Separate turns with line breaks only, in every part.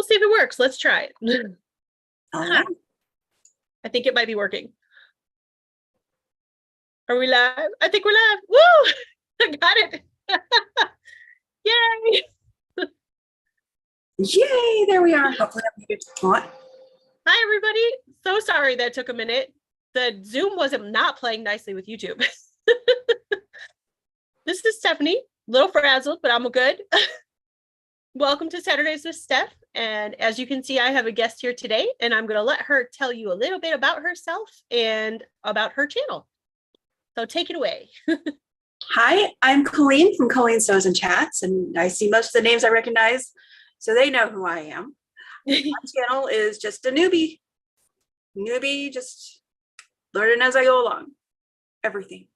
we'll see if it works. Let's try it.
All right.
I think it might be working. Are we live? I think we're live. Woo! I got it. Yay!
Yay! There we are. Hopefully,
Hi, everybody. So sorry that took a minute. The Zoom wasn't not playing nicely with YouTube. This is Stephanie. A little frazzled, but I'm good. Welcome to Saturdays with Steph. And as you can see, I have a guest here today, and I'm going to let her tell you a little bit about herself and about her channel. So take it away.
Hi, I'm Coleen from Coleen Sews Chats, and I see most of the names I recognize, so they know who I am. My channel is just a newbie, just learning as I go along. Everything.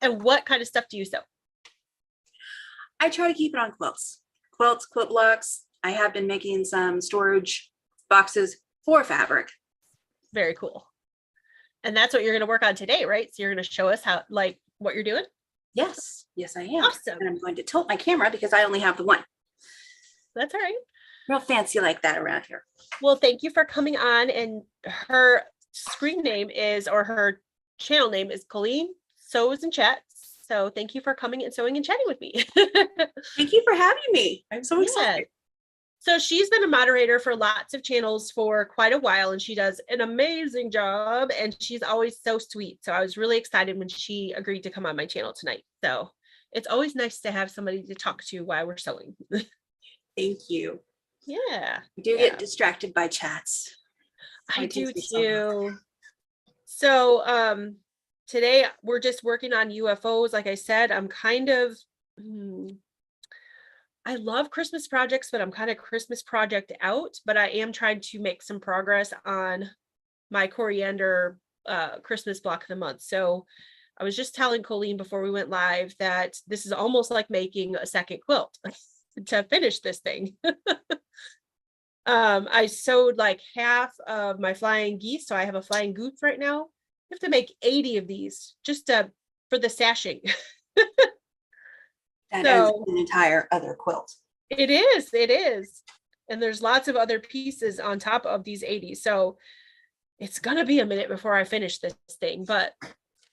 And what kind of stuff do you sew?
I try to keep it on quilts, quilt blocks. I have been making some storage boxes for fabric.
Very cool. And that's what you're going to work on today, right? So you're going to show us how, like, what you're doing?
Yes, I am.
Awesome.
And I'm going to tilt my camera because I only have the one.
That's all right.
Real fancy like that around here.
Well, thank you for coming on. And her screen name is, or her channel name is Coleen Sews Chats. So thank you for coming and sewing and chatting with me.
Thank you for having me. I'm so excited.
So she's been a moderator for lots of channels for quite a while, and she does an amazing job, and she's always so sweet. So I was really excited when she agreed to come on my channel tonight. So it's always nice to have somebody to talk to while we're sewing.
Thank you.
Yeah.
I do get distracted by chats.
I do too. So today we're just working on UFOs. Like I said, I'm kind of I love Christmas projects, but I'm kind of Christmas project out, but I am trying to make some progress on my coriander Christmas block of the month. So I was just telling Coleen before we went live that this is almost like making a second quilt to finish this thing. I sewed like half of my flying geese. So I have a flying goose right now. I have to make 80 of these just for the sashing.
That is an entire other quilt.
It is. And there's lots of other pieces on top of these 80. So it's going to be a minute before I finish this thing, but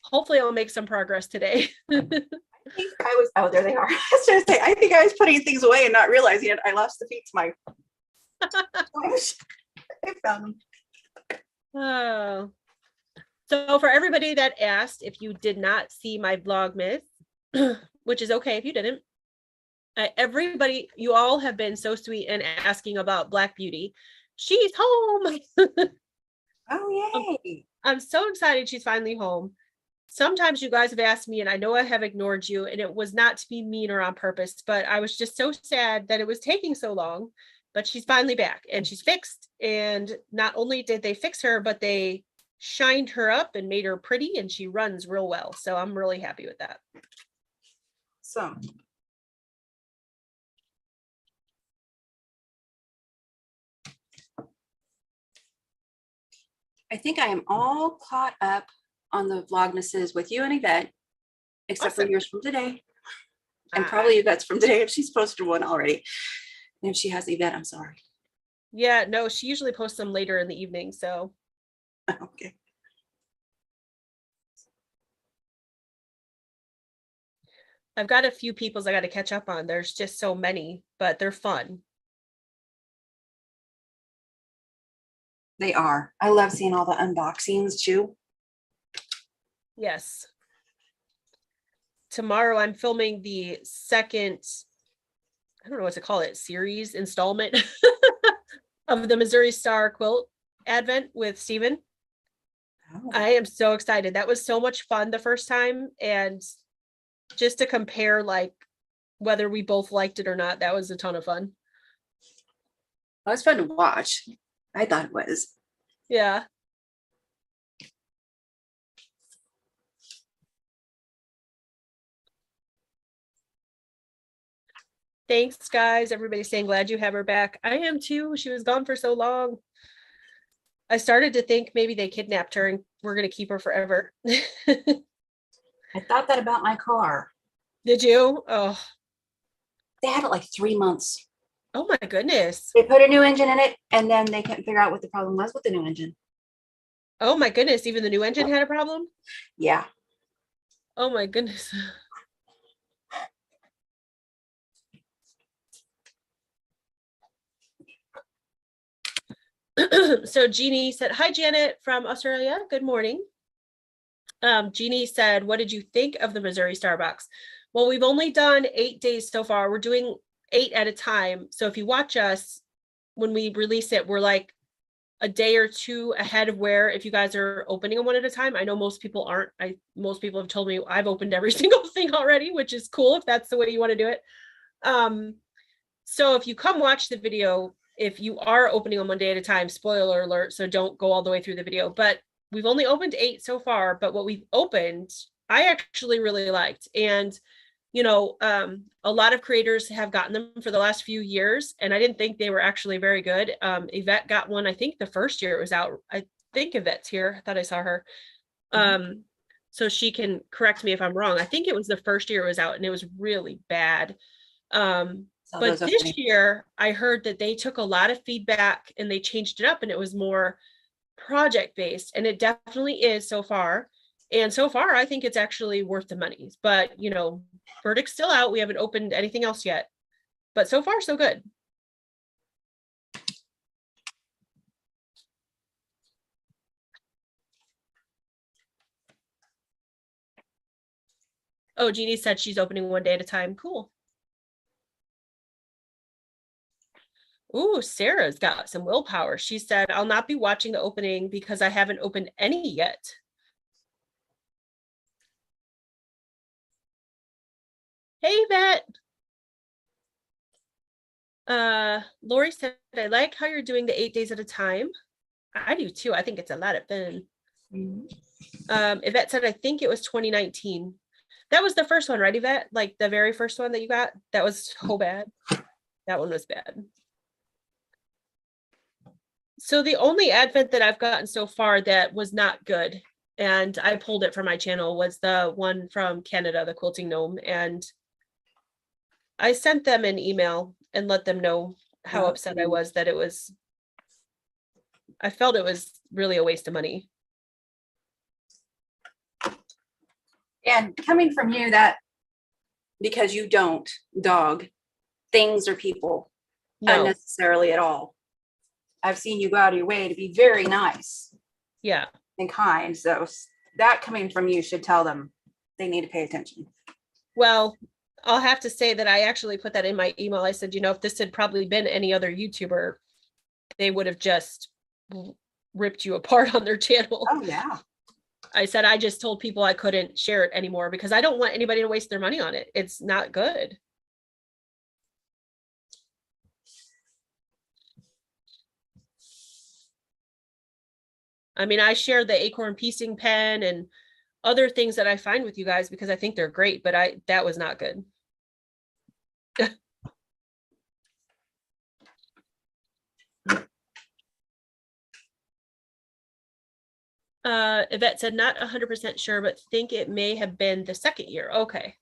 hopefully I'll make some progress today.
I think I was, oh, there they are. I was trying to say, I think I was putting things away and not realizing it. I lost the feet to my, I found them.
Oh. So for everybody that asked, if you did not see my Vlogmas, which is okay if you didn't, everybody, you all have been so sweet and asking about Black Beauty. She's home.
Oh, yay.
I'm so excited she's finally home. Sometimes you guys have asked me, and I know I have ignored you, and it was not to be mean or on purpose, but I was just so sad that it was taking so long. But she's finally back and she's fixed. And not only did they fix her, but they shined her up and made her pretty, and she runs real well. So I'm really happy with that.
So I think I am all caught up on the Vlogmases with you and Yvette, except for yours from today. And probably Yvette's from today if she's posted one already. And if she has Yvette, I'm sorry.
Yeah, no, she usually posts them later in the evening. So
okay.
I've got a few people's I got to catch up on. There's just so many, but they're fun.
They are. I love seeing all the unboxings too.
Yes. Tomorrow I'm filming the second, I don't know what to call it, series installment of the Missouri Star quilt advent with Steven. Oh. I am so excited. That was so much fun the first time. And just to compare, like, whether we both liked it or not, that was a ton of fun.
Well, it was fun to watch. I thought it was.
Yeah. Thanks, guys. Everybody's saying glad you have her back. I am too. She was gone for so long. I started to think maybe they kidnapped her and we're going to keep her forever.
I thought that about my car.
Did you? Oh.
They had it like 3 months.
Oh my goodness.
They put a new engine in it, and then they couldn't figure out what the problem was with the new engine.
Oh my goodness. Even the new engine had a problem?
Yeah.
Oh my goodness. So Jeannie said, hi, Janet from Australia. Good morning. Jeannie said, what did you think of the Missouri Starbucks? Well, we've only done 8 days so far. We're doing 8 at a time. So if you watch us, when we release it, we're like a day or two ahead of where if you guys are opening them one at a time. I know most people aren't. Most people have told me I've opened every single thing already, which is cool if that's the way you want to do it. So if you come watch the video, if you are opening them one day at a time, spoiler alert, so don't go all the way through the video, but we've only opened 8 so far, but what we've opened, I actually really liked. And, you know, a lot of creators have gotten them for the last few years, and I didn't think they were actually very good. Yvette got one, I think the first year it was out. I think Yvette's here. I thought I saw her. So she can correct me if I'm wrong. I think it was the first year it was out, and it was really bad. But this year I heard that they took a lot of feedback and they changed it up, and it was more project based, and it definitely is so far. And so far, I think it's actually worth the money. But, you know, verdict's still out. We haven't opened anything else yet. But so far, so good. Oh, Jeannie said she's opening one day at a time. Cool. Ooh, Sarah's got some willpower. She said, I'll not be watching the opening because I haven't opened any yet. Hey, Vet. Lori said, I like how you're doing the 8 days at a time. I do too. I think it's a lot of fun. Yvette said, I think it was 2019. That was the first one, right, Yvette? Like the very first one that you got? That was so bad. That one was bad. So the only advent that I've gotten so far that was not good, and I pulled it from my channel, was the one from Canada, the quilting gnome. And I sent them an email and let them know how upset I was that I felt it was really a waste of money.
And coming from you, that because you don't dog things or people unnecessarily at all. I've seen you go out of your way to be very nice.
Yeah.
And kind. So that coming from you should tell them they need to pay attention.
Well, I'll have to say that I actually put that in my email. I said, you know, if this had probably been any other YouTuber, they would have just ripped you apart on their channel.
Oh, yeah.
I said, I just told people I couldn't share it anymore because I don't want anybody to waste their money on it. It's not good. I mean, I share the acorn piecing pen and other things that I find with you guys because I think they're great, but that was not good. Yvette said, not 100% sure, but think it may have been the second year. Okay.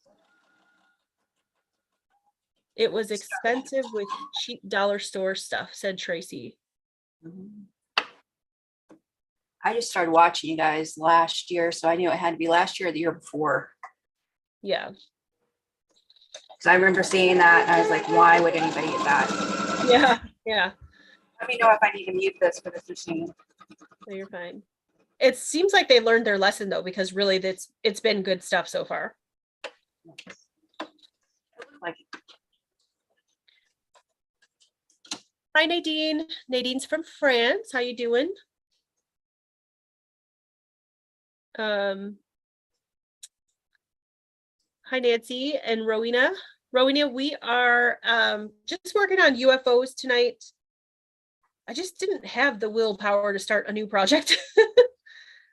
It was expensive with cheap dollar store stuff, said Tracy.
I just started watching you guys last year, so I knew it had to be last year or the year before.
Yeah.
Because I remember seeing that, and I was like, why would anybody get that?
Yeah, yeah.
Let me know if I need to mute this for this machine.
So you're fine. It seems like they learned their lesson, though, because really it's been good stuff so far.
Like,
hi, Nadine. Nadine's from France. How you doing? Hi, Nancy and Rowena. Rowena, we are just working on UFOs tonight. I just didn't have the willpower to start a new project.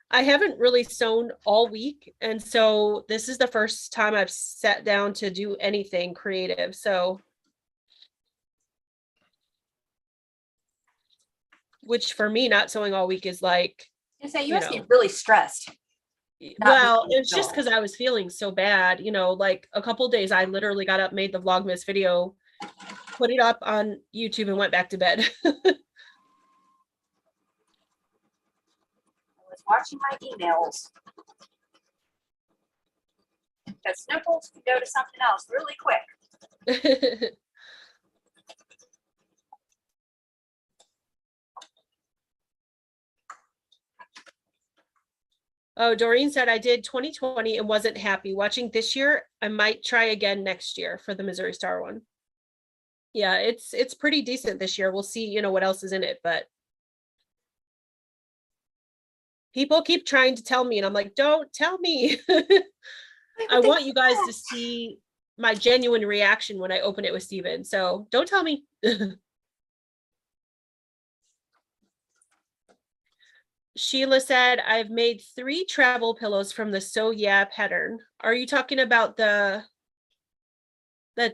I haven't really sewn all week, and so this is the first time I've sat down to do anything creative. So, which for me, not sewing all week is like,
you must be really stressed.
Well, it's just because I was feeling so bad, you know, like a couple days I literally got up, made the Vlogmas video, put it up on YouTube and went back to bed.
I was watching my emails. Because snipples can go to something else really quick.
Oh, Doreen said I did 2020 and wasn't happy. Watching this year, I might try again next year for the Missouri Star one. Yeah, it's pretty decent this year. We'll see, you know, what else is in it, but people keep trying to tell me and I'm like, don't tell me. I want you guys to see my genuine reaction when I open it with Steven. So don't tell me. Sheila said, I've made 3 travel pillows from the So Yeah pattern. Are you talking about the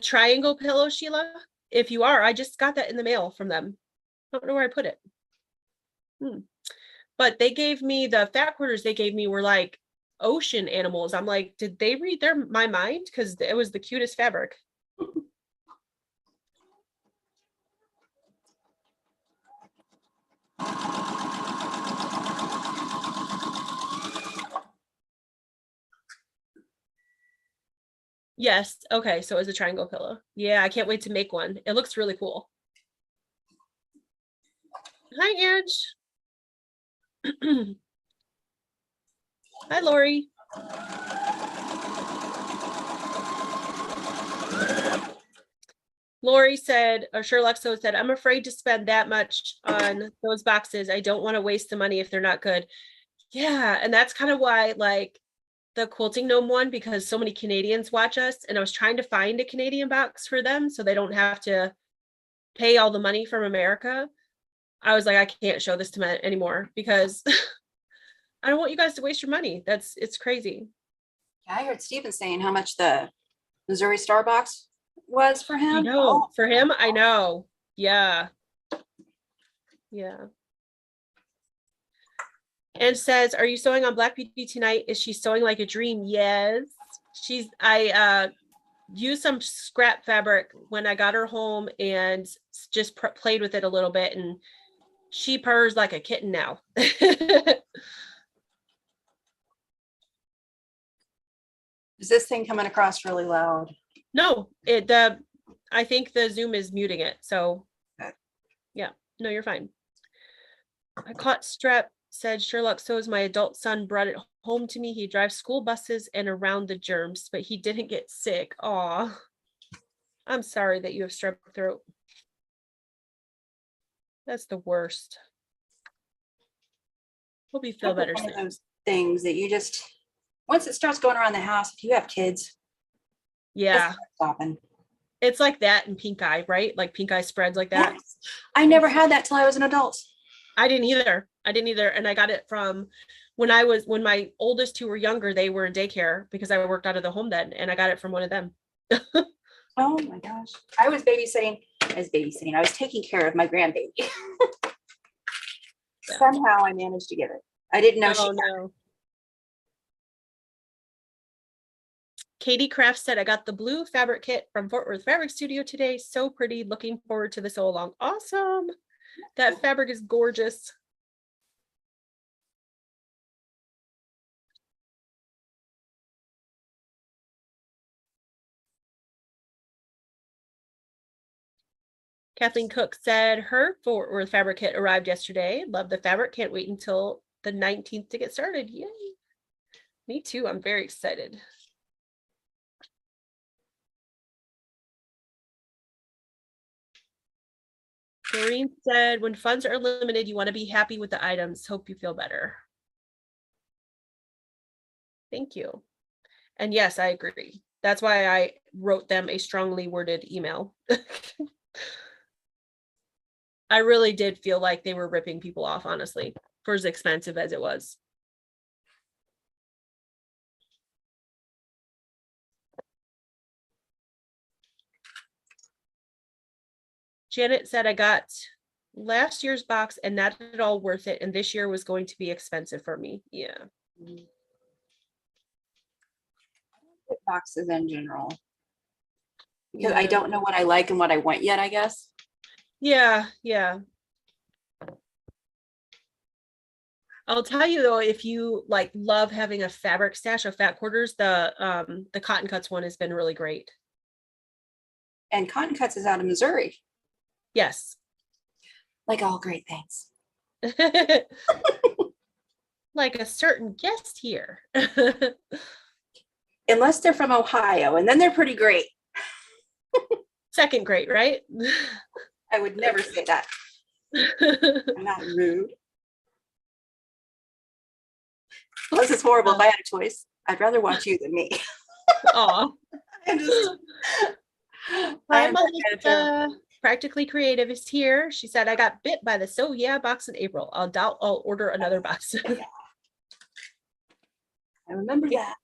triangle pillow, Sheila? If you are, I just got that in the mail from them. I don't know where I put it. But they gave me the fat quarters they gave me were like ocean animals. I'm like, did they read my mind? Because it was the cutest fabric. Yes. Okay. So it was a triangle pillow. Yeah, I can't wait to make one. It looks really cool. Hi, Ange. Hi, Lori. Lori said, or Sherlock So said, I'm afraid to spend that much on those boxes. I don't want to waste the money if they're not good. Yeah. And that's kind of why, like, the Quilting Gnome one, because so many Canadians watch us, and I was trying to find a Canadian box for them so they don't have to pay all the money from America. I was like, I can't show this to men anymore because I don't want you guys to waste your money. It's crazy.
Yeah, I heard Stephen saying how much the Missouri Star box was for him.
I know. For him, I know. Yeah. Yeah. And says, are you sewing on Black Beauty tonight? Is she sewing like a dream? Yes. I used some scrap fabric when I got her home and just played with it a little bit, and she purrs like a kitten now.
Is this thing coming across really loud?
No, I think the Zoom is muting it. So yeah, no, you're fine. I caught strep, said Sherlock Sews. My adult son brought it home to me. He drives school buses and around the germs, but he didn't get sick. Aw, I'm sorry that you have strep throat. That's the worst. Hope you feel better
One
soon.
of those things that you just, once it starts going around the house, if you have kids,
Yeah,
stopping.
it's like that in pink eye, right? Like pink eye spreads like that.
Yes. I never had that till I was an adult.
I didn't either. And I got it from when my oldest 2 were younger, they were in daycare because I worked out of the home then, and I got it from one of them.
Oh my gosh. I was babysitting. I was taking care of my grandbaby. Yeah. Somehow I managed to get it. I didn't know she had it.
Katie Kraft said, I got the blue fabric kit from Fort Worth Fabric Studio today. So pretty. Looking forward to the sew along. Awesome. That fabric is gorgeous. Kathleen Cook said her Fort Worth fabric kit arrived yesterday. Love the fabric. Can't wait until the 19th to get started. Yay. Me too. I'm very excited. Doreen said, when funds are limited, you want to be happy with the items. Hope you feel better. Thank you. And yes, I agree. That's why I wrote them a strongly worded email. I really did feel like they were ripping people off, honestly, for as expensive as it was. Janet said, I got last year's box and not at all worth it. And this year was going to be expensive for me. Yeah.
Boxes in general. because I don't know what I like and what I want yet, I guess.
Yeah, yeah. I'll tell you though, if you like love having a fabric stash of fat quarters, the cotton cuts one has been really great.
And Cotton Cuts is out of Missouri,
Yes.
like all great things.
Like a certain guest here.
Unless they're from Ohio, and then they're pretty great.
Second grade, right?
I would never say that. I'm not rude. Plus, it's horrible. If I had a choice, I'd rather watch you than me.
Aw.
I'm just.
Hi, Melissa. Practically Creative is here. She said, I got bit by the So Yeah box in April. I'll order another box.
I remember that.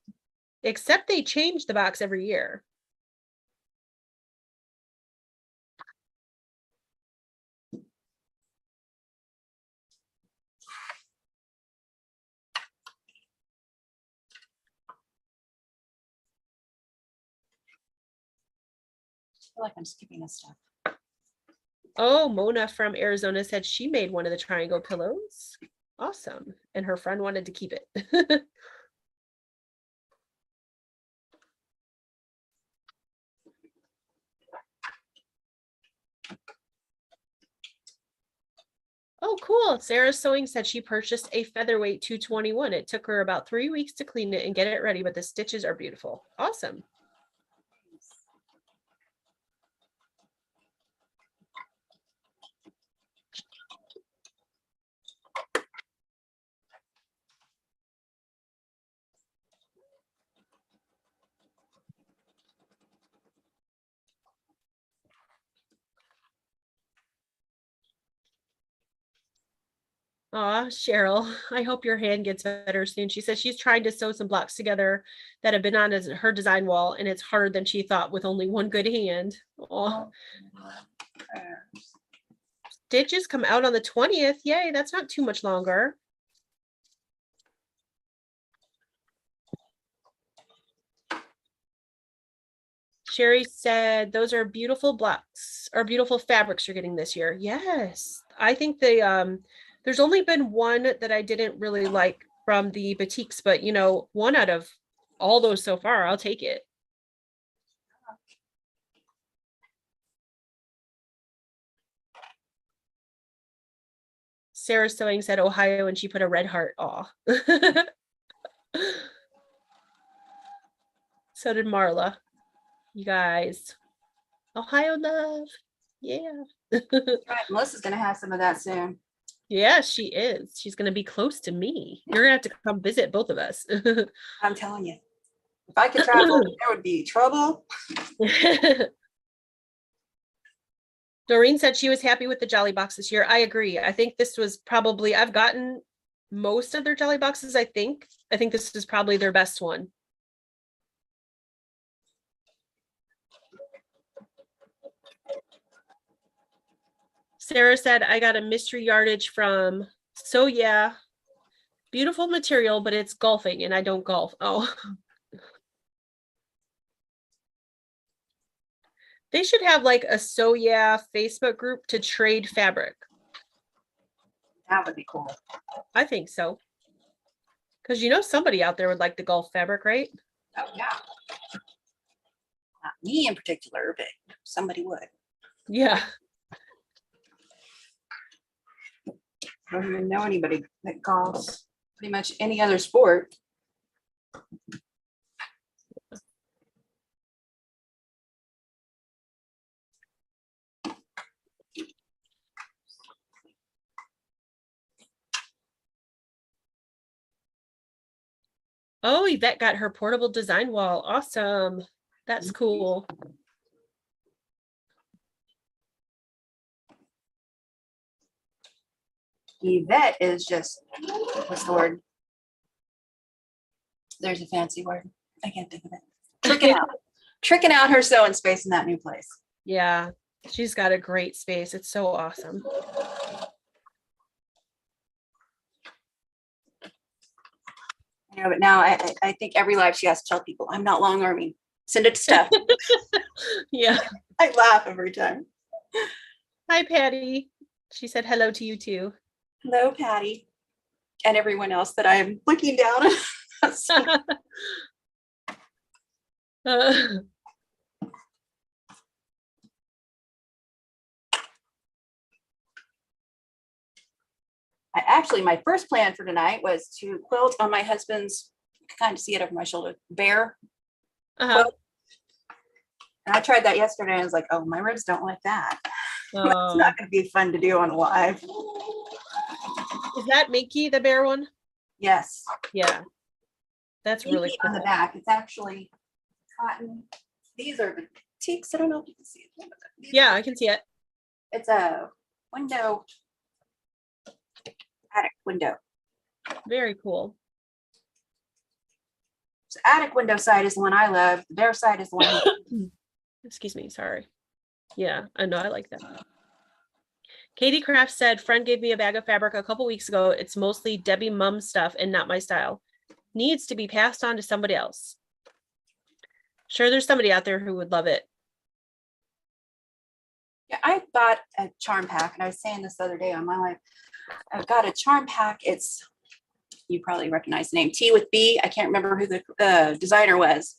Except they change the box every year.
I feel like I'm skipping a step.
Oh, Mona from Arizona said she made one of the triangle pillows. Awesome. And her friend wanted to keep it. Oh, cool. Sarah Sewing said she purchased a featherweight 221. It took her about 3 weeks to clean it and get it ready, but the stitches are beautiful. Awesome. Aw, Cheryl, I hope your hand gets better soon. She says she's trying to sew some blocks together that have been on her design wall, and it's harder than she thought with only one good hand. Aw. Stitches come out on the 20th. Yay, that's not too much longer. Sherry said those are beautiful blocks or beautiful fabrics you're getting this year. Yes. I think there's only been one that I didn't really like from the boutiques, but you know, one out of all those so far, I'll take it. Sarah Sewing said Ohio and she put a red heart. Aw. So did Marla. You guys. Ohio love. Yeah.
Right, Melissa's gonna have some of that soon.
Yeah, she is. She's gonna be close to me. You're gonna have to come visit both of us.
I'm telling you. If I could travel, there would be trouble.
Doreen said she was happy with the Jolly box this year. I agree. I think this was probably, I've gotten most of their Jolly boxes, I think. I think this is probably their best one. Sarah said, I got a mystery yardage from So Yeah. Beautiful material, but it's golfing and I don't golf. Oh. They should have like a So Yeah Facebook group to trade fabric.
That would be cool.
I think so. Because you know somebody out there would like the golf fabric, right?
Oh yeah. Not me in particular, but somebody would.
Yeah.
I don't even know anybody that golfs pretty much any other sport.
Oh, Yvette got her portable design wall. Awesome. That's cool.
Yvette is just, what's the word? There's a fancy word. I can't think of it. Tricking out her sewing space in that new place.
Yeah, she's got a great space. It's so awesome.
You know, but now I think every life she has to tell people, I'm not long arming. Send it to Steph.
Yeah.
I laugh every time.
Hi, Patty. She said hello to you too.
Hello, Patty. And everyone else that I'm looking down at. My first plan for tonight was to quilt on my husband's, kind of see it over my shoulder, bear quilt. And I tried that yesterday and I was like, oh, my ribs don't like that. It's not going to be fun to do on live.
Is that Minky, the bear one?
Yes.
Yeah. That's
Minky
really cool.
on the back. It's actually cotton. These are boutiques. I don't know if you can see it.
Yeah, I can see it.
It's a window, attic window.
Very cool.
So attic window side is the one I love. The bear side is the one.
Excuse me, sorry. Yeah, I know, I like that. Katie Kraft said, friend gave me a bag of fabric a couple weeks ago. It's mostly Debbie mum stuff and not my style. Needs to be passed on to somebody else. Sure, there's somebody out there who would love it.
Yeah, I bought a charm pack, and I was saying this the other day on my life. I've got a charm pack. It's, you probably recognize the name, T with B. I can't remember who the designer was.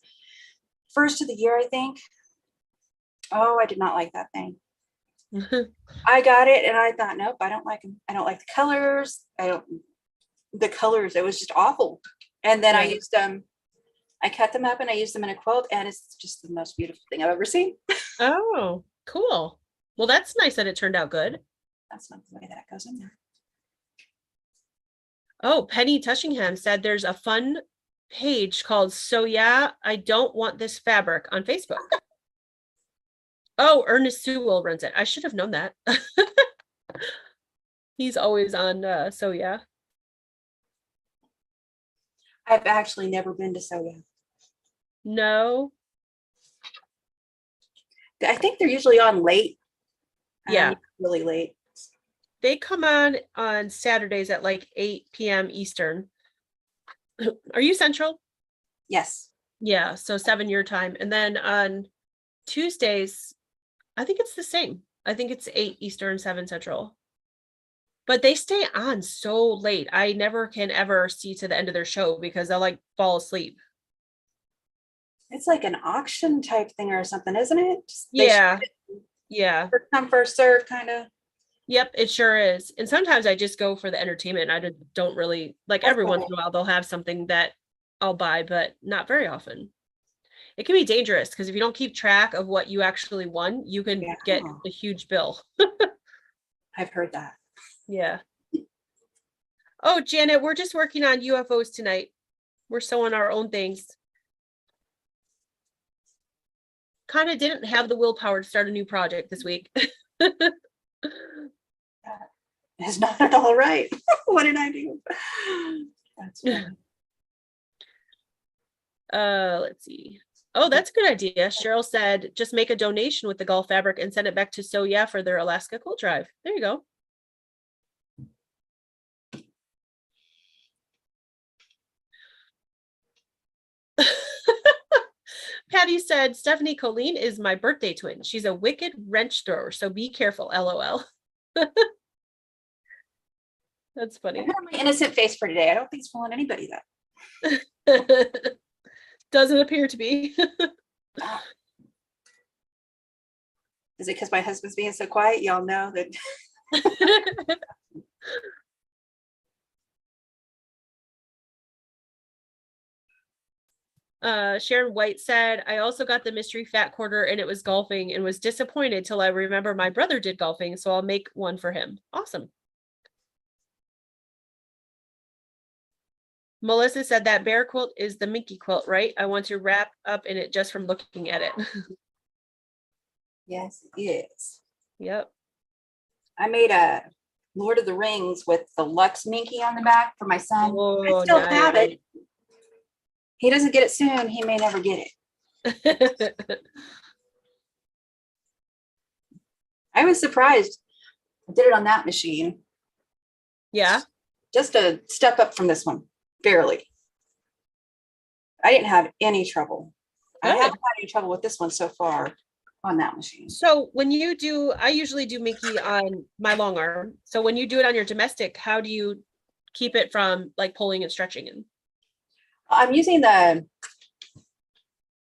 First of the year, I think. Oh, I did not like that thing. I got it and I thought, nope, I don't like them. I don't like the colors. The colors, it was just awful. And then I used them, I cut them up and I used them in a quilt, and it's just the most beautiful thing I've ever seen.
Oh, cool. Well, that's nice that it turned out good.
That's not the way that goes in there.
Oh, Penny Tushingham said there's a fun page called So Yeah, I Don't Want This Fabric on Facebook. Oh, Ernest Sewell runs it. I should have known that. He's always on So Yeah.
I've actually never been to So Yeah.
No.
I think they're usually on late.
Yeah.
Really late.
They come on Saturdays at like 8 p.m. Eastern. Are you Central?
Yes.
Yeah, so 7 your time. And then on Tuesdays, I think it's the same. I think it's 8 Eastern, 7 Central. But they stay on so late. I never can ever see to the end of their show because I'll like fall asleep.
It's like an auction type thing or something, isn't it?
Yeah. Yeah.
First come, first serve kind of.
Yep, it sure is. And sometimes I just go for the entertainment. I don't really like, every once in a while they'll have something that I'll buy, but not very often. It can be dangerous because if you don't keep track of what you actually won, you can get a huge bill.
I've heard that.
Yeah. Oh, Janet, we're just working on UFOs tonight. We're sewing our own things. Kind of didn't have the willpower to start a new project this week.
It's not at all right. What did I do? That's funny.
Let's see. Oh, that's a good idea. Cheryl said, just make a donation with the Gulf fabric and send it back to So Yeah for their Alaska quilt drive. There you go. Patty said, Stephanie Coleen is my birthday twin. She's a wicked wrench thrower, so be careful, LOL. That's funny.
I have my innocent face for today. I don't think it's fooling anybody though.
Doesn't appear to be.
Is it because my husband's being so quiet? Y'all know that.
Sharon White said, I also got the mystery fat quarter and it was golfing and was disappointed till I remember my brother did golfing, so I'll make one for him. Awesome. Melissa said that bear quilt is the Minky quilt, right? I want to wrap up in it just from looking at it.
Yes, it is.
Yep.
I made a Lord of the Rings with the Lux Minky on the back for my son. I still have it. He doesn't get it soon. He may never get it. I was surprised. I did it on that machine.
Yeah.
Just a step up from this one, barely. I didn't have any trouble. I haven't had any trouble with this one so far on that machine.
So when you do, I usually do Minky on my long arm. So when you do it on your domestic, how do you keep it from like pulling and stretching in?
I'm using the,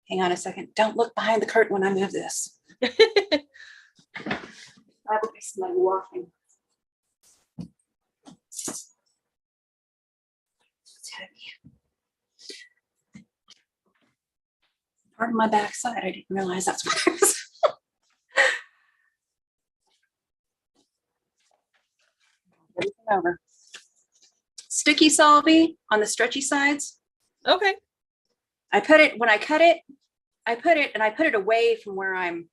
hang on a second. Don't look behind the curtain when I move this. I will be somebody walking. It's heavy. Pardon my backside. I didn't realize that's what it was. Everything over. Sticky solvy on the stretchy sides.
Okay.
I put it, when I cut it, I put it away from where I'm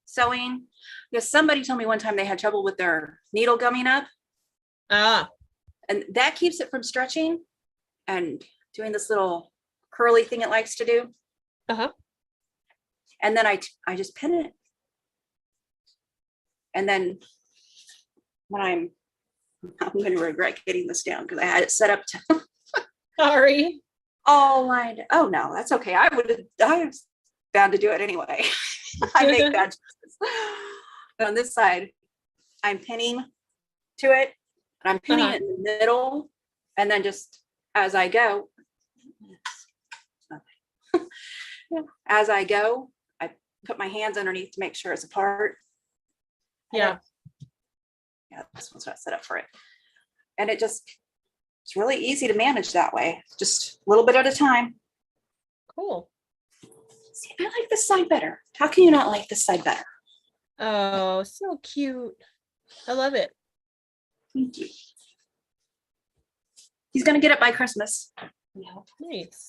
sewing, because somebody told me one time they had trouble with their needle gumming up. And that keeps it from stretching and doing this little curly thing it likes to do. And then I just pin it. And then when I'm going to regret getting this down because I had it set up to
Sorry.
all lined. Oh no, that's okay. I was bound to do it anyway. I make bad choices. But on this side, I'm pinning to it, and I'm pinning it in the middle, and then just as I go, as I go, I put my hands underneath to make sure it's apart.
Yeah.
Yeah, this one's not set up for it. And it's really easy to manage that way. Just a little bit at a time.
Cool.
See, I like this side better. How can you not like this side better?
Oh, so cute. I love it.
Thank you. He's going to get it by Christmas.
Nice.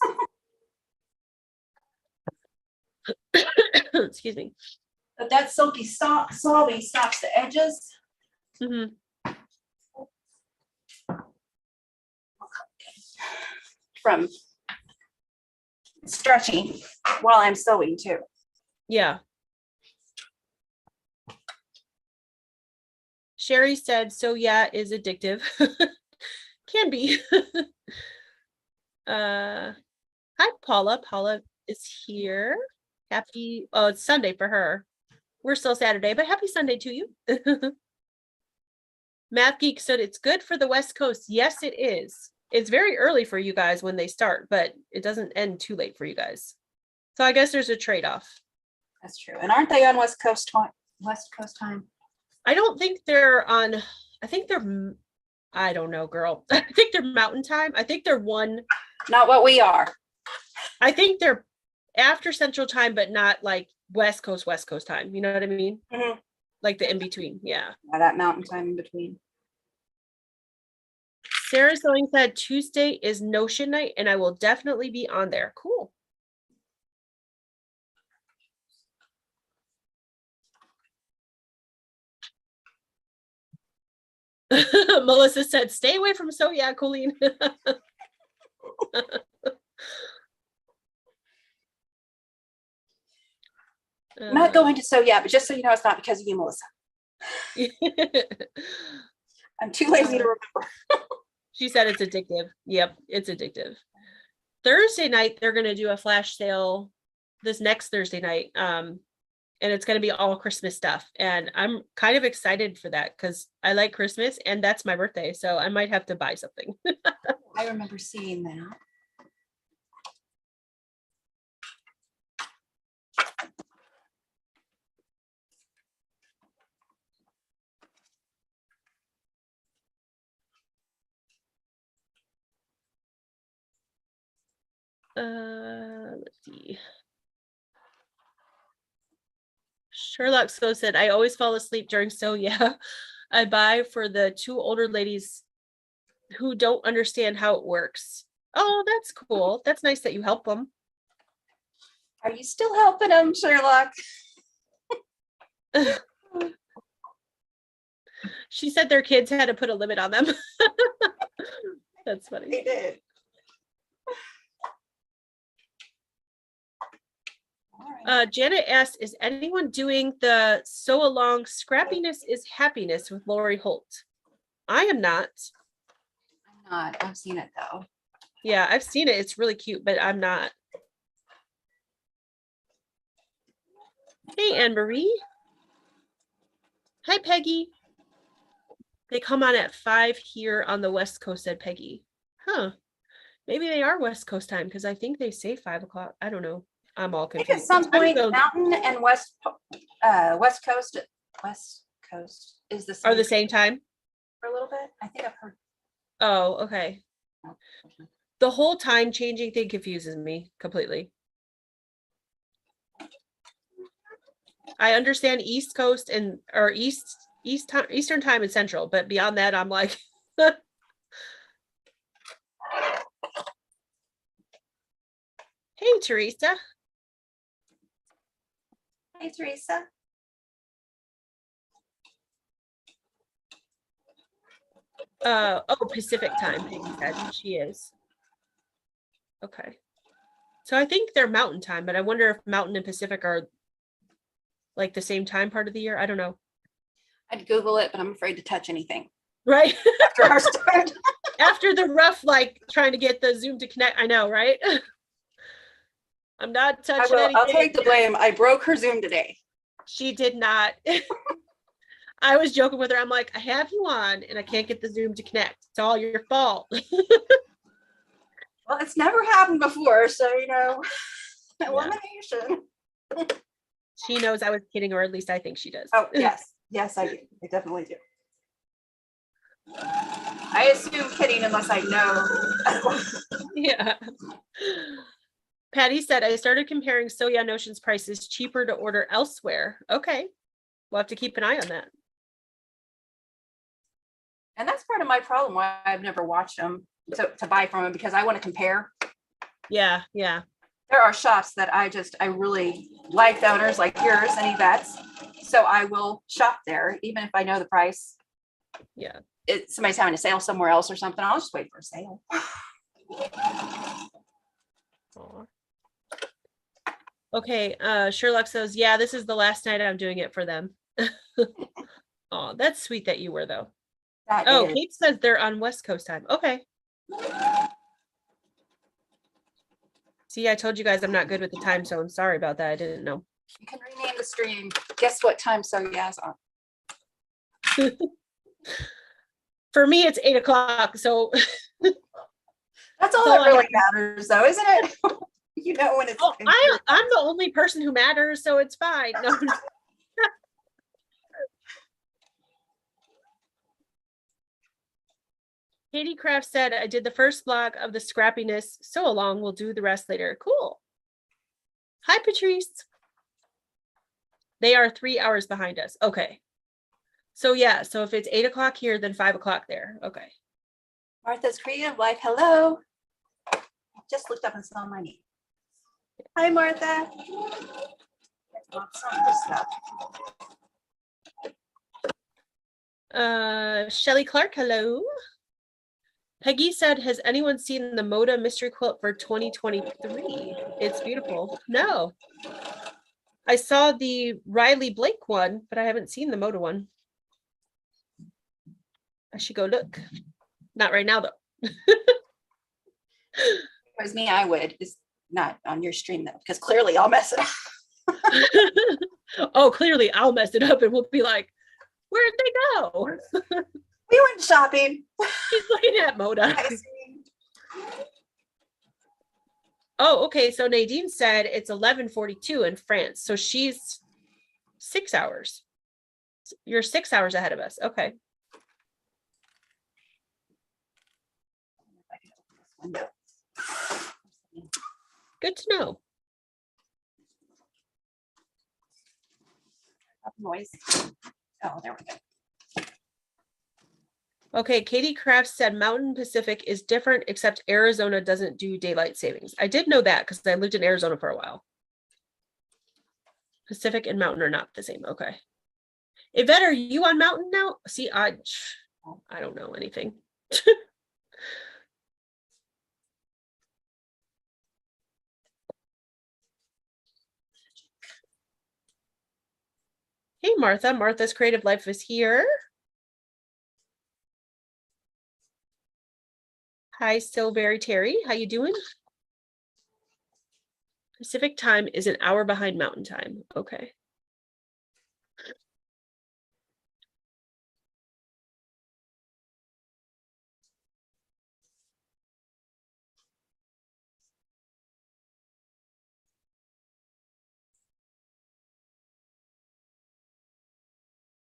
Excuse me.
But that silky solvy stops the edges. From stretching while I'm sewing too.
Yeah. Sherry said, so yeah, is addictive. Can be. Hi, Paula. Paula is here. Happy, oh, it's Sunday for her. We're still Saturday, but happy Sunday to you. Math Geek said it's good for the West Coast. Yes, it is. It's very early for you guys when they start, but it doesn't end too late for you guys. So I guess there's a trade-off.
That's true. And aren't they on West Coast time?
I don't think they're on, I think they're, I don't know, girl. I think they're mountain time. I think they're one.
Not what we are.
I think they're after Central Time, but not like West Coast time. You know what I mean?
Mm-hmm.
Like the in-between. Yeah.
That mountain time in between.
Sarah Sewing said Tuesday is Notion night and I will definitely be on there. Cool. Melissa said, stay away from So Yeah, Coleen.
I'm not going to So Yeah, but just so you know, it's not because of you, Melissa. I'm too lazy to remember.
She said it's addictive. Yep, it's addictive. Thursday night, they're going to do a flash sale this next Thursday night. And it's going to be all Christmas stuff. And I'm kind of excited for that because I like Christmas and that's my birthday. So I might have to buy something.
I remember seeing that.
Let's see. Sherlock So said, I always fall asleep during So Yeah. I buy for the two older ladies who don't understand how it works. Oh, that's cool. That's nice that you help them.
Are you still helping them, Sherlock?
She said their kids had to put a limit on them. That's funny.
They did.
Janet asked, is anyone doing the Sew Along Scrappiness is Happiness with Lori Holt? I am not.
I'm not. I've seen it though.
Yeah, I've seen it. It's really cute, but I'm not. Hey, Anne Marie. Hi, Peggy. They come on at 5 here on the West Coast, said Peggy. Huh. Maybe they are West Coast time because I think they say 5 o'clock. I don't know. I'm all
I think
confused.
at some point,
zones
Mountain and West Coast is the
are
same
the same time.
for a little bit. I think I've heard.
Oh, okay. The whole time changing thing confuses me completely. I understand East Coast and or Eastern time and Central, but beyond that, I'm like, hey, Teresa.
Hey, Teresa.
Oh, Pacific time, Peggy said she is. Okay. So I think they're mountain time, but I wonder if mountain and Pacific are like the same time part of the year. I don't know.
I'd Google it, but I'm afraid to touch anything
Right.
after our start.
After the rough, like trying to get the Zoom to connect. I know, right? I'm not touching anything.
I'll take the blame. I broke her Zoom today.
She did not. I was joking with her. I'm like, I have you on and I can't get the Zoom to connect. It's all your fault.
Well, it's never happened before, so elimination.
She knows I was kidding, or at least I think she does.
Oh, yes. Yes, I do. I definitely do. I assume kidding unless I know.
Yeah. Patty said, I started comparing So Yeah Notion's prices cheaper to order elsewhere. Okay. We'll have to keep an eye on that.
And that's part of my problem why I've never watched them to buy from them, because I want to compare.
Yeah, yeah.
There are shops that I really like, the owners like yours and Yvette's. So I will shop there, even if I know the price.
Yeah.
Somebody's having a sale somewhere else or something. I'll just wait for a sale.
Aww. Okay, Sherlock says, yeah, this is the last night I'm doing it for them. Oh, that's sweet that you were, though. Kate says they're on West Coast time. Okay. See, I told you guys I'm not good with the time zone. Sorry about that. I didn't know.
You can rename the stream. Guess what time So Yeah's on?
For me, it's 8 o'clock. So
that's all that really matters, though, isn't it? When it's.
I'm the only person who matters, so it's fine. No. Katie Kraft said, I did the first vlog of the scrappiness so long. We'll do the rest later. Cool. Hi, Patrice. They are 3 hours behind us. Okay. So yeah, so if it's 8 o'clock here, then 5 o'clock there. Okay.
Martha's Creative Life. Hello. I just looked up and saw my name. Hi, Martha.
Shelly Clark, hello. Peggy said, has anyone seen the Moda mystery quilt for 2023? It's beautiful. No. I saw the Riley Blake one, but I haven't seen the Moda one. I should go look. Not right now, though.
If it was me, I would. It's not on your stream, though, because clearly I'll mess it up.
Oh, clearly I'll mess it up and we'll be like, where'd they go?
We went shopping.
She's looking at Moda. Oh, okay. So Nadine said it's 11:42 in France. So she's 6 hours. You're 6 hours ahead of us. Okay. Good to know.
Noise. Oh, there we go.
Okay, Katie Kraft said Mountain Pacific is different, except Arizona doesn't do daylight savings. I did know that because I lived in Arizona for a while. Pacific and Mountain are not the same. Okay. Yvette, are you on Mountain now? See, I don't know anything. Hey, Martha. Martha's Creative Life is here. Hi, Silberry Terry. How you doing? Pacific time is an hour behind Mountain time. Okay.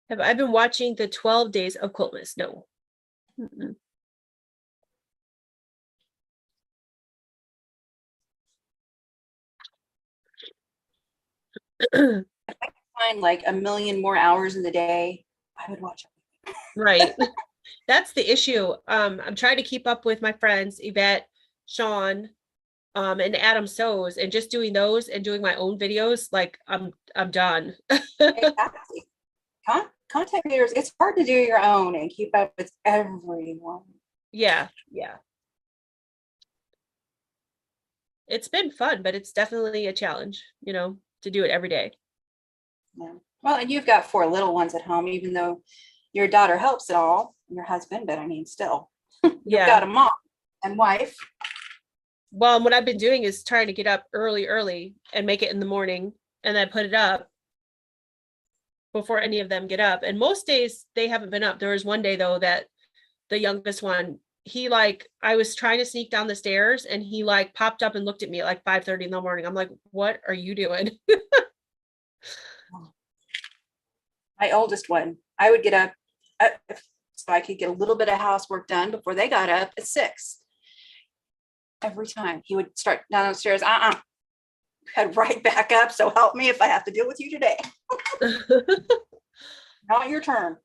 Have I been watching the 12 Days of Quiltmas? No. Mm-mm.
Find like a million more hours in the day, I would watch it.
Right. That's the issue. I'm trying to keep up with my friends, Yvette, Sean, and Adam Sews, and just doing those and doing my own videos. Like I'm done.
Exactly. Content creators, it's hard to do your own and keep up with everyone.
Yeah. It's been fun, but it's definitely a challenge, to do it every day.
Yeah. Well, and you've got 4 little ones at home, even though your daughter helps it all, and your husband, but I mean, still, you've got a mom and wife.
Well, what I've been doing is trying to get up early and make it in the morning and then put it up before any of them get up. And most days they haven't been up. There was one day though that the youngest one, I was trying to sneak down the stairs and he popped up and looked at me at 5:30 in the morning. I'm like, what are you doing?
My oldest one, I would get up so I could get a little bit of housework done before they got up at 6. Every time he would start downstairs, head right back up. So help me if I have to deal with you today. Not your turn.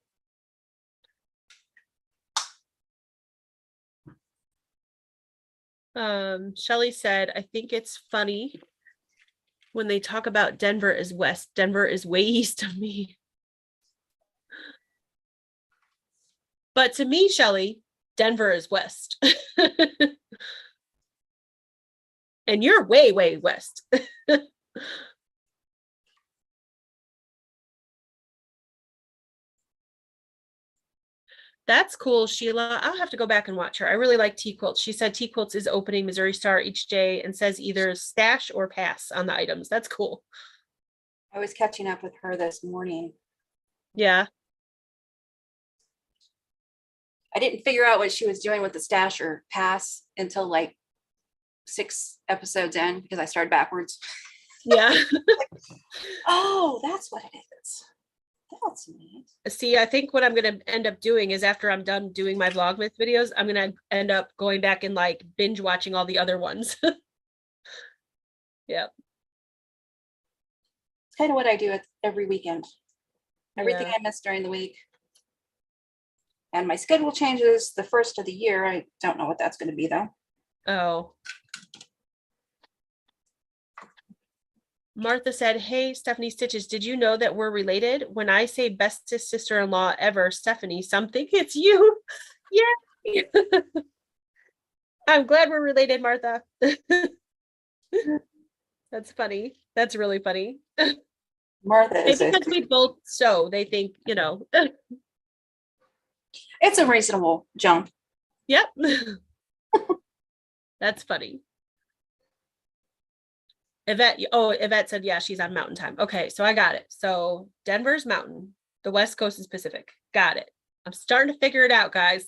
Shelly said, I think it's funny when they talk about Denver as west. Denver is way east of me. But to me, Shelly, Denver is west. And you're way, way west. That's cool, Sheila. I'll have to go back and watch her. I really like T Quilts. She said T Quilts is opening Missouri Star each day and says either stash or pass on the items. That's cool.
I was catching up with her this morning.
Yeah.
I didn't figure out what she was doing with the stash or pass until 6 episodes in because I started backwards.
Yeah.
Oh, that's what it is. That's neat.
See, I think what I'm going to end up doing is after I'm done doing my Vlogmas videos, I'm going to end up going back and binge watching all the other ones. Yeah.
It's kind of what I do every weekend. Everything I miss during the week. And my schedule changes the first of the year. I don't know what that's going to be though.
Oh. Martha said, hey, Stephanie Stitches, did you know that we're related? When I say bestest sister-in-law ever, Stephanie, some think it's you. Yeah. I'm glad we're related, Martha. That's funny. That's really funny.
Martha is
because we both sew, they think,
It's a reasonable jump.
Yep. That's funny. Yvette said, yeah, she's on Mountain Time. Okay, so I got it. So Denver's Mountain, the West Coast is Pacific. Got it. I'm starting to figure it out, guys.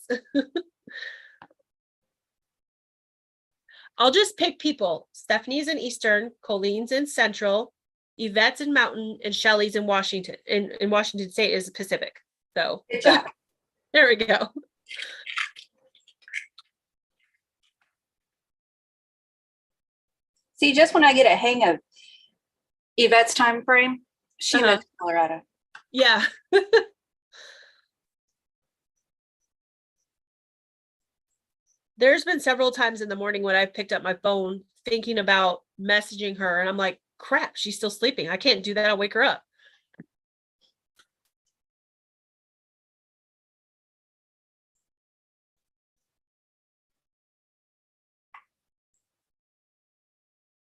I'll just pick people. Stephanie's in Eastern, Colleen's in Central, Yvette's in Mountain, and Shelly's in Washington. In Washington State is Pacific. So
good job.
There we go.
See, just when I get a hang of Yvette's time frame, she moved to Colorado.
Yeah. There's been several times in the morning when I've picked up my phone thinking about messaging her and I'm like, crap, she's still sleeping. I can't do that. I'll wake her up.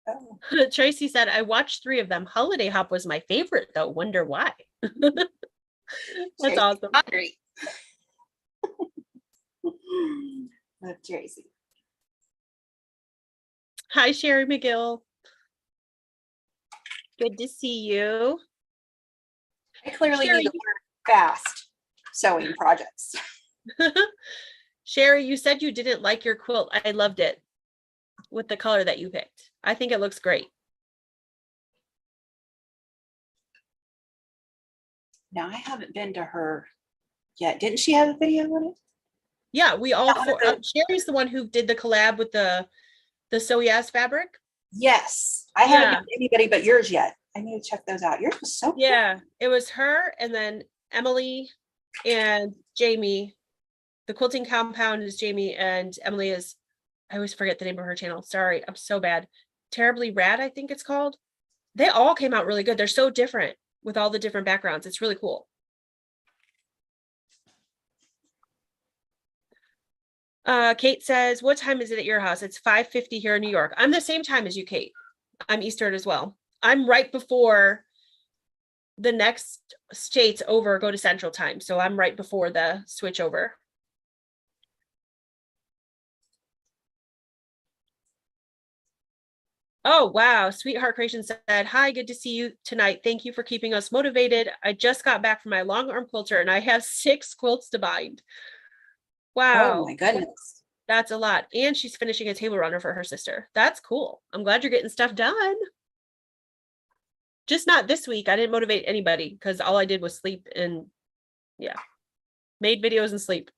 Oh. Tracy said, I watched 3 of them. Holiday Hop was my favorite though. Wonder why. That's awesome.
Great. Love Tracy.
Hi, Sherry McGill. Good to see you.
I clearly need to learn fast sewing projects.
Sherry, you said you didn't like your quilt. I loved it with the color that you picked. I think it looks great.
Now I haven't been to her yet. Didn't she have a video on it?
Yeah, we all
Yeah,
four. Sherry's the one who did the collab with the So Yes fabric.
Yes. I haven't met anybody but yours yet. I need to check those out. Yours was so cool.
Yeah, it was her and then Emily and Jamie. The quilting compound is Jamie and Emily is, I always forget the name of her channel. Sorry, I'm so bad. Terribly Rad, I think it's called. They all came out really good. They're so different with all the different backgrounds. It's really cool. Kate says, what time is it at your house? It's 5:50 here in New York. I'm the same time as you, Kate. I'm Eastern as well. I'm right before the next states over go to Central Time. So I'm right before the switch over. Oh, wow. Sweetheart Creation said, hi, good to see you tonight. Thank you for keeping us motivated. I just got back from my long arm quilter and I have 6 quilts to bind. Wow.
Oh my goodness.
That's a lot. And she's finishing a table runner for her sister. That's cool. I'm glad you're getting stuff done. Just not this week. I didn't motivate anybody because all I did was sleep and yeah, made videos and sleep.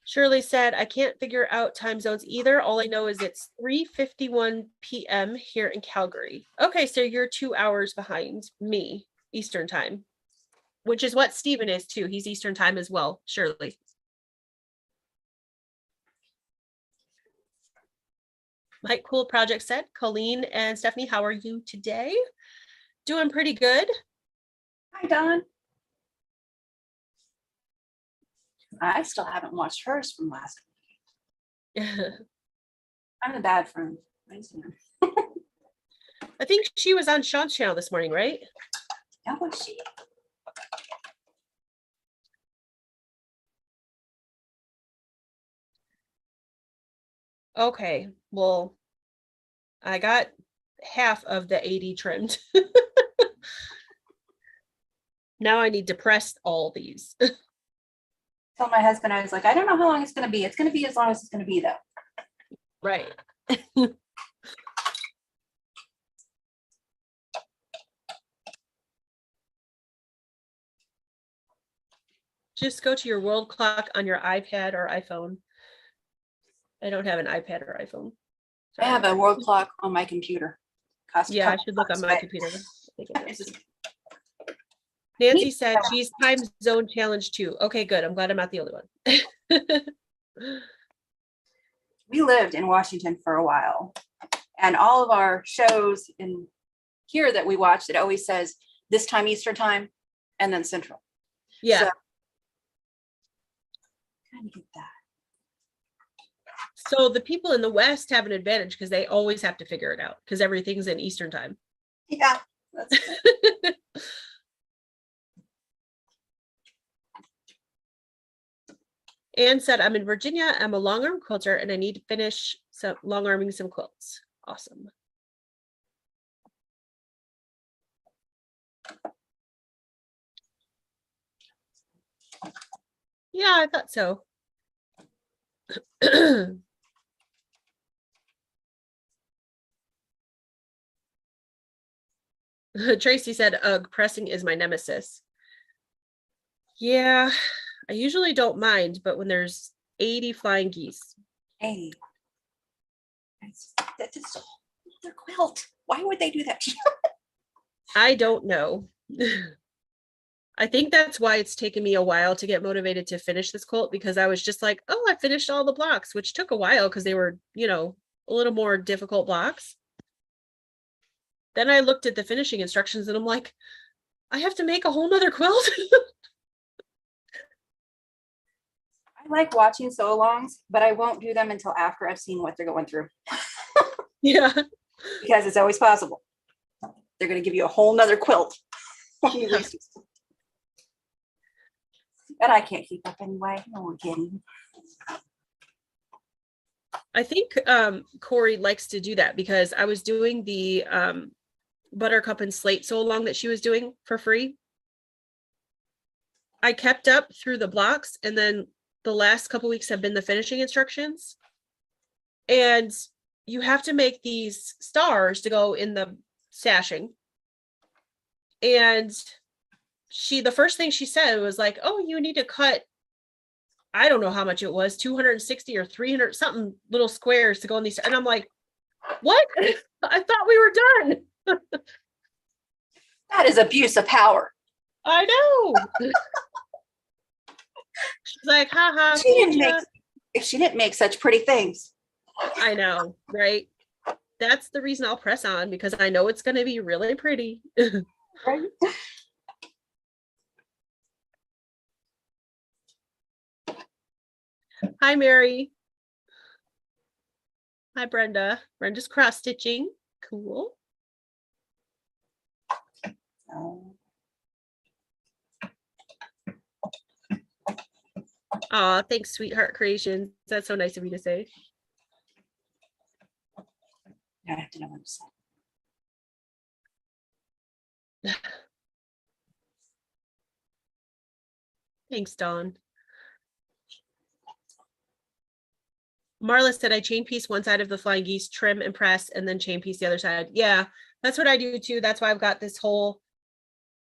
Shirley said, I can't figure out time zones either. All I know is it's 3:51 p.m. here in Calgary. Okay, so you're 2 hours behind me, Eastern time, which is what Stephen is too. He's Eastern time as well, Shirley. Mike Cool Project said, Colleen and Stephanie, how are you today? Doing pretty good.
Hi, Don. I still haven't watched hers from last week. I'm a bad friend.
I think she was on Sean's channel this morning, right?
How was she?
Okay, well, I got half of the 80 trimmed. Now I need to press all these.
Told my husband, I was like, I don't know how long it's going to be. It's going to be as long as it's going to be, though.
Right. Just go to your world clock on your iPad or iPhone. I don't have an iPad or iPhone.
Sorry. I have a world clock on my computer.
Yeah, I should look on my computer. Nancy said she's time zone challenge too. Okay, good. I'm glad I'm not the only one.
We lived in Washington for a while, and all of our shows in here that we watched, it always says this time Eastern time and then Central.
Yeah. So,
kind of get that.
So the people in the West have an advantage because they always have to figure it out because everything's in Eastern time.
Yeah. That's
Anne said, I'm in Virginia. I'm a long arm quilter and I need to finish some long arming some quilts. Awesome. Yeah, I thought so. Tracy said, ugh, pressing is my nemesis. Yeah, I usually don't mind, but when there's 80 flying geese.
80. That's a whole other quilt. Why would they do that to you?
I don't know. I think that's why it's taken me a while to get motivated to finish this quilt, because I was just like, oh, I finished all the blocks, which took a while because they were, you know, a little more difficult blocks. Then I looked at the finishing instructions and I'm like, I have to make a whole nother quilt.
I like watching sew-alongs, but I won't do them until after I've seen what they're going through.
Yeah.
Because it's always possible. They're going to give you a whole nother quilt.
Yeah.
But I can't keep up anyway. No one kidding.
I think Corey likes to do that because I was doing the Buttercup and Slate sew along that she was doing for free. I kept up through the blocks, and then the last couple weeks have been the finishing instructions. And you have to make these stars to go in the sashing. And the first thing she said was like, oh, you need to cut, I don't know how much it was, 260 or 300 something little squares to go in these. And I'm like, what? I thought we were done.
That is abuse of power.
I know. She's like, haha.
If she didn't make such pretty things.
I know, right? That's the reason I'll press on, because I know it's going to be really pretty.
Right?
Hi, Mary. Hi, Brenda. Brenda's cross stitching. Cool. Aw, thanks, Sweetheart Creations. That's so nice of you to say.
I have to know what to say.
Thanks, Dawn. Marla said I chain piece one side of the flying geese, trim and press, and then chain piece the other side. Yeah, that's what I do too. That's why I've got this whole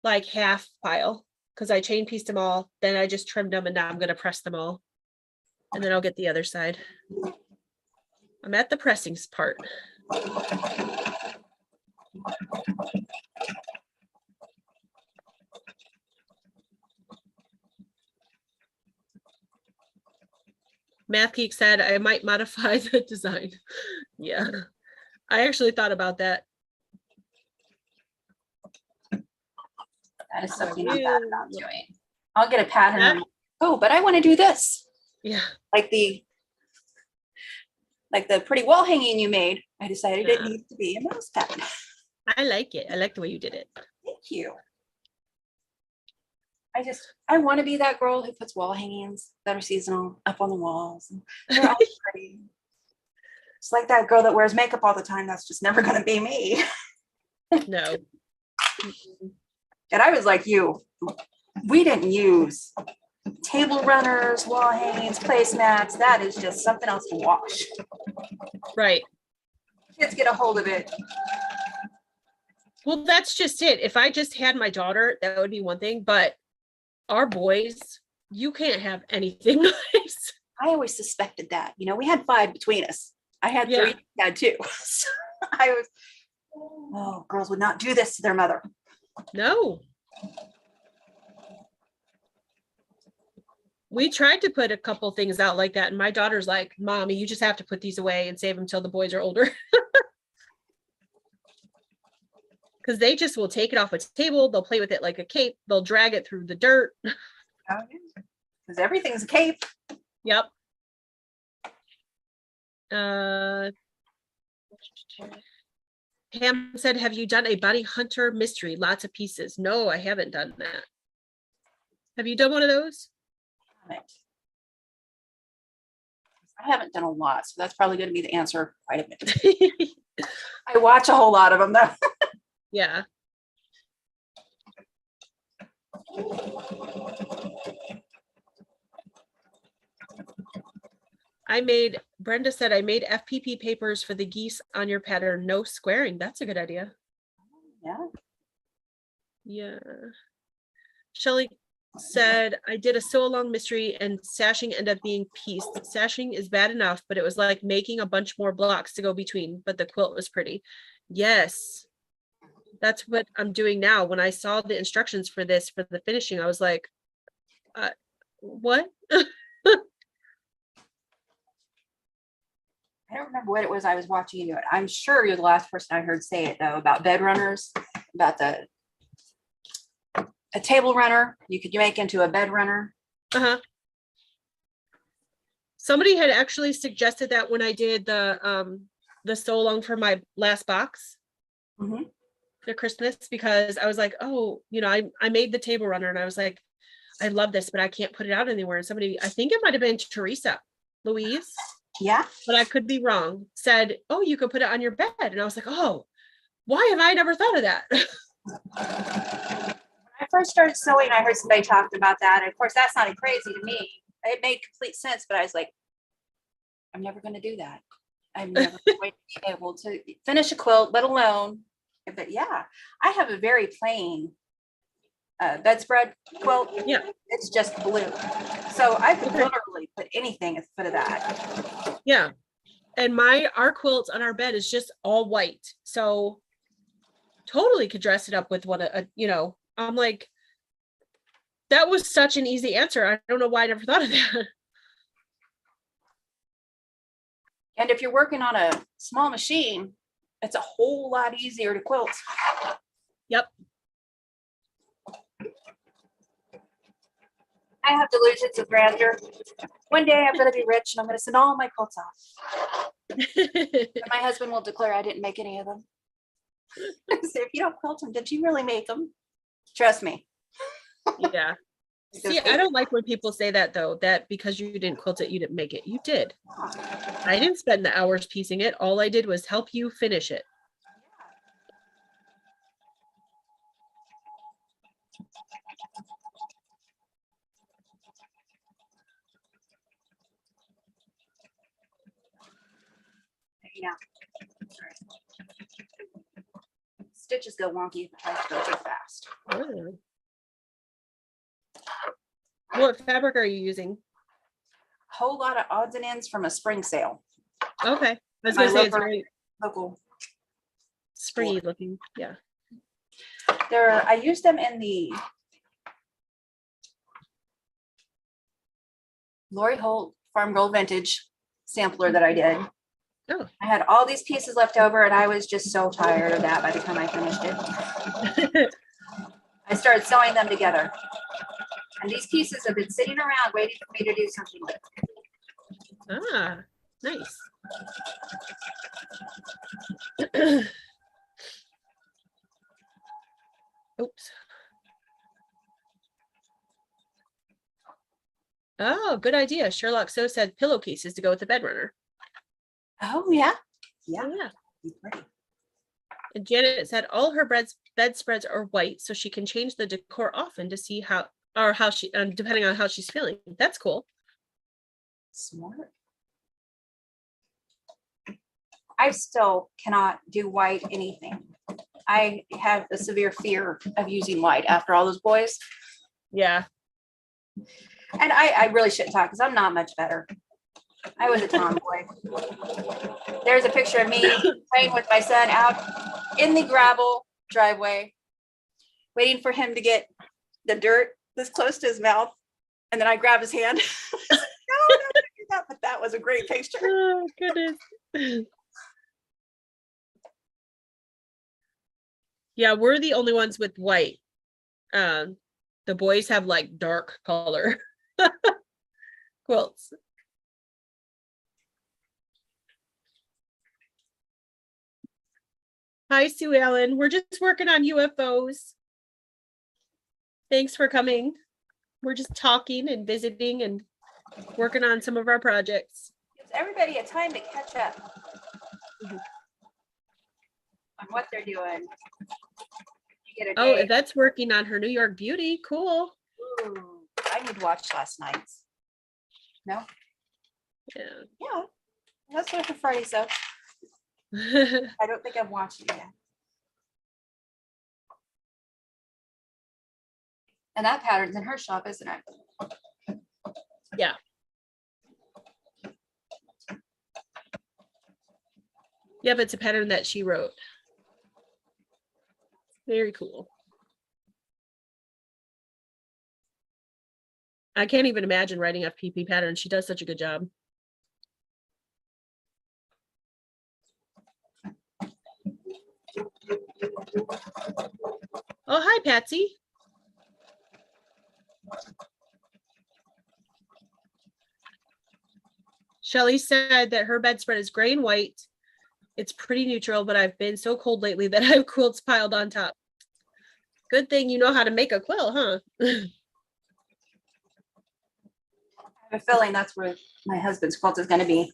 like half pile, because I chain pieced them all, then I just trimmed them, and now I'm going to press them all, and then I'll get the other side. I'm at the pressing part. Math Geek said I might modify the design. Yeah, I actually thought about that.
That is something I'm bad about doing. I'll get a pattern. And oh, but I want to do this.
Yeah.
Like the pretty wall hanging you made. I decided it needs to be a mouse pattern.
I like it. I like the way you did it.
Thank you. I want to be that girl who puts wall hangings that are seasonal up on the walls. They're all pretty. It's like that girl that wears makeup all the time. That's just never going to be me.
No.
And I was like you. We didn't use table runners, wall hangings, placemats. That is just something else to wash.
Right.
Kids get a hold of it.
Well, that's just it. If I just had my daughter, that would be one thing. But our boys, you can't have anything nice.
I always suspected that. You know, we had 5 between us. I had 3, he had 2. So I was, oh, girls would not do this to their mother.
No. We tried to put a couple things out like that, and my daughter's like, Mommy, you just have to put these away and save them till the boys are older. Because they just will take it off a table, they'll play with it like a cape, they'll drag it through the dirt.
Because everything's a cape.
Yep. Pam said, have you done a bounty hunter mystery? Lots of pieces. No, I haven't done that. Have you done one of those?
I haven't done a lot, so that's probably going to be the answer quite a bit. I watch a whole lot of them though.
Yeah. Brenda said, I made FPP papers for the geese on your pattern. No squaring. That's a good idea.
Yeah.
Yeah. Shelley said, I did a sew along mystery and sashing ended up being pieced. Sashing is bad enough, but it was like making a bunch more blocks to go between, but the quilt was pretty. Yes. That's what I'm doing now. When I saw the instructions for this, for the finishing, I was like, what?
I don't remember what it was I was watching you do it. I'm sure you're the last person I heard say it though, about bed runners, about a table runner you could make into a bed runner.
Uh-huh. Somebody had actually suggested that when I did the sew along for my last box.
Mm-hmm.
The Christmas, because I was like, oh, you know, I made the table runner and I was like, I love this, but I can't put it out anywhere. And somebody, I think it might have been Teresa Louise.
Yeah.
But I could be wrong, said, oh, you could put it on your bed. And I was like, oh, Why have I never thought of that?
When I first started sewing, I heard somebody talked about that. And of course, that sounded crazy to me. It made complete sense, but I was like, I'm never going to do that. I'm never going to be able to finish a quilt, let alone. But yeah, I have a very plain bedspread quilt.
Yeah.
It's just blue. So I could literally put anything at the foot of that.
Yeah. And our quilts on our bed is just all white. So totally could dress it up with one, I'm like, that was such an easy answer. I don't know why I never thought of that.
And if you're working on a small machine, it's a whole lot easier to quilt.
Yep.
I have delusions of grandeur. One day I'm going to be rich and I'm going to send all my quilts off. And my husband will declare I didn't make any of them. So if you don't quilt them, did you really make them? Trust me.
Yeah. See, I don't like when people say that though, that because you didn't quilt it, you didn't make it. You did. I didn't spend the hours piecing it. All I did was help you finish it.
Yeah. Stitches go wonky if I go too fast.
Oh. What fabric are you using?
A whole lot of odds and ends from a spring sale.
Okay. I was gonna say it's very
local
springy looking. Yeah.
I used them in the Lori Holt Farm Girl Vintage sampler that I did.
Oh.
I had all these pieces left over and I was just so tired of that by the time I finished it. I started sewing them together. And these pieces have been sitting around waiting for me to do something with.
Ah, nice. Oops. Oh, good idea. Sherlock So said pillowcases to go with the bed runner.
Oh, yeah.
Yeah. Yeah. And Janet said all her bedspreads are white, so she can change the decor often to see how she, depending on how she's feeling. That's cool.
Smart. I still cannot do white anything. I have a severe fear of using white after all those boys.
Yeah.
And I really shouldn't talk because I'm not much better. I was a tomboy. There's a picture of me playing with my son out in the gravel driveway, waiting for him to get the dirt this close to his mouth. And then I grab his hand. No, don't do that. But that was a great picture.
Oh, goodness. Yeah, we're the only ones with white. The boys have like dark color quilts. Hi, Sue Ellen. We're just working on UFOs. Thanks for coming. We're just talking and visiting and working on some of our projects.
Gives everybody a time to catch up on what they're doing.
Oh, Yvette's working on her New York Beauty. Cool.
Ooh, I need to watch last night's. No?
Yeah.
Yeah. Let's do it for Friday, so. I don't think I've watched it yet. And that pattern's in her shop, isn't it?
Yeah. Yep, it's a pattern that she wrote. Very cool. I can't even imagine writing FPP patterns. She does such a good job. Oh, hi, Patsy. Shelly said that her bedspread is gray and white. It's pretty neutral, but I've been so cold lately that I have quilts piled on top. Good thing you know how to make a quilt, huh?
I have a feeling that's where my husband's quilt is going to be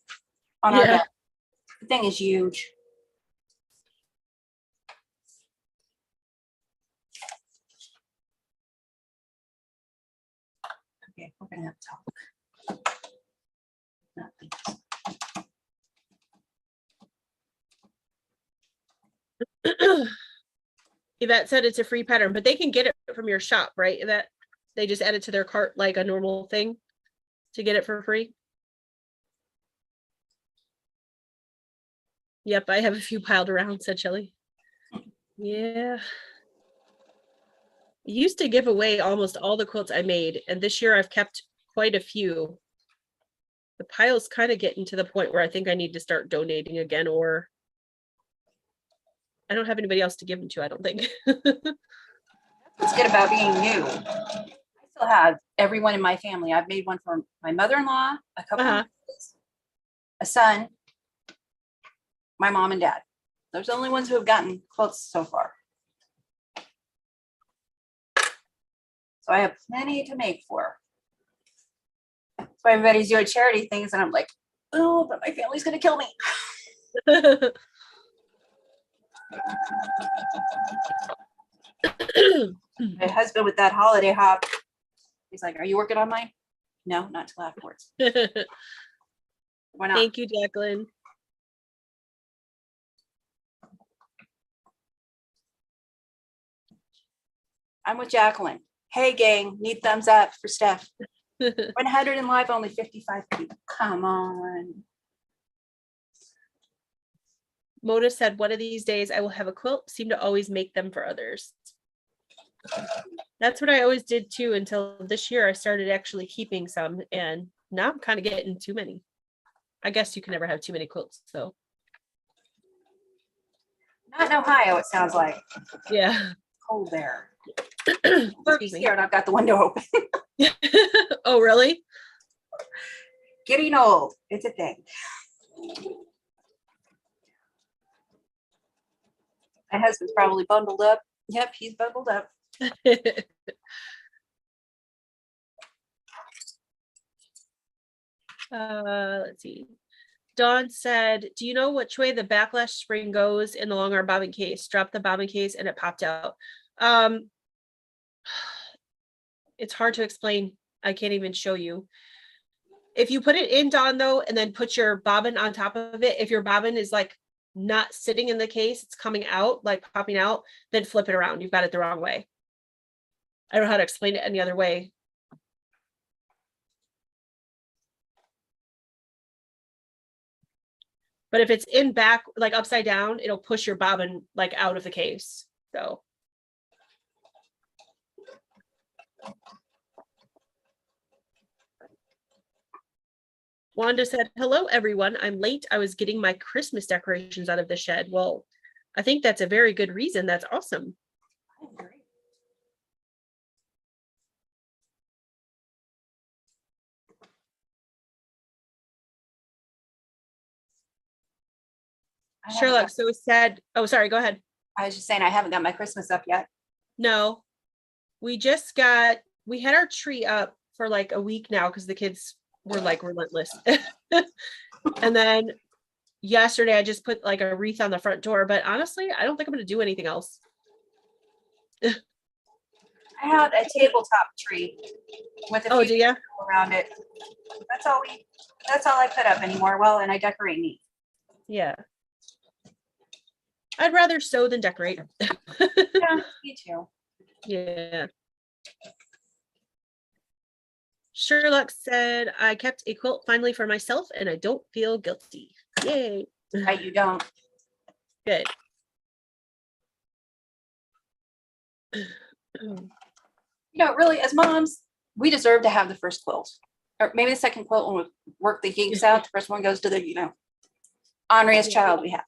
on our bed. The thing is huge. Okay, we're gonna have to talk. Not this.
Yvette said it's a free pattern, but they can get it from your shop, right? Yvette, they just add it to their cart like a normal thing to get it for free. Yep, I have a few piled around, said Shelly. Yeah. I used to give away almost all the quilts I made, and this year I've kept quite a few. The pile's kind of getting to the point where I think I need to start donating again, or I don't have anybody else to give them to, I don't think.
What's good about being new? I still have everyone in my family. I've made one for my mother-in-law, a couple of kids, a son, my mom and dad. Those are the only ones who have gotten quilts so far. So I have plenty to make for. So everybody's doing charity things and I'm like, oh, but my family's gonna kill me. My husband with that holiday hop, he's like, are you working on mine? No, not till afterwards. Why not?
Thank you, Jacqueline.
I'm with Jacqueline. Hey gang, need thumbs up for Steph. 100 in live, only 55 people. Come on.
Mona said, one of these days I will have a quilt, seem to always make them for others. That's what I always did too, until this year I started actually keeping some, and now I'm kind of getting too many. I guess you can never have too many quilts, so.
Not in Ohio, it sounds like.
Yeah.
Cold there.
Excuse me.
Here, and I've got the window open.
Oh, really?
Getting old. It's a thing. My husband's probably bundled up. Yep, he's bundled up.
Let's see. Dawn said, do you know which way the backlash spring goes in the long arm bobbin case? Drop the bobbin case and it popped out. It's hard to explain. I can't even show you. If you put it in, Dawn, though, and then put your bobbin on top of it, if your bobbin is like not sitting in the case, it's coming out, like popping out, then flip it around. You've got it the wrong way. I don't know how to explain it any other way. But if it's in back, like upside down, it'll push your bobbin like out of the case. So. Wanda said, hello, everyone. I'm late. I was getting my Christmas decorations out of the shed. Well, I think that's a very good reason. That's awesome.
I agree.
Sherlock, so said, oh, sorry, go ahead.
I was just saying, I haven't got my Christmas up yet.
No, we had our tree up for like a week now because the kids were like relentless. And then yesterday I just put like a wreath on the front door, but honestly, I don't think I'm going to do anything else.
I had a tabletop tree with a few around it. That's all I put up anymore. Well, and I decorate neat.
Yeah. I'd rather sew than decorate.
Yeah, me too.
Yeah. Sherlock said, I kept a quilt finally for myself and I don't feel guilty. Yay.
Right, you don't.
Good.
You know, really, as moms, we deserve to have the first quilt. Or maybe the second quilt when we work the kinks out. The first one goes to the, honoriest child we have.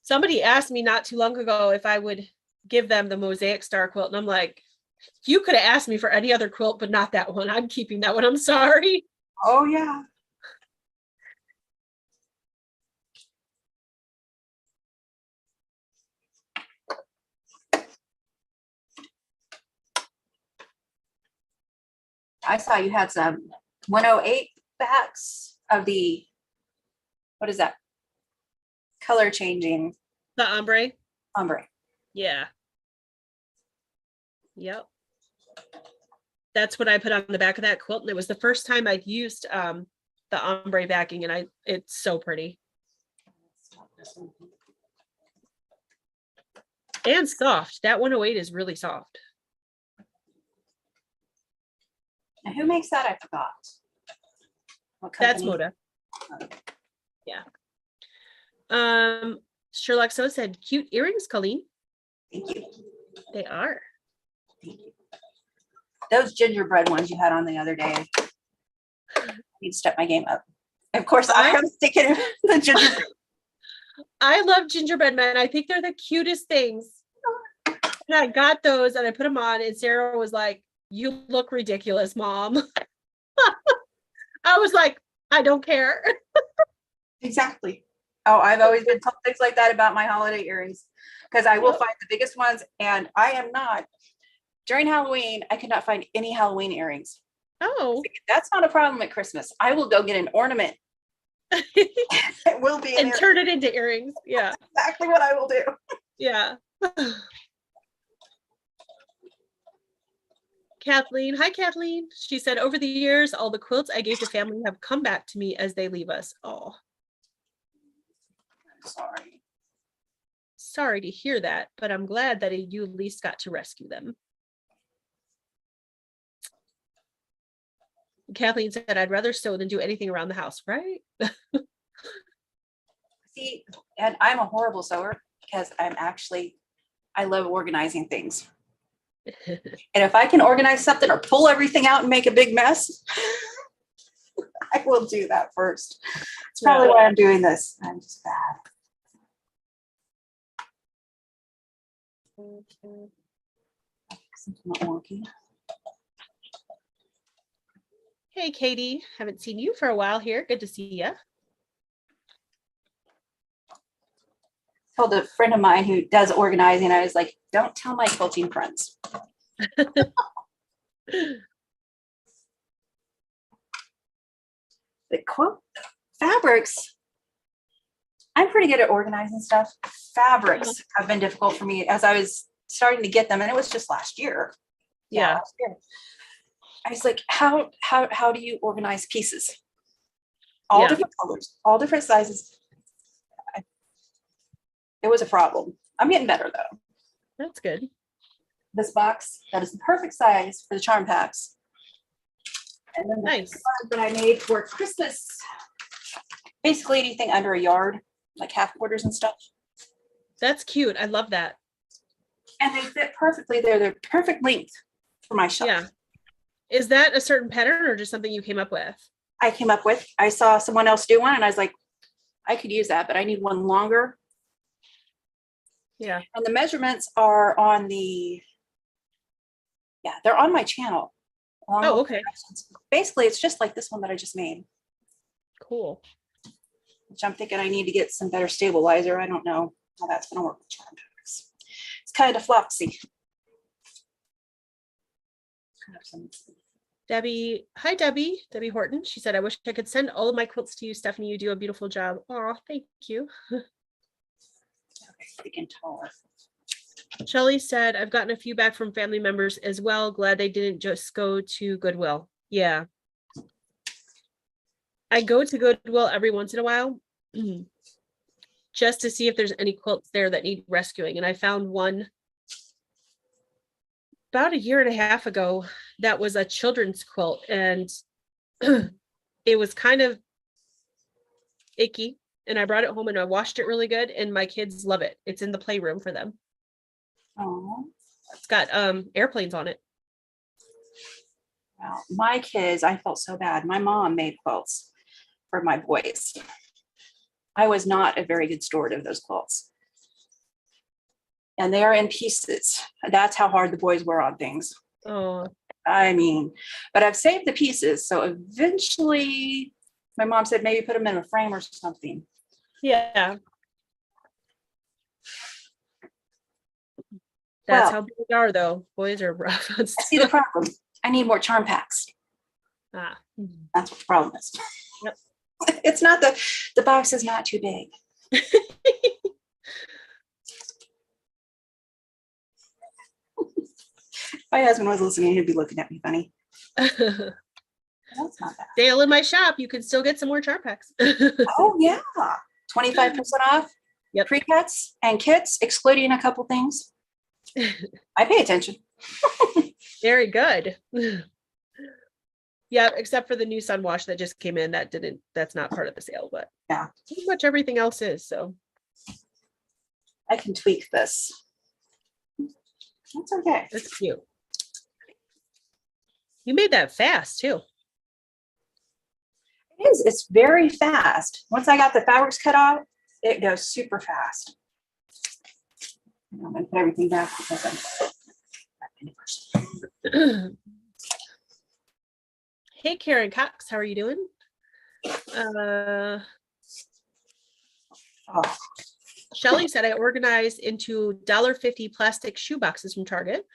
Somebody asked me not too long ago if I would give them the mosaic star quilt. And I'm like, you could have asked me for any other quilt, but not that one. I'm keeping that one. I'm sorry.
Oh, yeah. I saw you had some 108 backs of the, what is that? Color changing.
The ombre.
Ombre.
Yeah. Yep. That's what I put on the back of that quilt. And it was the first time I'd used the ombre backing, and it's so pretty. And soft. That 108 is really soft.
Now, who makes that? I forgot. What
That's
company?
Moda. Yeah. Sherlock So said, cute earrings, Coleen.
Thank you.
They are.
Thank you. Those gingerbread ones you had on the other day, I need to step my game up. Of course, I am sticking in the gingerbread.
I love gingerbread men. I think they're the cutest things. And I got those and I put them on, and Sarah was like, you look ridiculous, Mom. I was like, I don't care.
Exactly. Oh, I've always been told things like that about my holiday earrings, because I will find the biggest ones, and I am not. During Halloween, I could not find any Halloween earrings.
Oh.
That's not a problem at Christmas. I will go get an ornament. It will be
and turn it into earrings. Yeah.
That's exactly what I will do.
Yeah. Kathleen. Hi, Kathleen. She said, over the years, all the quilts I gave to family have come back to me as they leave us. Oh.
Sorry.
Sorry to hear that, but I'm glad that you at least got to rescue them. Kathleen said, I'd rather sew than do anything around the house, right?
See, and I'm a horrible sewer because I love organizing things. And if I can organize something or pull everything out and make a big mess, I will do that first. It's probably why I'm doing this. I'm just bad. Something not working.
Hey, Katie. Haven't seen you for a while here. Good to see you.
Told a friend of mine who does organizing, I was like, don't tell my quilting friends. The quilt fabrics, I'm pretty good at organizing stuff. Fabrics have been difficult for me as I was starting to get them, and it was just last year.
Yeah.
Last year. I was like, how do you organize pieces? All different colors, all different sizes. It was a problem. I'm getting better though.
That's good.
This box, that is the perfect size for the charm packs. And then the
nice
one that I made for Christmas. Basically anything under a yard, like half quarters and stuff.
That's cute. I love that.
And they fit perfectly there. They're perfect length for my shelf.
Yeah. Is that a certain pattern or just something you came up with?
I came up with. I saw someone else do one and I was like, I could use that, but I need one longer.
Yeah.
And the measurements are on they're on my channel.
Oh, okay.
Basically, it's just like this one that I just made.
Cool.
Which I'm thinking I need to get some better stabilizer. I don't know how that's going to work with charm packs. It's kind of flopsy.
Debbie, hi Debbie Horton. She said, I wish I could send all of my quilts to you, Stephanie. You do a beautiful job. Oh, thank you.
Okay, taller.
Shelly said, I've gotten a few back from family members as well. Glad they didn't just go to Goodwill. Yeah. I go to Goodwill every once in a while just to see if there's any quilts there that need rescuing. And I found one about a year and a half ago that was a children's quilt, and it was kind of icky, and I brought it home and I washed it really good, and my kids love it. It's in the playroom for them.
Oh,
it's got airplanes on it.
Wow. My kids, I felt so bad. My mom made quilts for my boys. I was not a very good steward of those quilts. And they are in pieces. That's how hard the boys were on things.
Oh,
I mean, but I've saved the pieces. So eventually my mom said, maybe put them in a frame or something.
Yeah. That's how big they are though. Boys are rough.
I see the problem. I need more charm packs.
Ah.
That's what the problem is.
Yep.
It's not the box is not too big. My husband was listening, he'd be looking at me funny. That's not bad.
Sale in my shop. You can still get some more charm packs.
Oh yeah, 25% off.
Yep.
Pre-cuts and kits, excluding a couple things. I pay attention.
Very good. Yeah, except for the new sun wash that just came in. That's not part of the sale, but
yeah,
pretty much everything else is. So
I can tweak this. That's okay.
that's cute. You made that fast too.
It is. It's very fast. Once I got the fabrics cut off, it goes super fast. I'm going to put everything back because I'm
Hey, Karen Cox, how are you doing? Shelly said I organized into $1.50 plastic shoe boxes from Target.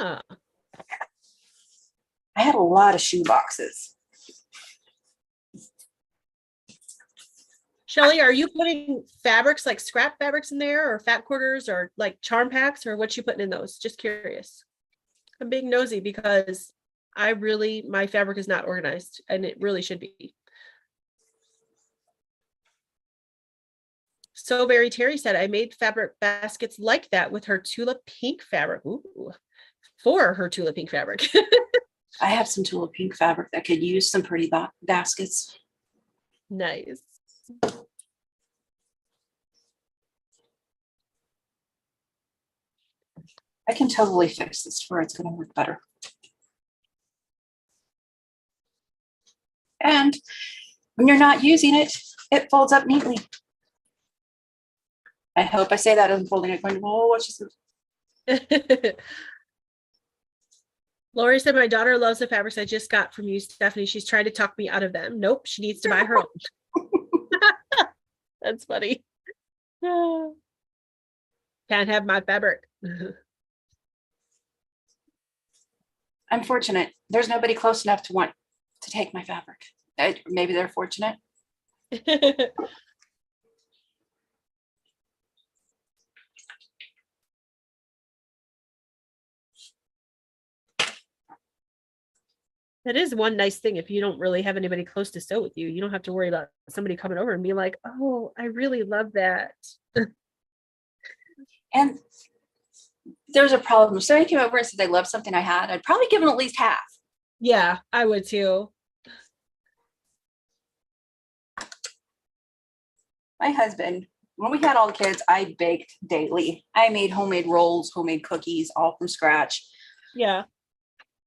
Ah.
I had a lot of shoe boxes.
Shelly, are you putting fabrics like scrap fabrics in there or fat quarters or like charm packs or what you putting in those? Just curious. I'm being nosy because my fabric is not organized and it really should be. So Very Terry said, I made fabric baskets like that with her tulip pink fabric. Ooh, for her tulip pink fabric.
I have some tulip pink fabric that could use some pretty baskets.
Nice.
I can totally fix this where it's going to work better. And when you're not using it, it folds up neatly. I hope I say that as I'm folding it, going, oh, what's just.
Lori said, my daughter loves the fabrics I just got from you, Stephanie. She's trying to talk me out of them. Nope, she needs to buy her own. That's funny. Can't have my fabric.
I'm fortunate. There's nobody close enough to want to take my fabric. Maybe they're fortunate.
That is one nice thing. If you don't really have anybody close to sew with you, you don't have to worry about somebody coming over and be like, oh, I really love that.
And there's a problem. If somebody came over and said they loved something I had, I'd probably give them at least half.
Yeah, I would too.
My husband, when we had all the kids, I baked daily. I made homemade rolls, homemade cookies, all from scratch.
Yeah.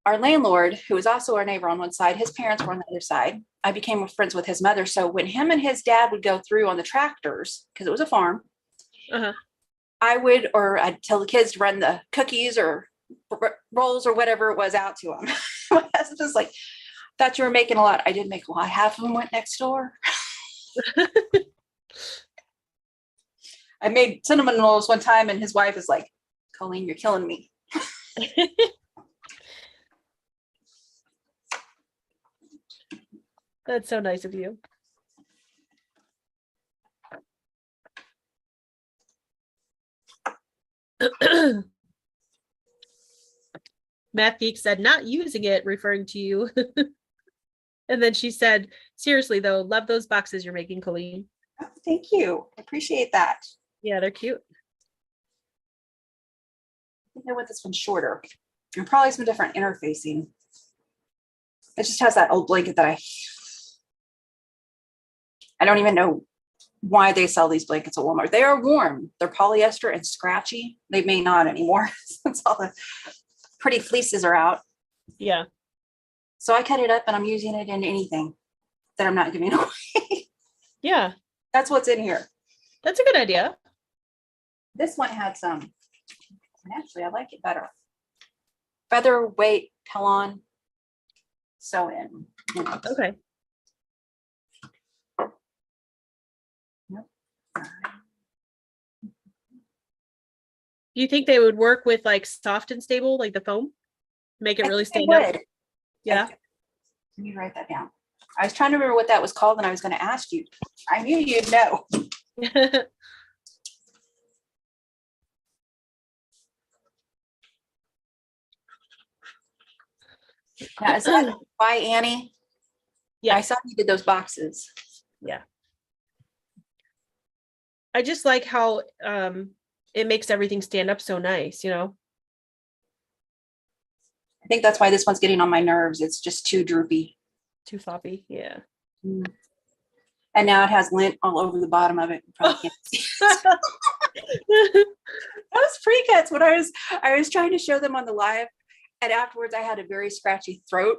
Our landlord, who was also our neighbor on one side, his parents were on the other side. I became friends with his mother. So when him and his dad would go through on the tractors, because it was a farm, I'd tell the kids to run the cookies or rolls or whatever it was out to them. My husband was like, thought you were making a lot. I did make a lot. Half of them went next door. I made cinnamon rolls one time and his wife is like, Coleen, you're killing me.
That's so nice of you. Math Geek said, not using it, referring to you. And then she said, seriously though, love those boxes you're making, Coleen.
Oh, thank you. I appreciate that.
Yeah, they're cute.
I think I want this one shorter. And probably some different interfacing. It just has that old blanket that I don't even know why they sell these blankets at Walmart. They are warm. They're polyester and scratchy. They may not anymore since all the pretty fleeces are out.
Yeah.
So I cut it up and I'm using it in anything that I'm not giving away.
Yeah.
That's what's in here.
That's a good idea.
This one had some, and actually I like it better. Featherweight Telon sew in.
Okay. Do you think they would work with like soft and stable, like the foam? Make it really stand up? Yeah.
Let me write that down. I was trying to remember what that was called and I was going to ask you. I knew you'd know. Yeah, is that by Annie?
Yeah.
I saw you did those boxes.
Yeah. I just like how it makes everything stand up so nice, you know?
I think that's why this one's getting on my nerves. It's just too droopy.
Too floppy. Yeah.
Mm. And now it has lint all over the bottom of it. You probably can't see it. Those pre-cuts, when I was trying to show them on the live, and afterwards I had a very scratchy throat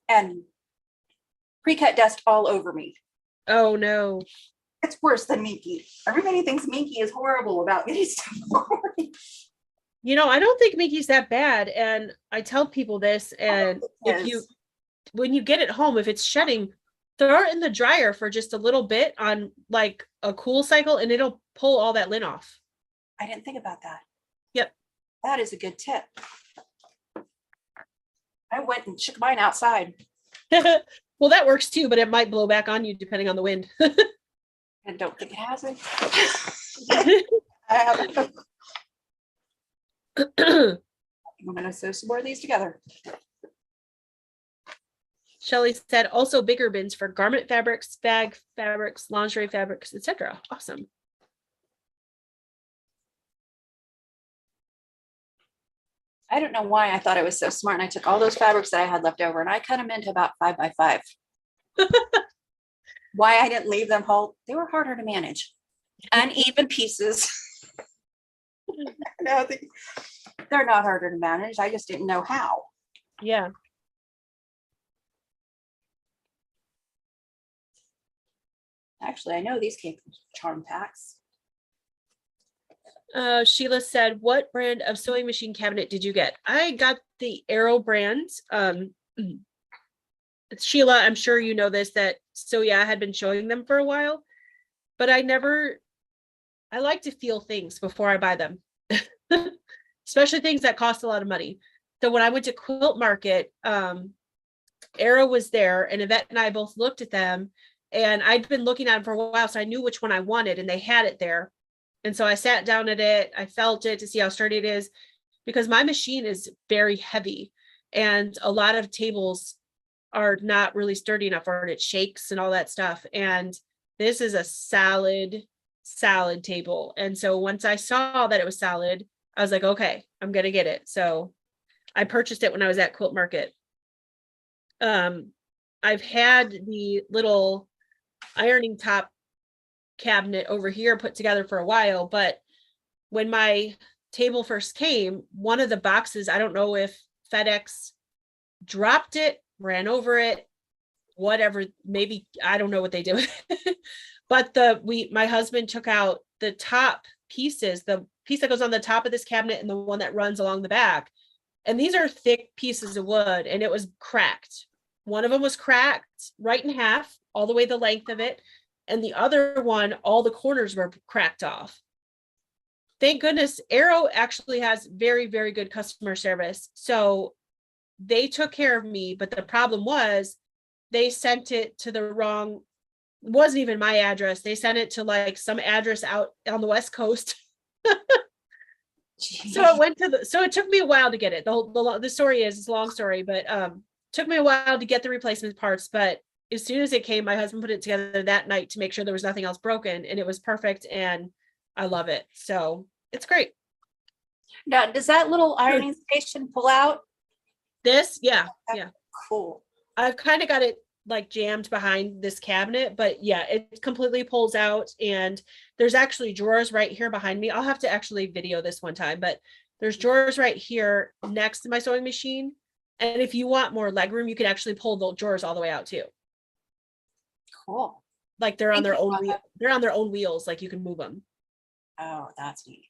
and pre-cut dust all over me.
Oh no.
It's worse than Minky. Everybody thinks Minky is horrible about getting stuff over me.
You know, I don't think Mickey's that bad. And I tell people this, and when you get it home, if it's shedding, throw it in the dryer for just a little bit on like a cool cycle, and it'll pull all that lint off.
I didn't think about that.
Yep.
That is a good tip. I went and shook mine outside.
Well, that works too, but it might blow back on you depending on the wind.
I don't think it has it. I haven't. I'm going to sew some more of these together.
Shelly said also bigger bins for garment fabrics, bag fabrics, lingerie fabrics, etc. Awesome.
I don't know why I thought I was so smart, and I took all those fabrics that I had left over and I cut them into about 5 by 5. Why I didn't leave them whole? They were harder to manage. Uneven pieces. No, they're not harder to manage. I just didn't know how.
Yeah.
Actually, I know these came from Charm Packs.
Sheila said, what brand of sewing machine cabinet did you get? I got the Arrow brand. Sheila, I'm sure you know this, that So Yeah, I had been showing them for a while, but I like to feel things before I buy them, especially things that cost a lot of money. So when I went to Quilt Market, Arrow was there, and Yvette and I both looked at them, and I'd been looking at them for a while, so I knew which one I wanted, and they had it there. And so I sat down at it, I felt it to see how sturdy it is, because my machine is very heavy, and a lot of tables are not really sturdy enough, or it shakes and all that stuff. And this is a solid table. And so once I saw that it was solid, I was like, okay, I'm gonna get it. So I purchased it when I was at Quilt Market. I've had the little ironing top cabinet over here put together for a while, but when my table first came, one of the boxes, I don't know if FedEx dropped it, ran over it, whatever, maybe, I don't know what they did with it. But my husband took out the top pieces, the piece that goes on the top of this cabinet and the one that runs along the back. And these are thick pieces of wood, and it was cracked. One of them was cracked right in half, all the way the length of it. And the other one, all the corners were cracked off. Thank goodness Arrow actually has very, very good customer service. So they took care of me, but the problem was they sent it to the wrong, wasn't even my address. They sent it to like some address out on the West Coast. So it took me a while to get it. The story is, it's a long story, but took me a while to get the replacement parts. But as soon as it came, my husband put it together that night to make sure there was nothing else broken, and it was perfect, and I love it. So it's great.
Now, does that little ironing station pull out?
This, yeah.
Cool.
I've kind of got it like jammed behind this cabinet, but yeah, it completely pulls out, and there's actually drawers right here behind me. I'll have to actually video this one time, but there's drawers right here next to my sewing machine. And if you want more leg room, you can actually pull the drawers all the way out too.
Cool.
Like they're on their own wheels, like you can move them.
Oh, that's neat.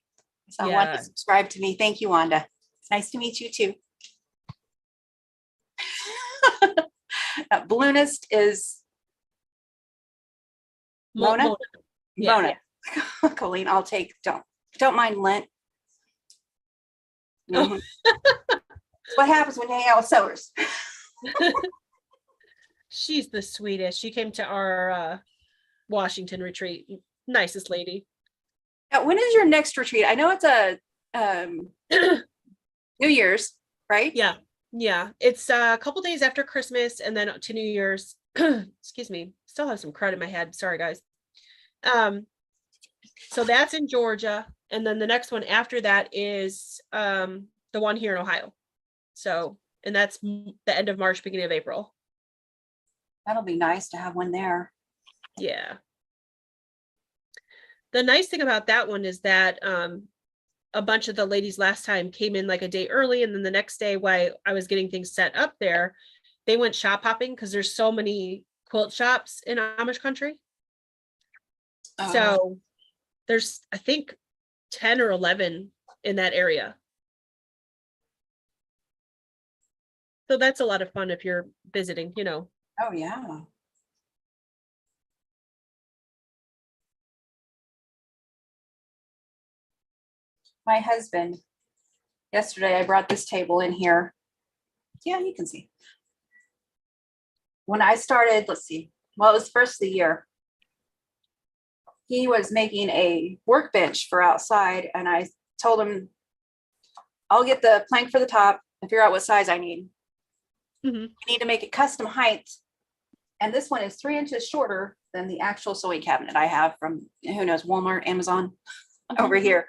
So I want to subscribe to me. Thank you, Wanda. It's nice to meet you too. Balloonist is Mona. Mona. Coleen, I'll take. Don't mind lint. Mm-hmm. What happens when you hang out with sewers?
She's the sweetest. She came to our Washington retreat. Nicest lady.
Now, when is your next retreat? I know it's a New Year's, right?
Yeah. Yeah, it's a couple days after Christmas and then to New Year's. Excuse me. Still have some crud in my head. Sorry, guys. So that's in Georgia. And then the next one after that is the one here in Ohio. So, and that's the end of March, beginning of April.
That'll be nice to have one there.
Yeah. The nice thing about that one is that a bunch of the ladies last time came in like a day early, and then the next day while I was getting things set up there, they went shop hopping because there's so many quilt shops in Amish country. So there's, I think, 10 or 11 in that area. So that's a lot of fun if you're visiting, you know.
Oh, yeah. My husband, yesterday I brought this table in here. Yeah, you can see. When I started, let's see, well, it was first of the year. He was making a workbench for outside, and I told him, I'll get the plank for the top and figure out what size I need.
Mm-hmm.
I need to make it custom height. And this one is 3 inches shorter than the actual sewing cabinet I have from, who knows, Walmart, Amazon, over here.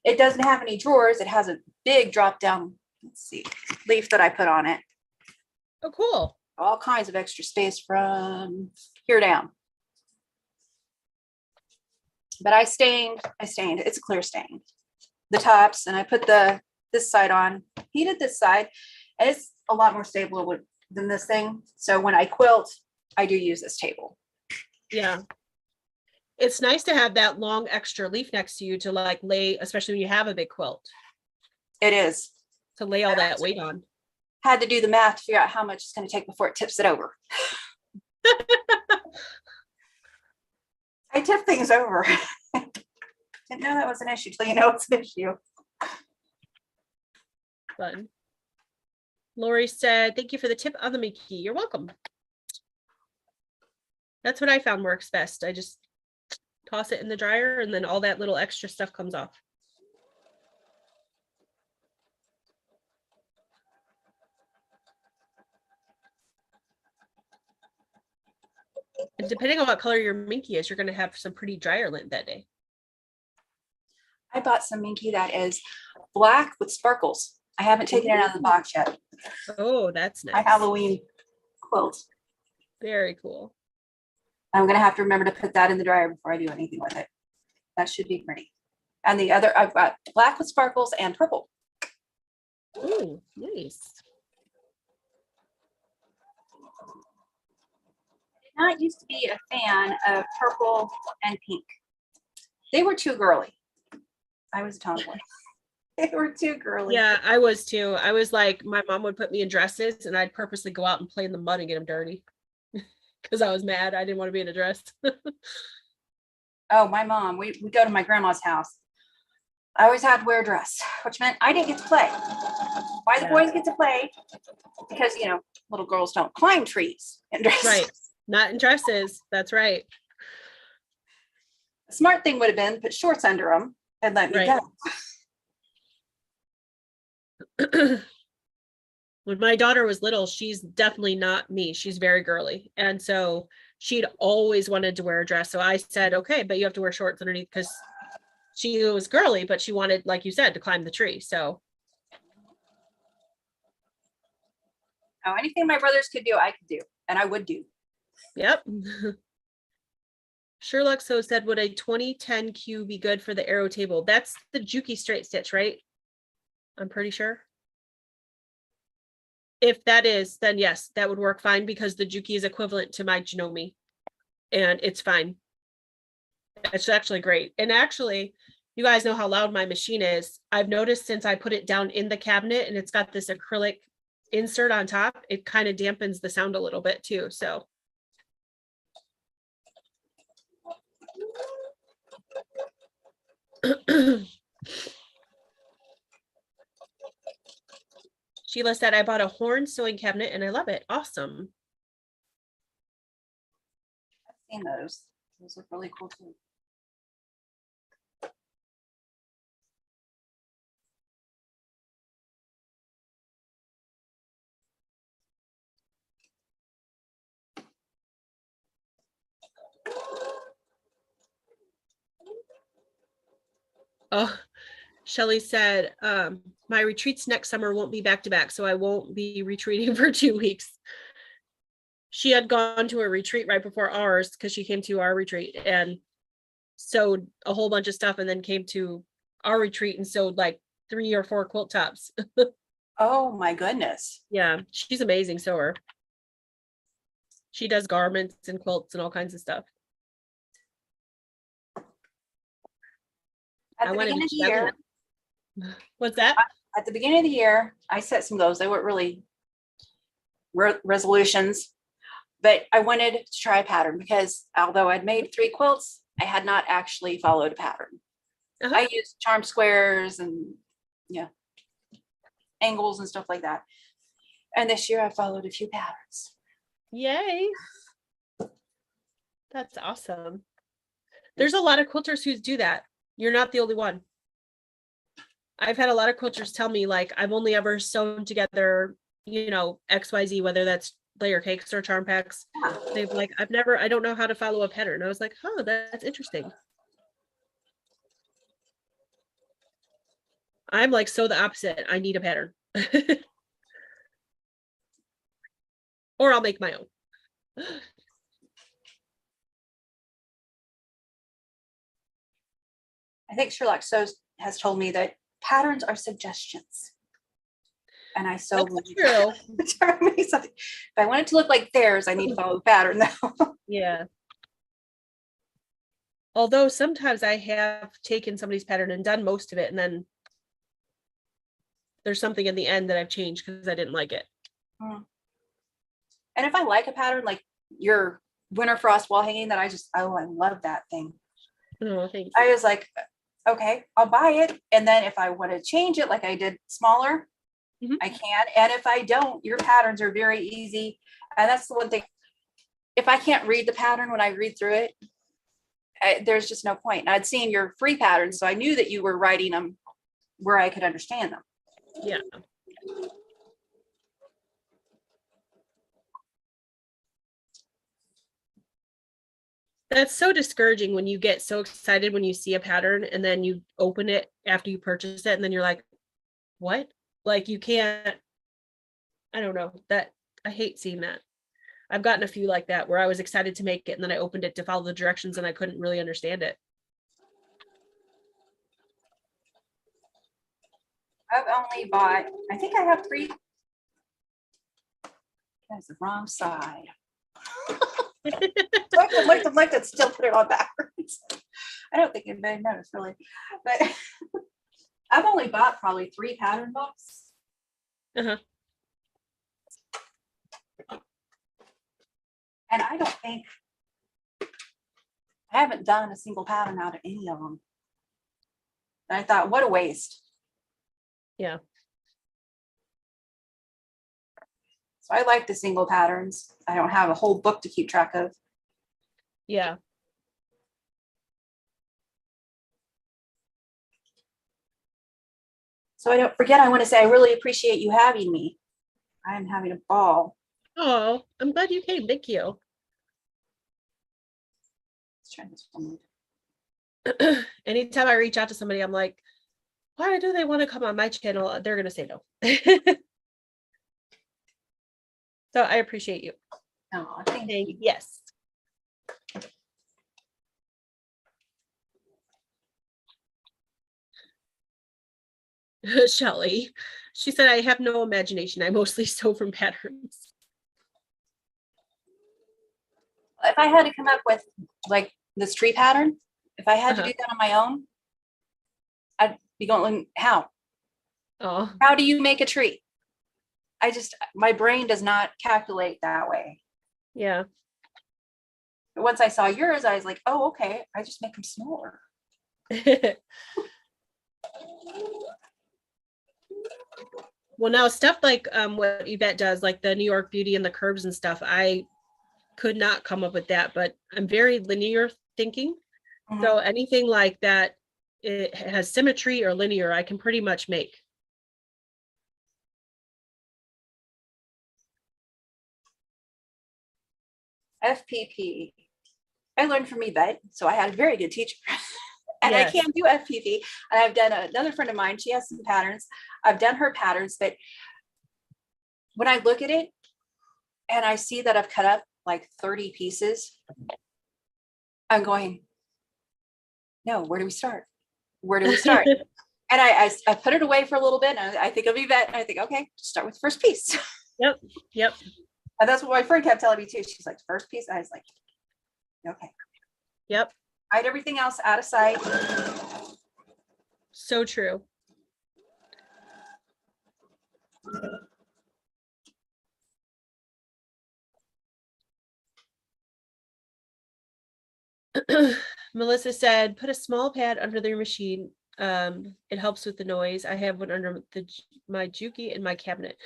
It doesn't have any drawers. It has a big drop down, let's see, leaf that I put on it.
Oh, cool.
All kinds of extra space from here down. But I stained, it's a clear stain, the tops, and I put this side on. He did this side, and it's a lot more stable than this thing. So when I quilt, I do use this table.
Yeah. It's nice to have that long extra leaf next to you to like lay, especially when you have a big quilt.
It is.
To lay all that weight on.
Had to do the math to figure out how much it's going to take before it tips it over. I tip things over. Didn't know that was an issue till you know it's an issue.
Fun. Lori said, thank you for the tip on the Mickey. You're welcome. That's what I found works best. I just toss it in the dryer and then all that little extra stuff comes off. And depending on what color your minky is, you're going to have some pretty dryer lint that day.
I bought some minky that is black with sparkles. I haven't taken it out of the box yet.
Oh, that's nice.
My Halloween quilt.
Very cool.
I'm going to have to remember to put that in the dryer before I do anything with it. That should be pretty. And the other, I've got black with sparkles and purple.
Oh, nice.
I did not used to be a fan of purple and pink. They were too girly. I was a tomboy. They were too girly.
Yeah, I was too. I was like, my mom would put me in dresses and I'd purposely go out and play in the mud and get them dirty because I was mad. I didn't want to be in a dress.
Oh, my mom, we go to my grandma's house. I always had to wear a dress, which meant I didn't get to play. Why the boys get to play? Because, you know, little girls don't climb trees in dresses.
Right. Not in dresses. That's right.
A smart thing would have been put shorts under them and let me go.
When my daughter was little, she's definitely not me. She's very girly. And so she'd always wanted to wear a dress. So I said, okay, but you have to wear shorts underneath because she was girly, but she wanted, like you said, to climb the tree. So.
Oh, anything my brothers could do, I could do. And I would do.
Yep. Sherlock so said, would a 2010 Q be good for the arrow table? That's the Juki straight stitch, right? I'm pretty sure. If that is, then yes, that would work fine because the Juki is equivalent to my Janome and it's fine. It's actually great. And actually, you guys know how loud my machine is. I've noticed since I put it down in the cabinet and it's got this acrylic insert on top, it kind of dampens the sound a little bit too. So. Sheila said, I bought a horn sewing cabinet and I love it. Awesome.
I've seen those. Those look really cool too.
Oh, Shelly said, my retreats next summer won't be back to back, so I won't be retreating for 2 weeks. She had gone to a retreat right before ours because she came to our retreat and sewed a whole bunch of stuff and then came to our retreat and sewed like 3 or 4 quilt tops.
Oh my goodness.
Yeah, she's amazing sewer. She does garments and quilts and all kinds of stuff.
At the beginning of the year,
What's that?
at the beginning of the year, I set some goals. They weren't really resolutions, but I wanted to try a pattern because although I'd made 3 quilts, I had not actually followed a pattern. I used charm squares and angles and stuff like that. And this year I followed a few patterns.
Yay. That's awesome. There's a lot of quilters who do that. You're not the only one. I've had a lot of quilters tell me like, I've only ever sewn together, XYZ, whether that's layer cakes or charm packs. They've like, I don't know how to follow a pattern. I was like, oh, that's interesting. I'm like, so the opposite. I need a pattern. Or I'll make my own.
I think Sherlock Sews has told me that patterns are suggestions. And I so
That's true.
If I want it to look like theirs, I need to follow the pattern though.
Yeah. Although sometimes I have taken somebody's pattern and done most of it, and then there's something in the end that I've changed because I didn't like it.
And if I like a pattern, like your winter frost wall hanging that I love that thing.
Oh, thanks.
I was like, okay, I'll buy it. And then if I want to change it, like I did smaller, I can. And if I don't, your patterns are very easy. And that's the one thing. If I can't read the pattern when I read through it, there's just no point. And I'd seen your free patterns, so I knew that you were writing them where I could understand them.
Yeah. That's so discouraging when you get so excited when you see a pattern and then you open it after you purchase it and then you're like, what? Like you can't, I don't know, that I hate seeing that. I've gotten a few like that where I was excited to make it and then I opened it to follow the directions and I couldn't really understand it.
I've only bought, I think I have 3. That's the wrong side. I like to still put it on backwards. I don't think anybody noticed really, but I've only bought probably 3 pattern books. And I don't think I haven't done a single pattern out of any of them. And I thought, what a waste.
Yeah.
So I like the single patterns. I don't have a whole book to keep track of.
Yeah.
So I don't forget, I want to say, I really appreciate you having me. I'm having a ball.
Oh, I'm glad you came. Thank you.
Let's try this one.
Anytime I reach out to somebody, I'm like, why do they want to come on my channel? They're going to say no. So I appreciate you.
Oh, thank you.
Yes. Shelly, she said, I have no imagination. I mostly sew from patterns.
If I had to come up with like this tree pattern, if I had to do that on my own, I'd be going, how?
Oh,
How do you make a tree? My brain does not calculate that way.
yeah.
But once I saw yours, I was like, oh, okay, I just make them smaller.
Well, now stuff like what Yvette does, like the New York Beauty and the curves and stuff, I could not come up with that, but I'm very linear thinking. So anything like that, it has symmetry or linear, I can pretty much make.
FPP. I learned from Yvette, so I had a very good teacher. And I
Yes.
can't do FPV. And I've done another friend of mine, she has some patterns. I've done her patterns, but when I look at it and I see that I've cut up like 30 pieces, I'm going, no, where do we start? Where do we start? And I put it away for a little bit, and I think of Yvette, and I think, okay, start with the first piece.
Yep. Yep.
And that's what my friend kept telling me too. She's like, first piece. I was like, okay.
Yep.
Hide everything else out of sight.
So true. Melissa said, put a small pad under their machine. It helps with the noise. I have one under my Juki in my cabinet.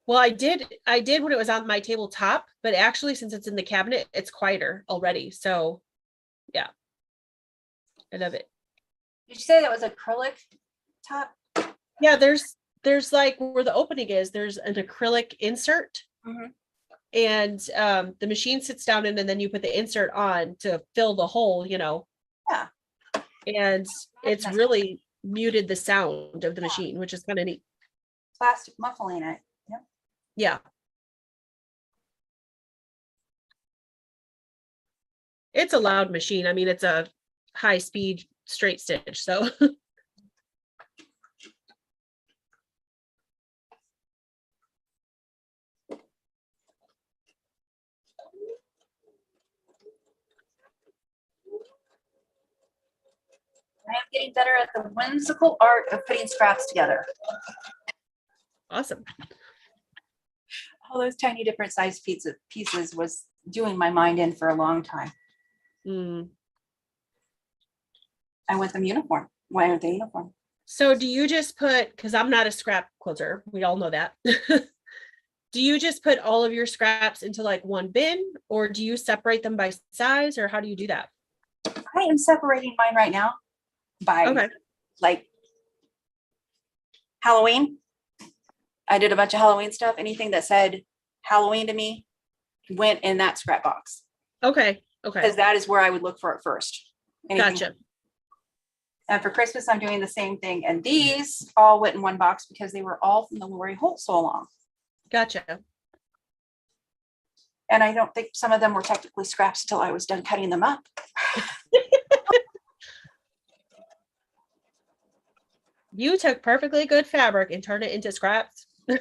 Well, I did when it was on my tabletop, but actually since it's in the cabinet, it's quieter already. So yeah, I love it.
Did you say that was acrylic top?
Yeah, there's like where the opening is, there's an acrylic insert.
Mm-hmm.
And the machine sits down in, and then you put the insert on to fill the hole,
Yeah.
And it's really muted the sound of the machine, which is kind of neat.
Plastic muffling it. Yep.
Yeah. It's a loud machine. I mean, it's a high speed straight stitch. So
I am getting better at the whimsical art of putting scraps together.
awesome.
All those tiny different size pieces was doing my mind in for a long time.
Mm.
I went them uniform. Why aren't they uniform?
So do you just put, because I'm not a scrap quilter, we all know that. Do you just put all of your scraps into like one bin, or do you separate them by size, or how do you do that?
I am separating mine right now by like Halloween. I did a bunch of Halloween stuff. Anything that said Halloween to me went in that scrap box.
Okay.
Because that is where I would look for it first. Anything.
Gotcha.
And for Christmas, I'm doing the same thing. And these all went in one box because they were all from the Lori Holt sew along.
Gotcha.
And I don't think some of them were technically scraps until I was done cutting them up.
You took perfectly good fabric and turned it into scraps.
I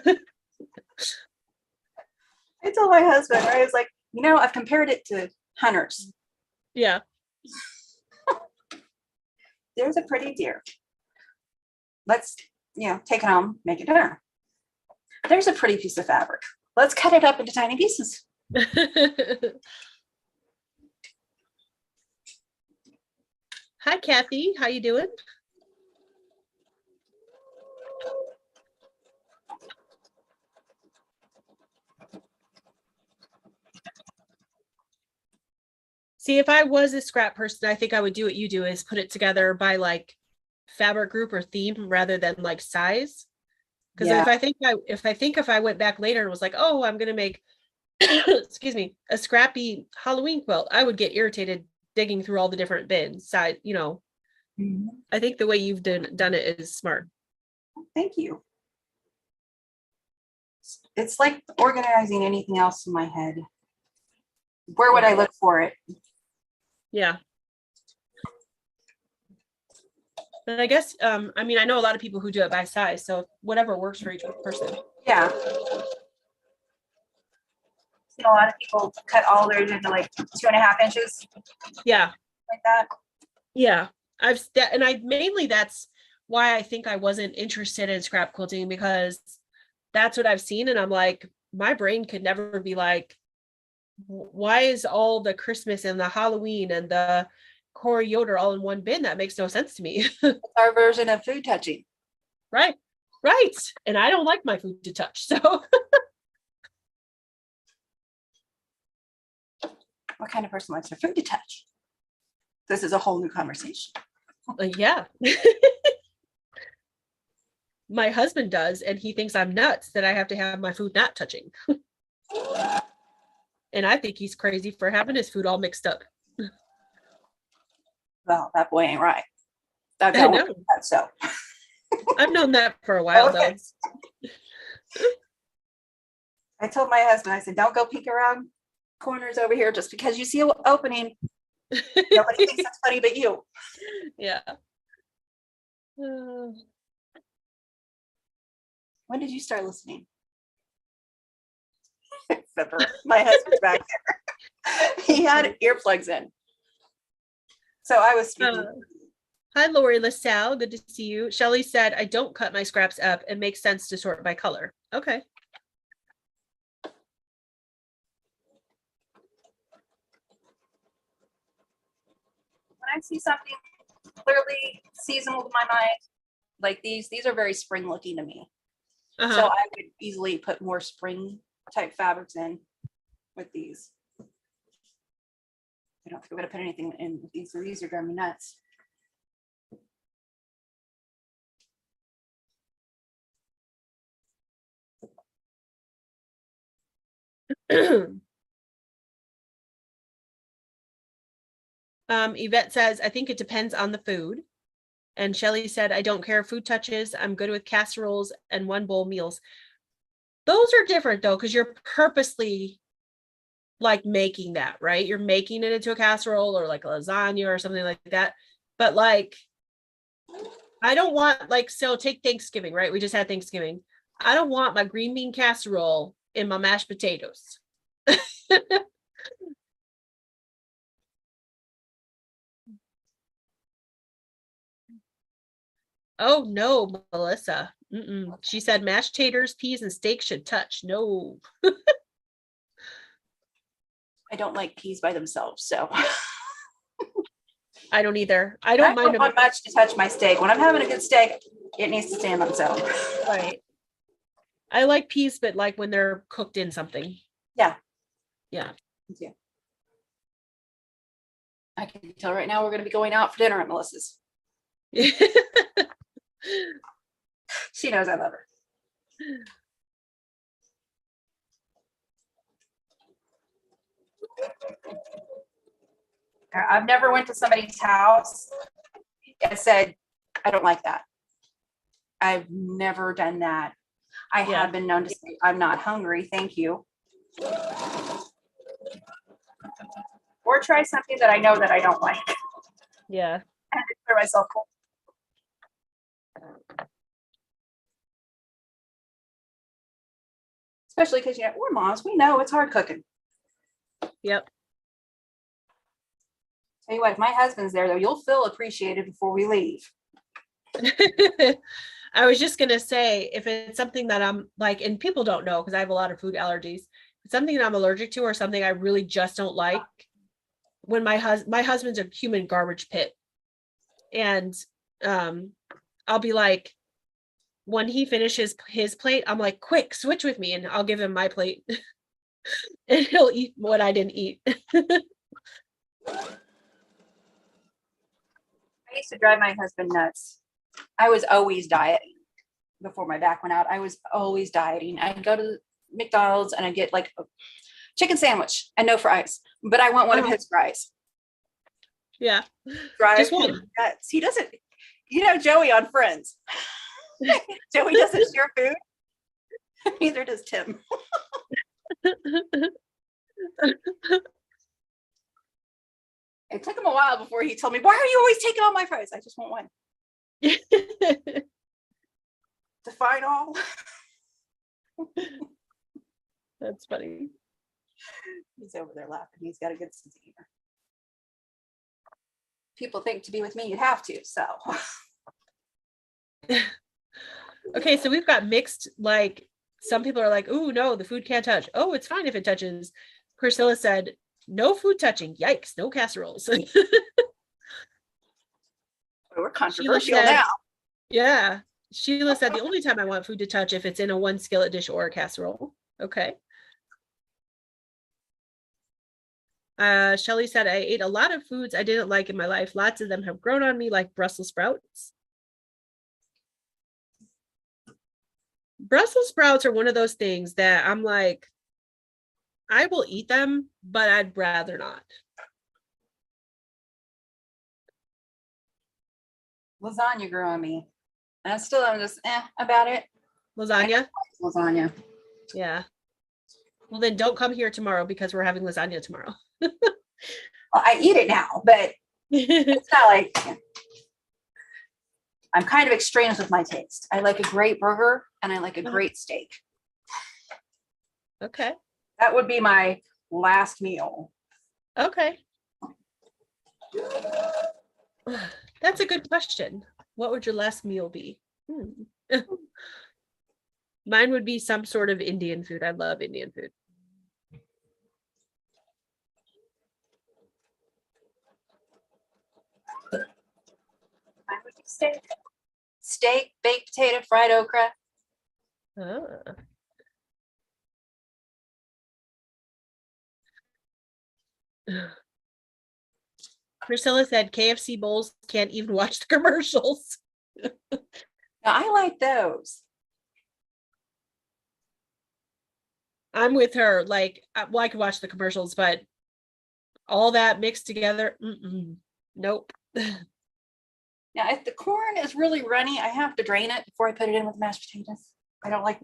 told my husband, I was like, I've compared it to hunters.
Yeah.
There's a pretty deer. Let's, take it home, make it dinner. There's a pretty piece of fabric. Let's cut it up into tiny pieces.
Hi, Kathy. How you doing? See, if I was a scrap person, I think I would do what you do, is put it together by like fabric group or theme rather than like size. Because if I went back later and was like, oh, I'm gonna make excuse me, a scrappy Halloween quilt, I would get irritated digging through all the different bins. Side,
Mm-hmm.
I think the way you've done it is smart.
Thank you. It's like organizing anything else in my head. Where would I look for it?
Yeah. But I guess, I know a lot of people who do it by size, so whatever works for each person.
Yeah. A lot of people cut all theirs into like 2.5 inches.
Yeah.
Like that.
Yeah. That's why I think I wasn't interested in scrap quilting, because that's what I've seen. And I'm like, my brain could never be like, why is all the Christmas and the Halloween and the Corey Yoder all in one bin? That makes no sense to me.
It's our version of food touching.
Right. And I don't like my food to touch. So
what kind of person likes their food to touch? This is a whole new conversation.
Yeah. My husband does, and he thinks I'm nuts that I have to have my food not touching. And I think he's crazy for having his food all mixed up.
Well, that boy ain't right. That
I
guy
know.
that so.
I've known that for a while
Okay. I told my husband, I said, don't go peek around corners over here just because you see an opening. Nobody thinks that's funny but you.
Yeah. Uh,
When did you start listening? My husband's back there. He had earplugs in. So I was speaking.
Hi, Lori LaSalle. Good to see you. Shelly said, I don't cut my scraps up. It makes sense to sort by color. Okay.
When I see something clearly seasonal to my mind, like these are very spring looking to me. So I would easily put more spring type fabrics in with these. I don't think I'm going to put anything in with these. So these are driving me nuts.
Yvette says, I think it depends on the food. And Shelly said, I don't care if food touches. I'm good with casseroles and one bowl meals. Those are different though, because you're purposely like making that, right? You're making it into a casserole or like a lasagna or something like that. But like, I don't want like, so take Thanksgiving, right? We just had Thanksgiving. I don't want my green bean casserole in my mashed potatoes. Oh no, Melissa. She said mashed taters, peas, and steak should touch. No.
I don't like peas by themselves, so
I don't either. I don't mind
don't want much to touch my steak. When I'm having a good steak, it needs to stand on its own.
Right. I like peas, but like when they're cooked in something.
Yeah.
Yeah.
Yeah. I can tell right now we're going to be going out for dinner at Melissa's. She knows I love her. I've never went to somebody's house and said, I don't like that. I've never done that. I have been known to say, I'm not hungry, thank you. Or try something that I know that I don't like.
Yeah.
And declare myself cold. Especially because, you know, we're moms, we know it's hard cooking.
Yep.
Tell you what, if my husband's there though, you'll feel appreciated before we leave.
I was just gonna say, if it's something that I'm like, and people don't know because I have a lot of food allergies, if it's something that I'm allergic to or something I really just don't like, when my husband's a human garbage pit, and I'll be like, when he finishes his plate, I'm like, quick, switch with me, and I'll give him my plate, and he'll eat what I didn't eat.
I used to drive my husband nuts. I was always dieting before my back went out. I was always dieting. I'd go to McDonald's and I'd get like a chicken sandwich and no fries, but I want one of his fries.
Yeah.
Drive
just one.
nuts. He doesn't, you know, Joey on Friends. Joey doesn't share food. Neither does Tim. It took him a while before he told me, why are you always taking all my fries? I just want one. Define all.
That's funny.
He's over there laughing. He's got a good sense of humor. People think to be with me, you have to, so.
Okay, so we've got mixed, like, some people are like, oh no, the food can't touch. Oh, it's fine if it touches. Priscilla said, no food touching. Yikes, no casseroles.
We're controversial now.
Yeah. Sheila said, the only time I want food to touch if it's in a one skillet dish or a casserole. Okay. Shelly said, I ate a lot of foods I didn't like in my life. Lots of them have grown on me, like Brussels sprouts. Brussels sprouts are one of those things that I'm like, I will eat them, but I'd rather not.
lasagna grew on me. And I'm just about it.
Lasagna?
Lasagna.
Yeah. Well, then don't come here tomorrow because we're having lasagna tomorrow.
Well, I eat it now, but it's not like I'm kind of extremes with my taste. I like a great burger and I like a great steak.
Okay.
That would be my last meal.
Okay. That's a good question. What would your last meal be? Mine would be some sort of Indian food. I love Indian food.
Mine would be steak. Steak, baked potato, fried okra.
Ah. Priscilla said KFC bowls can't even watch the commercials.
Now, I like those.
I'm with her. Like, well, I could watch the commercials, but all that mixed together, nope.
Now, if the corn is really runny, I have to drain it before I put it in with mashed potatoes. I don't like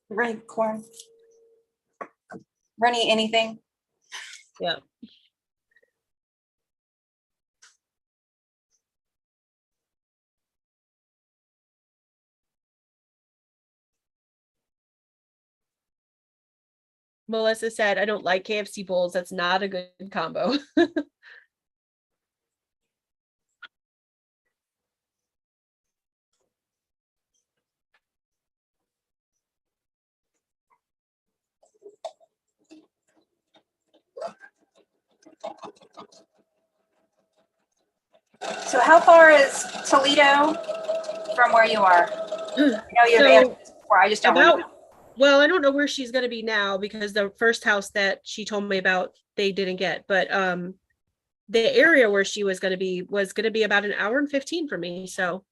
runny corn. Runny anything.
Yeah. Melissa said, I don't like KFC bowls. That's not a good combo.
So how far is Toledo from where you are? I know you have answers before. I just don't know.
Well, I don't know where she's going to be now because the first house that she told me about, they didn't get, but the area where she was going to be about an hour and 15 from me. So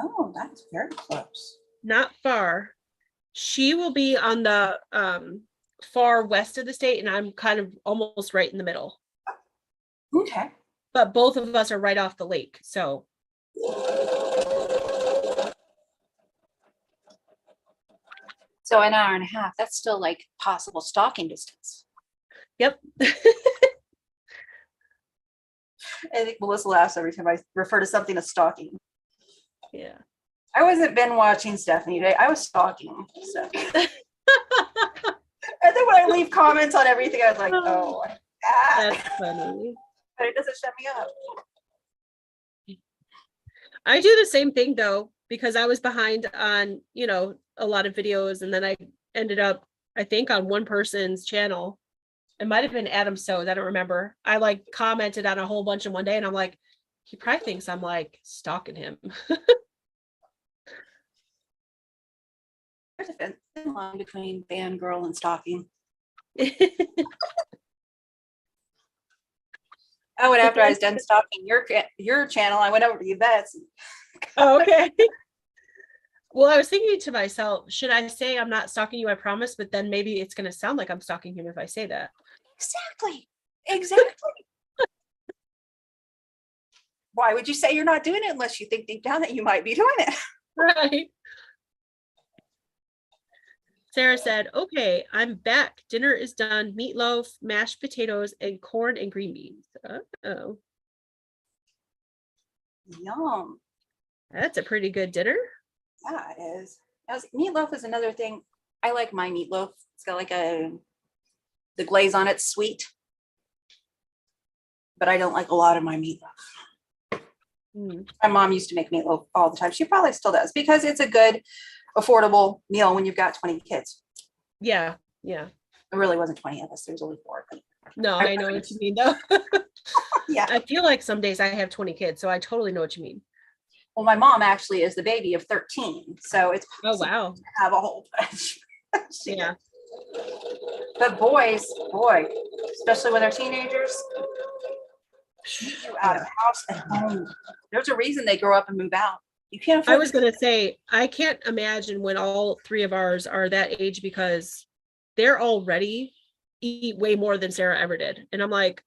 oh, that's very close.
Not far. She will be on the far west of the state, and I'm kind of almost right in the middle.
Okay.
But both of us are right off the lake. So
an hour and a half, that's still like possible stalking distance.
Yep.
I think Melissa laughs every time I refer to something as stalking.
Yeah.
I wasn't been watching Stephanie today. I was stalking Stephanie. And then when I leave comments on everything, I was like, oh,
that's funny.
But it doesn't shut me up.
I do the same thing though, because I was behind on, a lot of videos, and then I ended up, I think, on one person's channel. It might have been Adam Sews, I don't remember. I like commented on a whole bunch in one day, and I'm like, he probably thinks I'm like stalking him.
There's a thin line between fangirl and stalking. Oh, and after I was done stalking your channel, I went over to Yvette's.
Oh, okay. Well, I was thinking to myself, should I say I'm not stalking you, I promise, but then maybe it's going to sound like I'm stalking him if I say that.
Exactly. Why would you say you're not doing it unless you think deep down that you might be doing it?
Right. Sarah said, okay, I'm back. Dinner is done. Meatloaf, mashed potatoes, and corn and green beans. Oh.
Yum.
That's a pretty good dinner.
Yeah, it is. Meatloaf is another thing. I like my meatloaf. It's got like the glaze on it's sweet. But I don't like a lot of my meatloaf. My mom used to make meatloaf all the time. She probably still does because it's a good, affordable meal when you've got 20 kids.
Yeah.
It really wasn't 20 of us. There's only 4.
No, I know what you mean though.
Yeah.
I feel like some days I have 20 kids, so I totally know what you mean.
Well, my mom actually is the baby of 13. So it's
possible to
have a whole bunch.
Yeah.
But boy, especially when they're teenagers, you out of house and home. There's a reason they grow up and move out. You can't afford.
I was going to say, I can't imagine when all 3 of ours are that age, because they're already eat way more than Sarah ever did. And I'm like,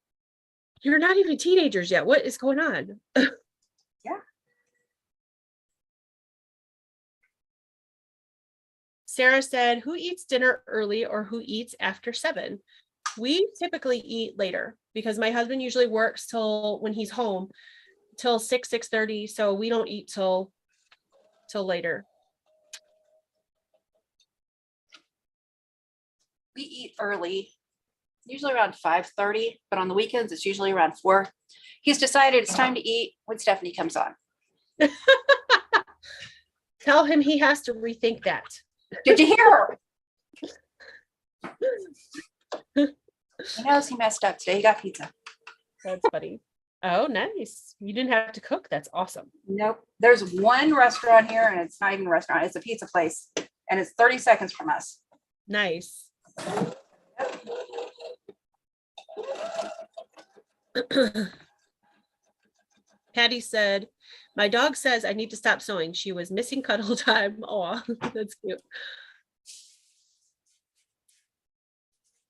you're not even teenagers yet. What is going on?
Yeah.
Sarah said, who eats dinner early or who eats after 7? We typically eat later because my husband usually works till when he's home till 6:30. So we don't eat till later.
We eat early, usually around 5:30, but on the weekends it's usually around 4. He's decided it's time to eat when Stephanie comes on.
Tell him he has to rethink that.
Did you hear her? He knows he messed up today. He got pizza.
That's funny. Oh, nice. You didn't have to cook. That's awesome.
Nope. There's one restaurant here, and it's not even a restaurant. It's a pizza place, and it's 30 seconds from us.
Nice. Patty said, my dog says I need to stop sewing. She was missing cuddle time. Oh, that's cute.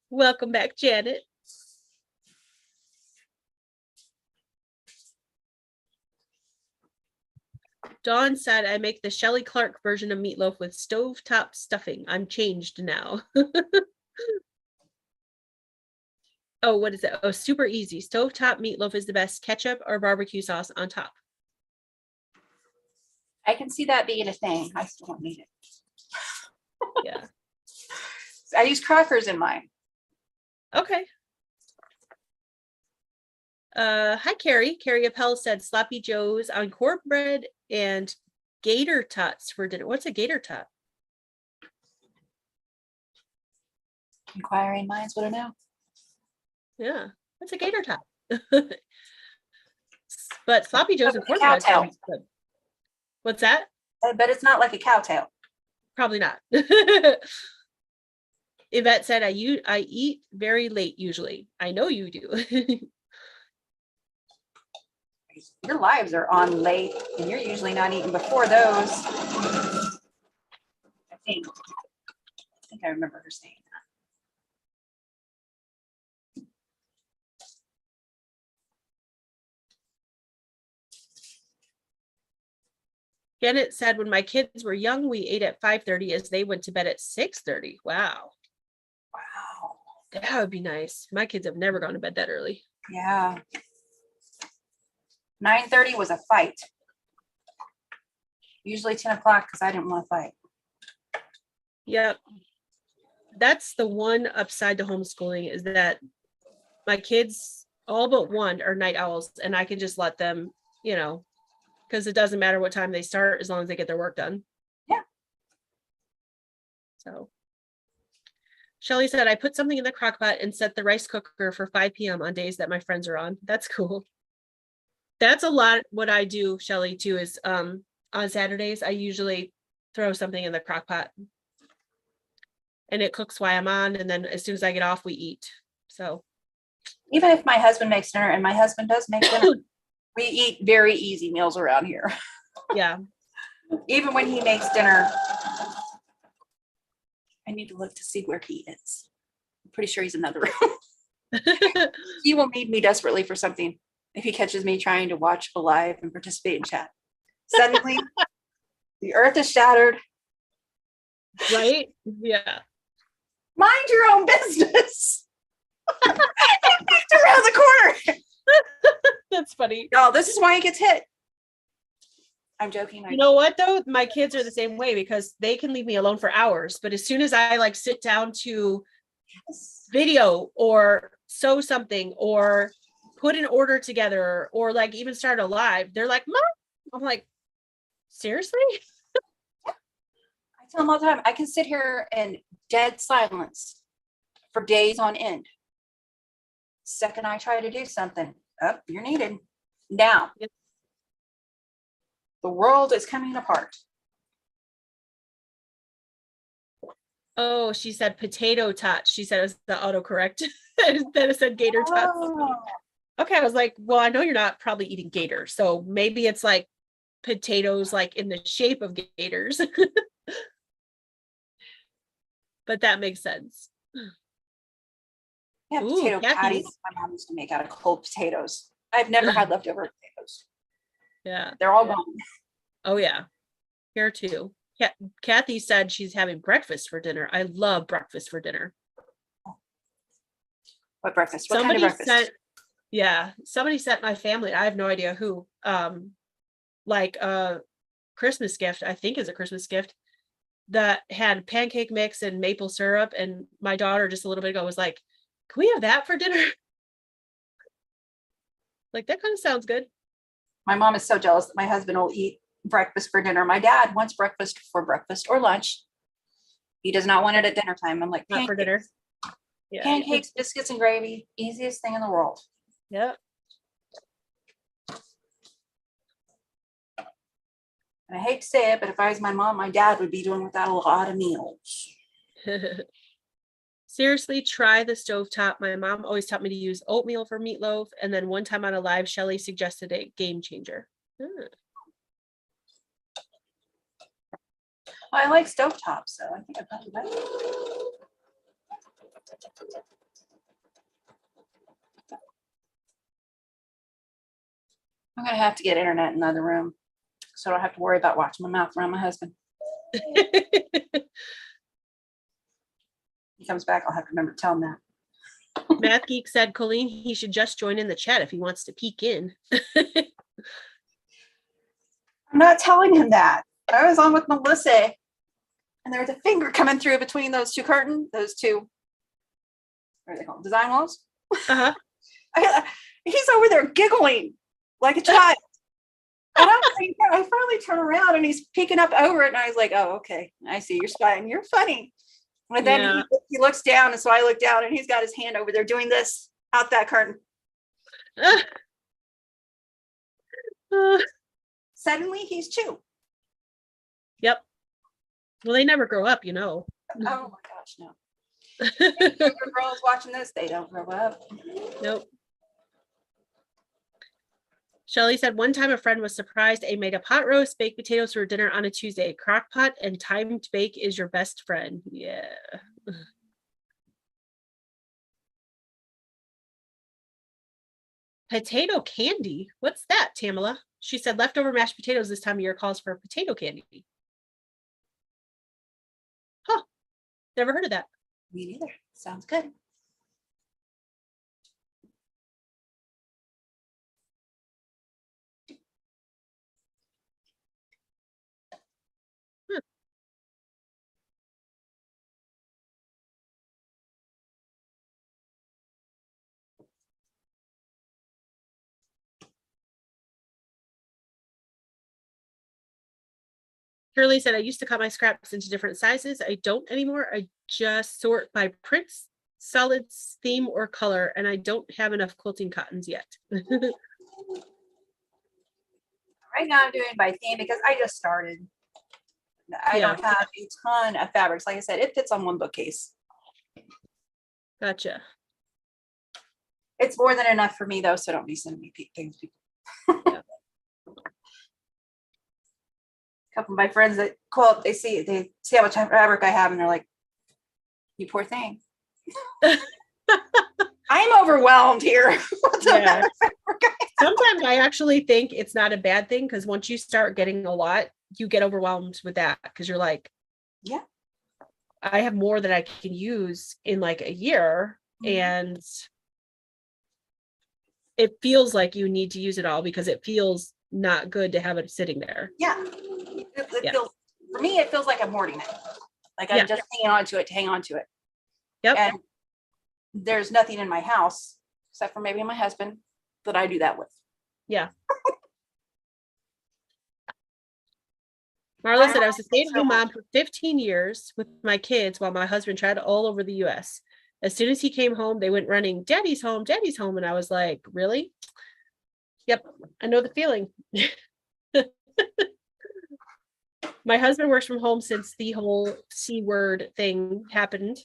Welcome back, Janet. Dawn said, I make the Shelley Clark version of meatloaf with stovetop stuffing. I'm changed now. Oh, what is it? Oh, super easy. Stovetop meatloaf is the best. Ketchup or barbecue sauce on top.
I can see that being a thing. I still don't need it.
Yeah.
I use crackers in mine.
Okay. Hi, Carrie. Carrie Appel said Sloppy Joe's on cornbread and gator tots for dinner. What's a gator tot?
Inquiring minds would have known.
Yeah, what's a gator tot? But Sloppy Joe's and
Like a
cornbread
cowtail.
sounds good. What's that?
But it's not like a cowtail.
Probably not. Yvette said, I eat very late usually. I know you do.
Your lives are on late, and you're usually not eating before those. I think I remember her saying that.
Janet said, when my kids were young, we ate at 5:30 as they went to bed at 6:30. Wow.
Wow.
That would be nice. My kids have never gone to bed that early.
Yeah. 9:30 was a fight. Usually 10 o'clock because I didn't want to fight.
Yep. That's the one upside to homeschooling is that my kids, all but one, are night owls, and I can just let them, because it doesn't matter what time they start as long as they get their work done.
Yeah.
So Shelly said, I put something in the crock pot and set the rice cooker for 5 p.m. on days that my friends are on. That's cool. That's a lot. What I do, Shelly, too, is on Saturdays, I usually throw something in the crock pot and it cooks while I'm on. And then as soon as I get off, we eat. So
even if my husband makes dinner, and my husband does make dinner, we eat very easy meals around here.
Yeah.
Even when he makes dinner, I need to look to see where he is. I'm pretty sure he's in another room. He will need me desperately for something if he catches me trying to watch a live and participate in chat. Suddenly, the earth is shattered.
Right? Yeah.
Mind your own business. Around the corner.
That's funny.
No, this is why he gets hit. I'm joking.
You know what though? My kids are the same way because they can leave me alone for hours. But as soon as I sit down to video or sew something or put an order together or even start a live, they're like, Mom. I'm like, seriously?
I tell them all the time, I can sit here in dead silence for days on end. Second I try to do something, you're needed. Now,
Yep.
The world is coming apart.
Oh, she said potato tots. She said it was the autocorrect. Instead it said gator tots.
Oh.
Okay, I was like, well, I know you're not probably eating gator. So maybe it's like potatoes in the shape of gators. But that makes sense.
Yeah,
Ooh,
potato
Kathy.
patties my mom used to make out of cold potatoes. I've never had leftover potatoes.
Yeah.
They're all gone.
Oh yeah. Here too. Kathy said she's having breakfast for dinner. I love breakfast for dinner.
What breakfast? What kind of breakfast?
Somebody sent my family, I have no idea who, like a Christmas gift, I think is a Christmas gift, that had pancake mix and maple syrup. And my daughter just a little bit ago was like, can we have that for dinner? Like, that kind of sounds good.
My mom is so jealous that my husband will eat breakfast for dinner. My dad wants breakfast for breakfast or lunch. He does not want it at dinner time. I'm like,
not for dinner. Yeah.
Pancakes, biscuits, and gravy, easiest thing in the world.
Yep.
And I hate to say it, but if I was my mom, my dad would be doing without a lot of meals.
Seriously, try the stovetop. My mom always taught me to use oatmeal for meatloaf. And then one time on a live, Shelly suggested a game changer.
I like stovetop, so I think I've done that. I'm going to have to get internet in the other room so I don't have to worry about watching my mouth around my husband. He comes back, I'll have to remember to tell him that.
Math Geek said, Coleen, he should just join in the chat if he wants to peek in.
I'm not telling him that. I was on with Melissa, and there was a finger coming through between those two curtains, those two, what are they called, design walls?
Uh-huh.
He's over there giggling like a child. And I finally turn around and he's peeking up over it, and I was like, oh, okay, I see, you're spying, you're funny. And then he looks down, and so I look down, and he's got his hand over there doing this out that curtain. Suddenly he's two.
Yep. Well, they never grow up, you know.
Oh my gosh, no. Younger girls watching this, they don't grow up.
Nope. Shelly said, one time a friend was surprised I made a pot roast, baked potatoes for dinner on a Tuesday. Crock pot and timed bake is your best friend. Yeah. Potato candy? What's that, Tamala? She said leftover mashed potatoes this time of year calls for potato candy. Huh. Never heard of that.
Me neither. Sounds good.
Shirley said, I used to cut my scraps into different sizes. I don't anymore. I just sort by prints, solids, theme, or color, and I don't have enough quilting cottons yet.
Right now I'm doing by theme because I just started. I don't have a ton of fabrics. Like I said, it fits on one bookcase.
Gotcha.
It's more than enough for me though, so don't be sending me things.
Yeah.
A couple of my friends that quilt, they see how much fabric I have, and they're like, "You poor thing." I'm overwhelmed here.
Yeah. Sometimes I actually think it's not a bad thing, because once you start getting a lot, you get overwhelmed with that, because you're like,
yeah,
I have more than I can use in like a year. Mm-hmm. And it feels like you need to use it all, because it feels not good to have it sitting there.
Yeah. It feels, for me, it feels like I'm hoarding it. Like I'm just hanging on to it to hang on to it.
Yep.
And there's nothing in my house except for maybe my husband that I do that with.
Yeah. Marla said, I was a stay-at-home mom for 15 years with my kids while my husband traveled all over the US. As soon as he came home, they went running, Daddy's home, Daddy's home. And I was like, really? Yep. I know the feeling. My husband works from home since the whole C word thing happened.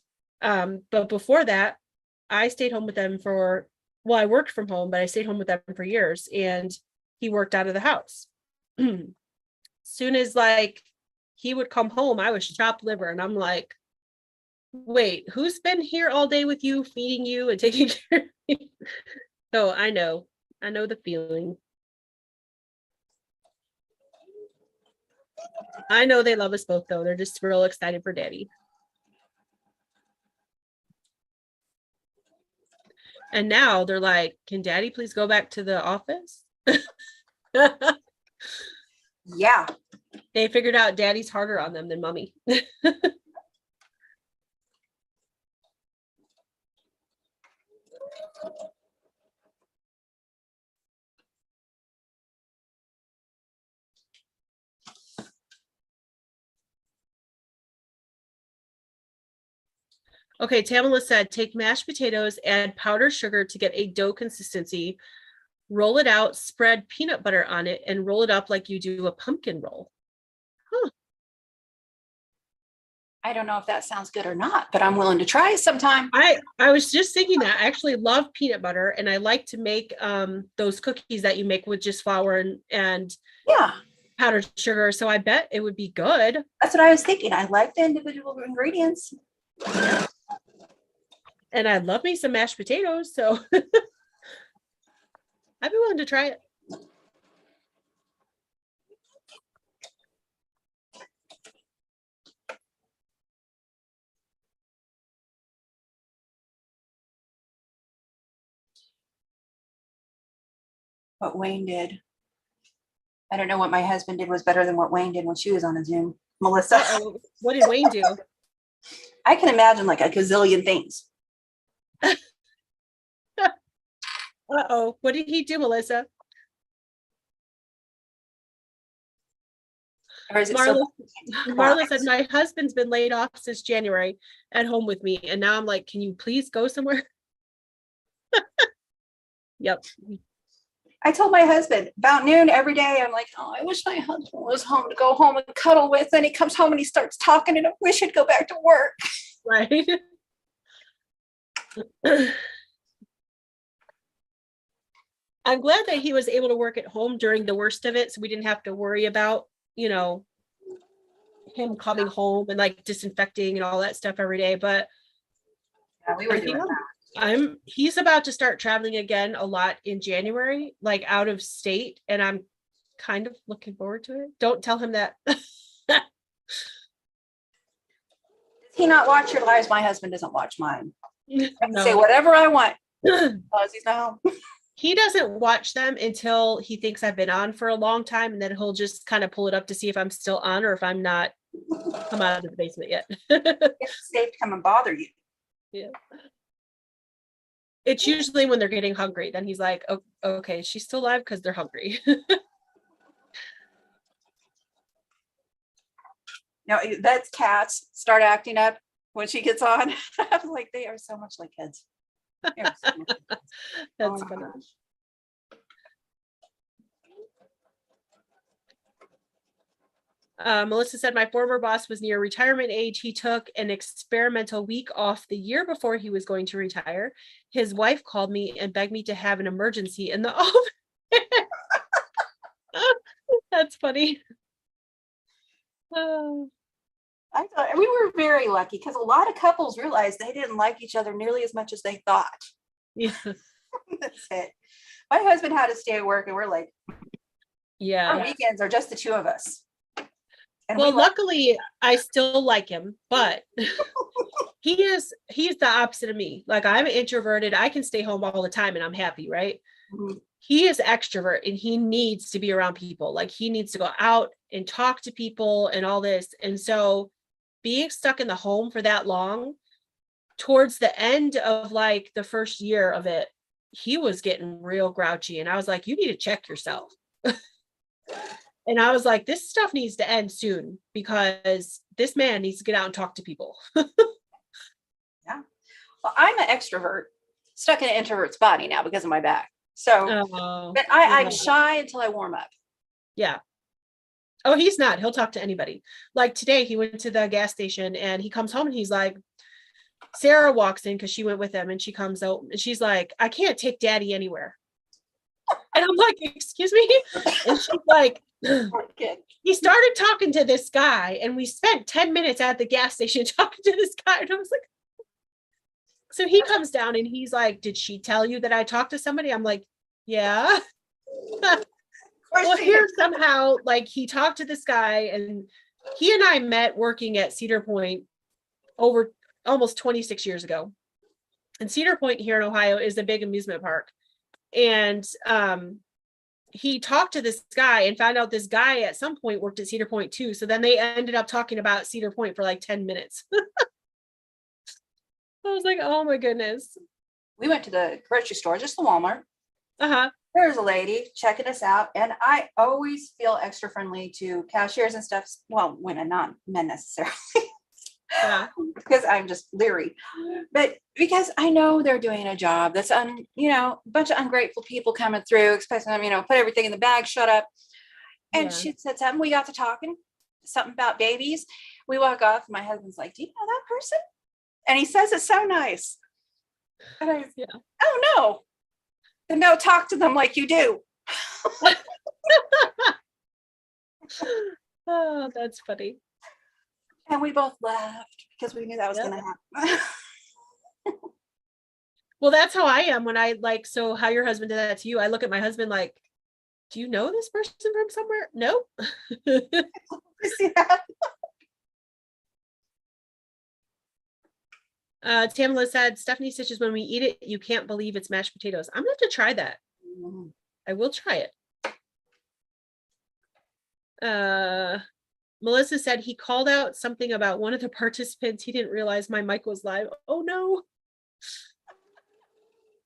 But before that, I stayed home with them I worked from home, but I stayed home with them for years, and he worked out of the house. Soon as like he would come home, I was chopped liver, and I'm like, wait, who's been here all day with you, feeding you and taking care of you? So I know the feeling. I know they love us both though. They're just real excited for daddy. And now they're like, can daddy please go back to the office?
Yeah.
They figured out daddy's harder on them than mommy. Okay, Tamala said, take mashed potatoes, add powdered sugar to get a dough consistency, roll it out, spread peanut butter on it, and roll it up like you do a pumpkin roll. Huh.
I don't know if that sounds good or not, but I'm willing to try it sometime.
I was just thinking that. I actually love peanut butter, and I like to make those cookies that you make with just flour and
Yeah.
powdered sugar. So I bet it would be good.
That's what I was thinking. I like the individual ingredients.
Yeah. And I love me some mashed potatoes, so I'd be willing to try it.
What Wayne did. I don't know what my husband did was better than what Wayne did when she was on a Zoom. Melissa.
Uh-oh. What did Wayne do?
I can imagine like a gazillion things.
Uh-oh. What did he do, Melissa?
Or is it
Marla said, my husband's been laid off since January at home with me. And now I'm like, can you please go somewhere? Yep.
I told my husband about noon every day. I'm like, oh, I wish my husband was home to go home and cuddle with. And he comes home and he starts talking and I wish he'd go back to work.
Right. I'm glad that he was able to work at home during the worst of it. So we didn't have to worry about, him coming home and like disinfecting and all that stuff every day. But
yeah, we were doing that.
He's about to start traveling again a lot in January, like out of state. And I'm kind of looking forward to it. Don't tell him that.
Does he not watch your lives? My husband doesn't watch mine. I can say whatever I want. Because he's not home.
He doesn't watch them until he thinks I've been on for a long time. And then he'll just kind of pull it up to see if I'm still on or if I'm not come out of the basement yet.
It's safe to come and bother you.
Yeah. It's usually when they're getting hungry. Then he's like, oh, okay, she's still alive because they're hungry.
No, that's cats start acting up when she gets on. I'm like, they are so much like kids.
That's funny. Melissa said, my former boss was near retirement age. He took an experimental week off the year before he was going to retire. His wife called me and begged me to have an emergency in the office. That's funny.
I thought we were very lucky because a lot of couples realized they didn't like each other nearly as much as they thought.
Yeah.
That's it. My husband had to stay at work and we're like,
yeah,
our weekends are just the two of us. And
well, luckily I still like him, but he's the opposite of me. Like I'm introverted. I can stay home all the time and I'm happy, right? Mm-hmm. He is extrovert and he needs to be around people. Like he needs to go out and talk to people and all this. And so being stuck in the home for that long, towards the end of like the first year of it, he was getting real grouchy. And I was like, you need to check yourself. And I was like, this stuff needs to end soon because this man needs to get out and talk to people.
Yeah. Well, I'm an extrovert stuck in an introvert's body now because of my back. So, but I'm shy until I warm up.
Yeah. Oh, he's not. He'll talk to anybody. Like today, he went to the gas station and he comes home and he's like, Sarah walks in because she went with him and she comes out and she's like, I can't take daddy anywhere. And I'm like, excuse me? And she's like, he started talking to this guy and we spent 10 minutes at the gas station talking to this guy. And I was like, so he comes down and he's like, did she tell you that I talked to somebody? I'm like, yeah.
Of
Well, here somehow, like he talked to this guy and he and I met working at Cedar Point over almost 26 years ago. And Cedar Point here in Ohio is a big amusement park. And he talked to this guy and found out this guy at some point worked at Cedar Point too. So then they ended up talking about Cedar Point for like 10 minutes. I was like, oh my goodness.
We went to the grocery store, just the Walmart.
Uh-huh.
There's a lady checking us out, and I always feel extra friendly to cashiers and stuff. Well, women, not men necessarily.
Yeah.
Because I'm just leery, but because I know they're doing a job that's a bunch of ungrateful people coming through, expecting them, put everything in the bag, shut up. And she said something, we got to talking, something about babies. We walk off, and my husband's like, do you know that person? And he says it's so nice. And I, oh no. Then no, talk to them like you do.
Oh, that's funny.
And we both laughed because we knew that was going to happen.
Well, that's how I am when I so how your husband did that to you. I look at my husband like, do you know this person from somewhere? No.
See that?
Tamala said, Stephanie stitches, when we eat it, you can't believe it's mashed potatoes. I'm gonna have to try that. I will try it. Melissa said he called out something about one of the participants. He didn't realize my mic was live. Oh no.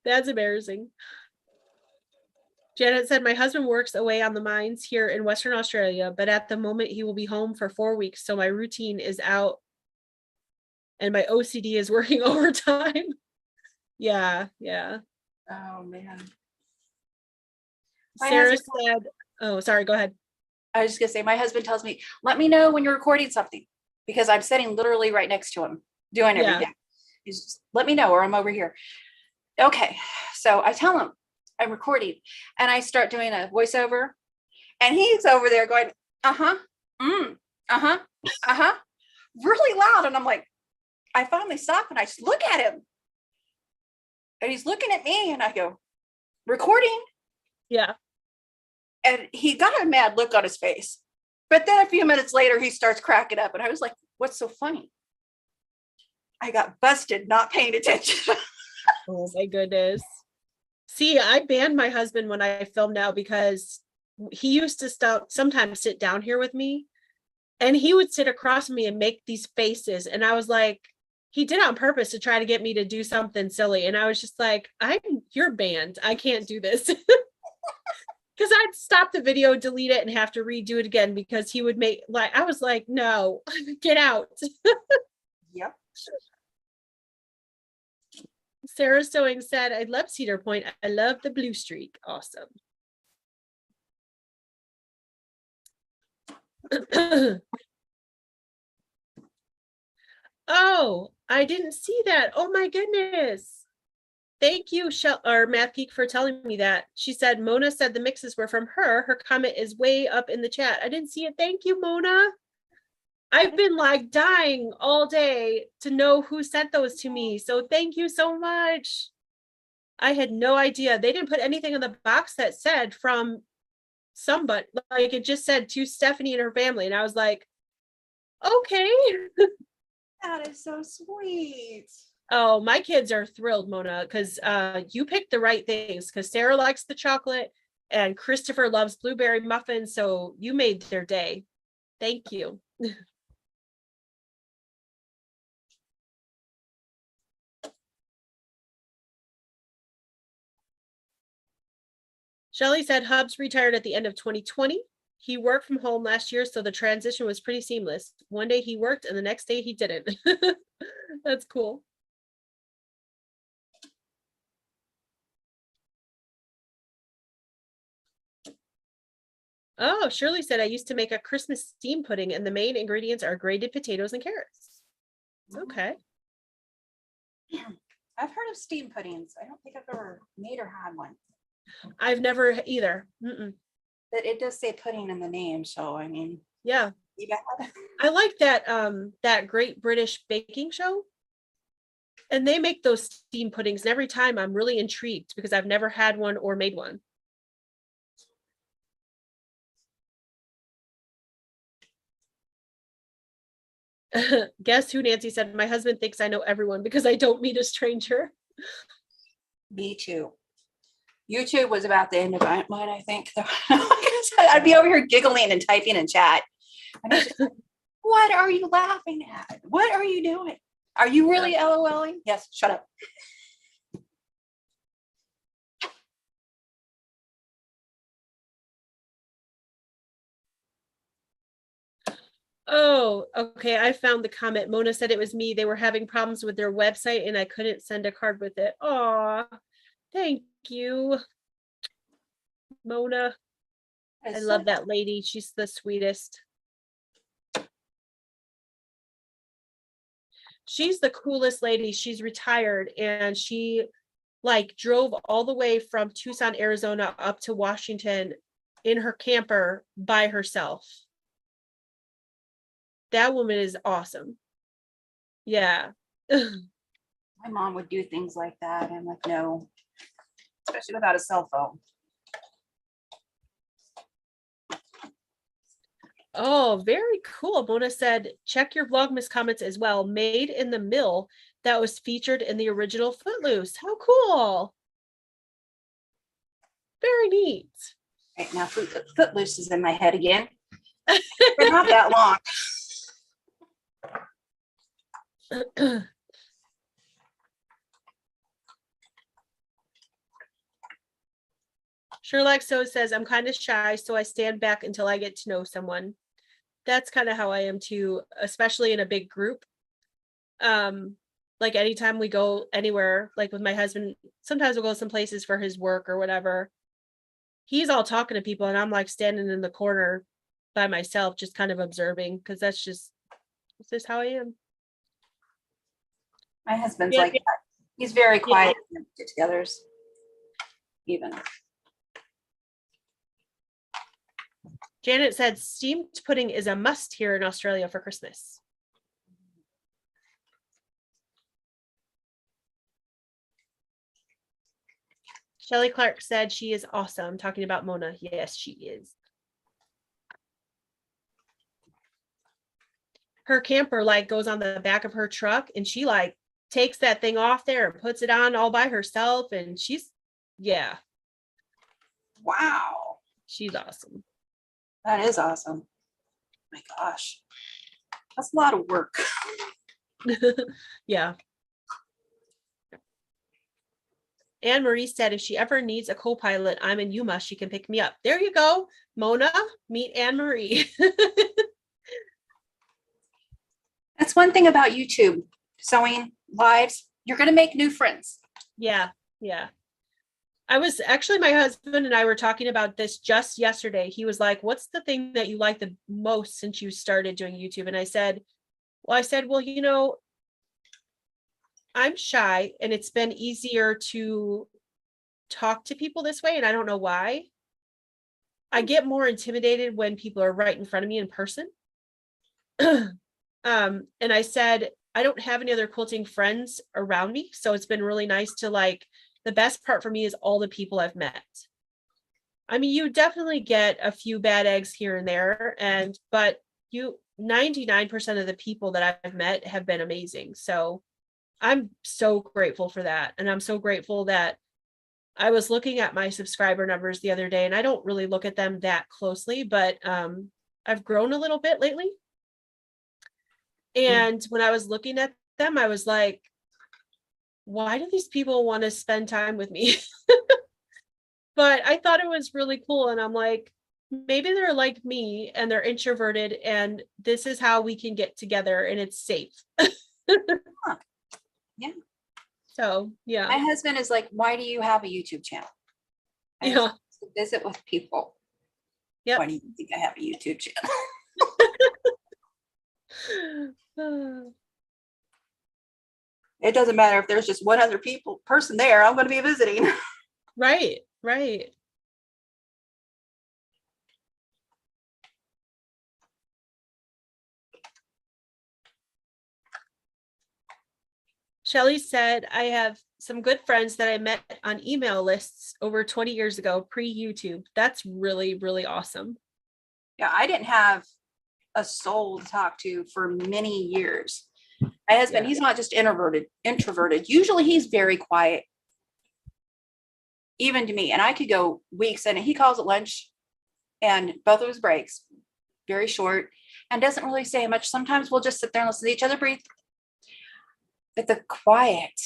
That's embarrassing. Janet said, my husband works away on the mines here in Western Australia, but at the moment he will be home for 4 weeks. So my routine is out and my OCD is working overtime. Yeah.
Oh man.
Sarah said, oh, sorry, go ahead.
I was just gonna say, my husband tells me, let me know when you're recording something, because I'm sitting literally right next to him doing everything. He's just, let me know, or I'm over here. Okay. So I tell him I'm recording, and I start doing a voiceover, and he's over there going, really loud. And I'm like, I finally stop and I just look at him, and he's looking at me, and I go, recording.
Yeah.
And he got a mad look on his face. But then a few minutes later, he starts cracking up. And I was like, what's so funny? I got busted not paying attention.
Oh my goodness. See, I banned my husband when I film now because he used to sometimes sit down here with me, and he would sit across from me and make these faces. And I was like, he did it on purpose to try to get me to do something silly. And I was just like, you're banned. I can't do this. Because I'd stop the video, delete it, and have to redo it again because he would make I was like, no, get out.
Yep.
Sarah Sewing said, I love Cedar Point. I love the blue streak. Awesome. Oh, I didn't see that. Oh my goodness. Thank you, Math Geek, for telling me that. She said, Mona said the mixes were from her. Her comment is way up in the chat. I didn't see it. Thank you, Mona. I've been dying all day to know who sent those to me. So thank you so much. I had no idea. They didn't put anything in the box that said from somebody. It just said to Stephanie and her family. And I was like, okay.
That is so sweet.
Oh, my kids are thrilled, Mona, because you picked the right things, because Sarah likes the chocolate and Christopher loves blueberry muffins. So you made their day. Thank you. Shelly said Hubs retired at the end of 2020. He worked from home last year, so the transition was pretty seamless. One day he worked and the next day he didn't. That's cool. Oh, Shirley said, I used to make a Christmas steam pudding and the main ingredients are grated potatoes and carrots. Okay.
I've heard of steam puddings. I don't think I've ever made or had one.
I've never either.
But it does say pudding in the name, so I mean,
yeah. I like that that Great British Baking Show. And they make those steam puddings, and every time I'm really intrigued because I've never had one or made one. Guess who? Nancy said, my husband thinks I know everyone because I don't meet a stranger.
Me too. YouTube was about the end of mine, I think. I'd be over here giggling and typing in chat. And it's just like, what are you laughing at? What are you doing? Are you really LOLing? Yes, shut up.
Oh, okay. I found the comment. Mona said it was me. They were having problems with their website and I couldn't send a card with it. Aw, thank you, Mona. I love that lady. She's the sweetest. She's the coolest lady. She's retired and she like drove all the way from Tucson, Arizona up to Washington in her camper by herself. That woman is awesome. Yeah.
My mom would do things like that. I'm like, no, especially without a cell phone.
Oh, very cool. Mona said, check your Vlogmas comments as well. Made in the mill that was featured in the original Footloose. How cool. Very neat.
Right now, Footloose is in my head again. They're not that long.
Sherlock So says, I'm kind of shy, so I stand back until I get to know someone. That's kind of how I am too, especially in a big group. Like anytime we go anywhere, like with my husband, sometimes we'll go some places for his work or whatever. He's all talking to people and I'm like standing in the corner by myself, just kind of observing, because that's just how I am.
My husband's like that. He's very quiet in get-togethers, even.
Janet said steamed pudding is a must here in Australia for Christmas. Shelley Clark said she is awesome, talking about Mona. Yes, she is. Her camper like goes on the back of her truck and she like takes that thing off there and puts it on all by herself. And she's, yeah.
Wow.
She's awesome.
That is awesome. My gosh. That's a lot of work.
Yeah. Anne Marie said, if she ever needs a co-pilot, I'm in Yuma. She can pick me up. There you go. Mona, meet Anne Marie.
That's one thing about YouTube, sewing lives. You're going to make new friends.
Yeah. Yeah. I was actually, my husband and I were talking about this just yesterday. He was like, what's the thing that you like the most since you started doing YouTube? And I said, well, you know, I'm shy and it's been easier to talk to people this way. And I don't know why. I get more intimidated when people are right in front of me in person. And I said, I don't have any other quilting friends around me. So it's been really nice to like, the best part for me is all the people I've met. I mean, you definitely get a few bad eggs here and there, but 99% of the people that I've met have been amazing. So I'm so grateful for that. And I'm so grateful that I was looking at my subscriber numbers the other day, and I don't really look at them that closely, but I've grown a little bit lately. And when I was looking at them, I was like, why do these people want to spend time with me? But I thought it was really cool. And I'm like, maybe they're like me and they're introverted and this is how we can get together and it's safe.
Huh. Yeah.
So, yeah.
My husband is like, why do you have a YouTube channel?
Yeah.
To visit with people.
Yep.
Why do you think I have a YouTube channel? It doesn't matter if there's just one other person there, I'm going to be visiting.
Right. Right. Shelly said, I have some good friends that I met on email lists over 20 years ago, pre-YouTube. That's really, really awesome.
Yeah, I didn't have a soul to talk to for many years. My husband, he's not just introverted. Usually he's very quiet, even to me. And I could go weeks and he calls at lunch and both of his breaks, very short, and doesn't really say much. Sometimes we'll just sit there and listen to each other breathe. But the quiet,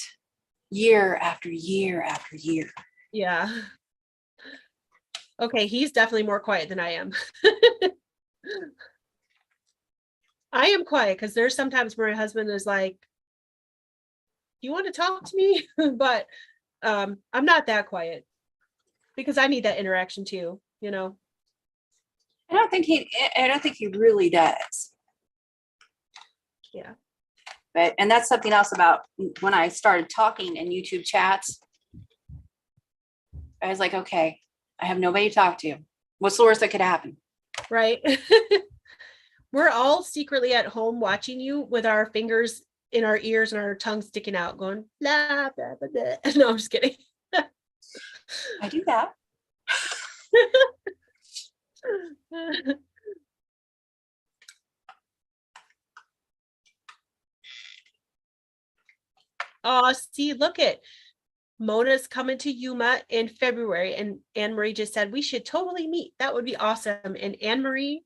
year after year after year.
Yeah. Okay, he's definitely more quiet than I am. I am quiet because there's sometimes where my husband is like, you want to talk to me? But I'm not that quiet because I need that interaction too, you know.
I don't think he really does.
Yeah.
But and that's something else about when I started talking in YouTube chats. I was like, okay, I have nobody to talk to. What's the worst that could happen?
Right. We're all secretly at home watching you with our fingers in our ears and our tongues sticking out, going blah, blah, blah, blah. No, I'm just kidding.
I do that.
Oh, see, look at Mona's coming to Yuma in February, and Anne Marie just said we should totally meet. That would be awesome. And Anne Marie,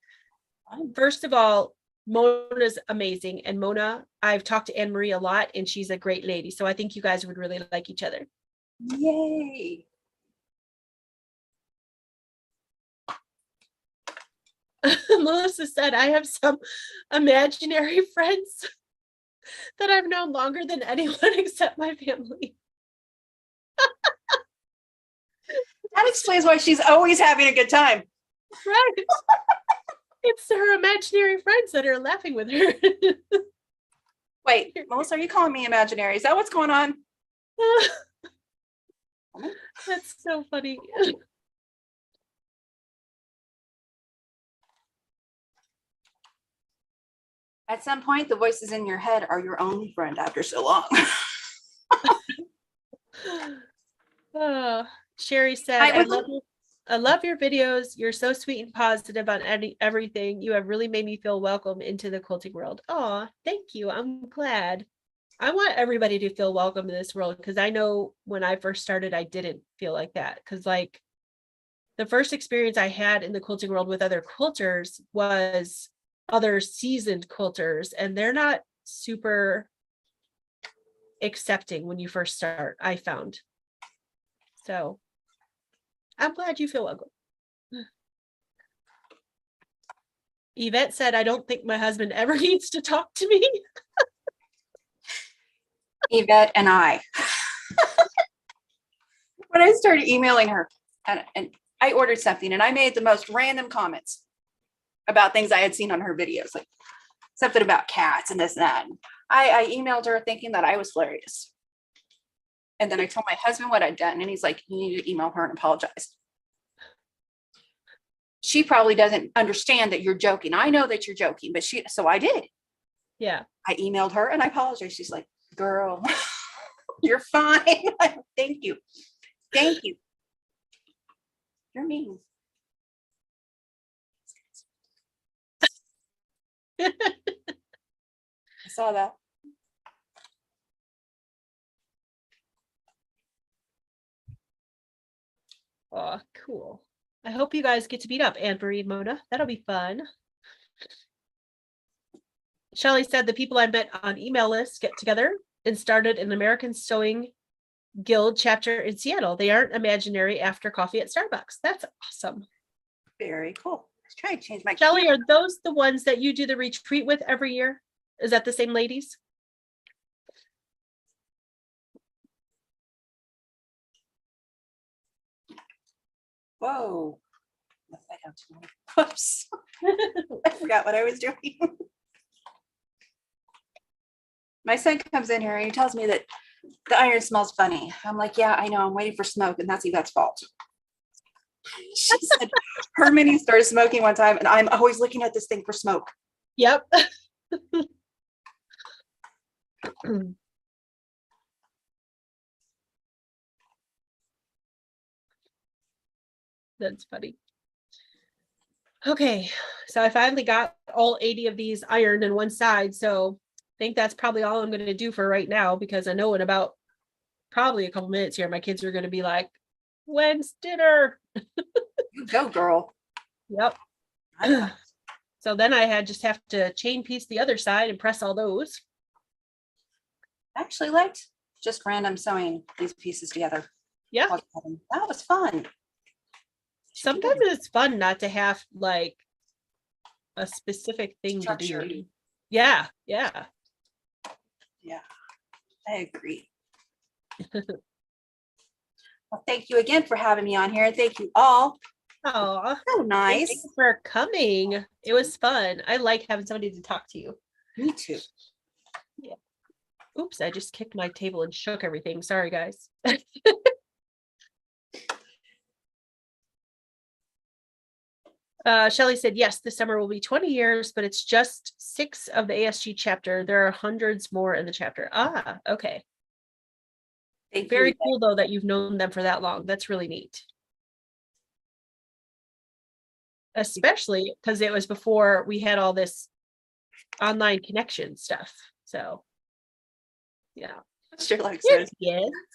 first of all, Mona's amazing, and Mona, I've talked to Anne Marie a lot, and she's a great lady. So I think you guys would really like each other.
Yay!
Melissa said, I have some imaginary friends that I've known longer than anyone except my family.
That explains why she's always having a good time.
Right. It's her imaginary friends that are laughing with her.
Wait, Melissa, are you calling me imaginary? Is that what's going on?
That's so funny.
At some point, the voices in your head are your own friend after so long.
Oh, Sherry said, I love your videos. You're so sweet and positive on everything. You have really made me feel welcome into the quilting world. Oh, thank you. I'm glad. I want everybody to feel welcome in this world because I know when I first started, I didn't feel like that. Because like the first experience I had in the quilting world with other quilters was other seasoned quilters, and they're not super accepting when you first start, I found. So I'm glad you feel welcome. Yvette said, I don't think my husband ever needs to talk to me.
Yvette and I. When I started emailing her, and I ordered something, and I made the most random comments about things I had seen on her videos, like something about cats and this and that. And I emailed her thinking that I was hilarious. And then I told my husband what I'd done, and he's like, you need to email her and apologize. She probably doesn't understand that you're joking. I know that you're joking, but so I did.
Yeah.
I emailed her and I apologized. She's like, girl, you're fine. Thank you. Thank you. You're mean. I saw that.
Oh, cool. I hope you guys get to meet up, Anne Marie and Mona. That'll be fun. Shelly said the people I met on email lists get together and started an American Sewing Guild chapter in Seattle. They aren't imaginary after coffee at Starbucks. That's awesome.
Very cool. Let's try to change my
Shelly,
camera.
are those the ones that you do the retreat with every year? Is that the same ladies?
Whoa. Whoops. I forgot what I was doing. My son comes in here and he tells me that the iron smells funny. I'm like, yeah, I know. I'm waiting for smoke, and that's Yvette's fault. She said her mini started smoking one time, and I'm always looking at this thing for smoke.
Yep. That's funny. Okay, so I finally got all 80 of these ironed in one side. So I think that's probably all I'm going to do for right now, because I know in about probably a couple minutes here, my kids are going to be like, when's dinner?
You go, girl.
Yep. So then I just have to chain piece the other side and press all those.
I actually liked just random sewing these pieces together.
Yeah.
That was fun.
Sometimes it's fun not to have like a specific thing to do.
Structured.
Yeah, yeah.
Yeah, I agree. Well, thank you again for having me on here. Thank you all.
Oh,
So nice.
thank you for coming. It was fun. I like having somebody to talk to you.
Me too.
Yeah. Oops, I just kicked my table and shook everything. Sorry, guys. Shelly said, yes, this summer will be 20 years, but it's just 6 of the ASG chapter. There are hundreds more in the chapter. Ah, okay. Very cool, though, that you've known them for that long. That's really neat. Especially because it was before we had all this online connection stuff. So, yeah.
Sure, like
yes.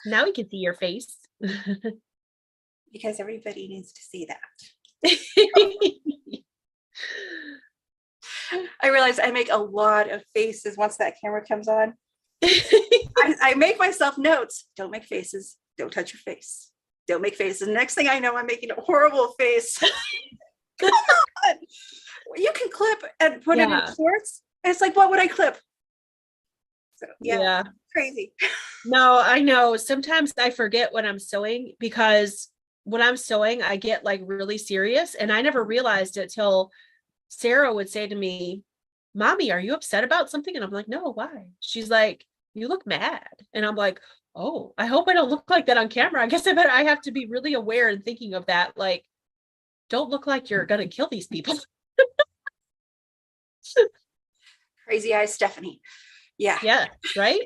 Now we can see your face.
Because everybody needs to see that. I realize I make a lot of faces once that camera comes on. I make myself notes. Don't make faces. Don't touch your face. Don't make faces. Next thing I know, I'm making a horrible face. Come on. You can clip and put it in shorts. It's like, what would I clip? So yeah. Crazy.
No, I know. Sometimes I forget when I'm sewing, because when I'm sewing, I get like really serious, and I never realized it till Sarah would say to me, Mommy, are you upset about something? And I'm like, no, why? She's like, you look mad. And I'm like, oh, I hope I don't look like that on camera. I guess I have to be really aware and thinking of that. Like, don't look like you're gonna kill these people.
Crazy eyes, Stephanie. Yeah.
Yeah, right?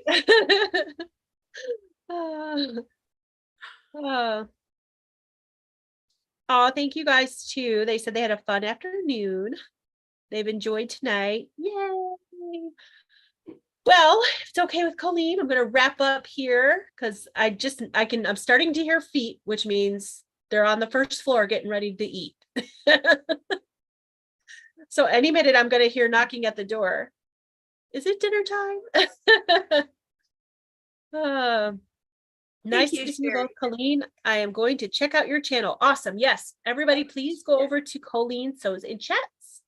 Oh, thank you guys too. They said they had a fun afternoon. They've enjoyed tonight. Yay. Well, if it's okay with Coleen, I'm going to wrap up here, because I'm starting to hear feet, which means they're on the first floor getting ready to eat. So any minute I'm going to hear knocking at the door. Is it dinner time? Nice to see you both, Coleen. I am going to check out your channel. Awesome. Yes. Everybody, please go over to Coleen Sews Chats.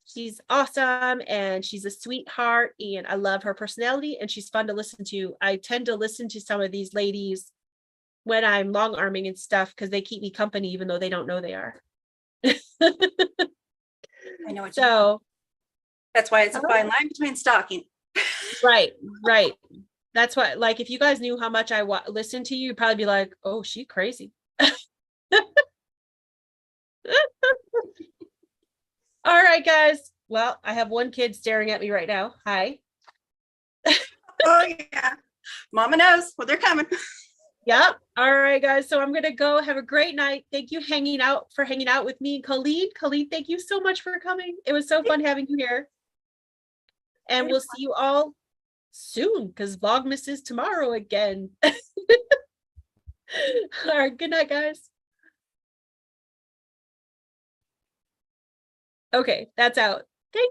She's awesome, and she's a sweetheart, and I love her personality, and she's fun to listen to. I tend to listen to some of these ladies when I'm long arming and stuff, because they keep me company, even though they don't know they are.
I know what you mean. That's why it's a fine line between stalking.
Right. That's why, like, if you guys knew how much I listen to you, you'd probably be like, oh, she's crazy. All right, guys. Well, I have one kid staring at me right now. Hi.
Oh, yeah. Mama knows when they're coming.
Yep. All right, guys. So I'm going to go. Have a great night. Thank you for hanging out with me. Coleen, thank you so much for coming. It was so fun having you here. And we'll see you all soon, because Vlogmas is tomorrow again. All right. Good night, guys. Okay, that's out. Thank you.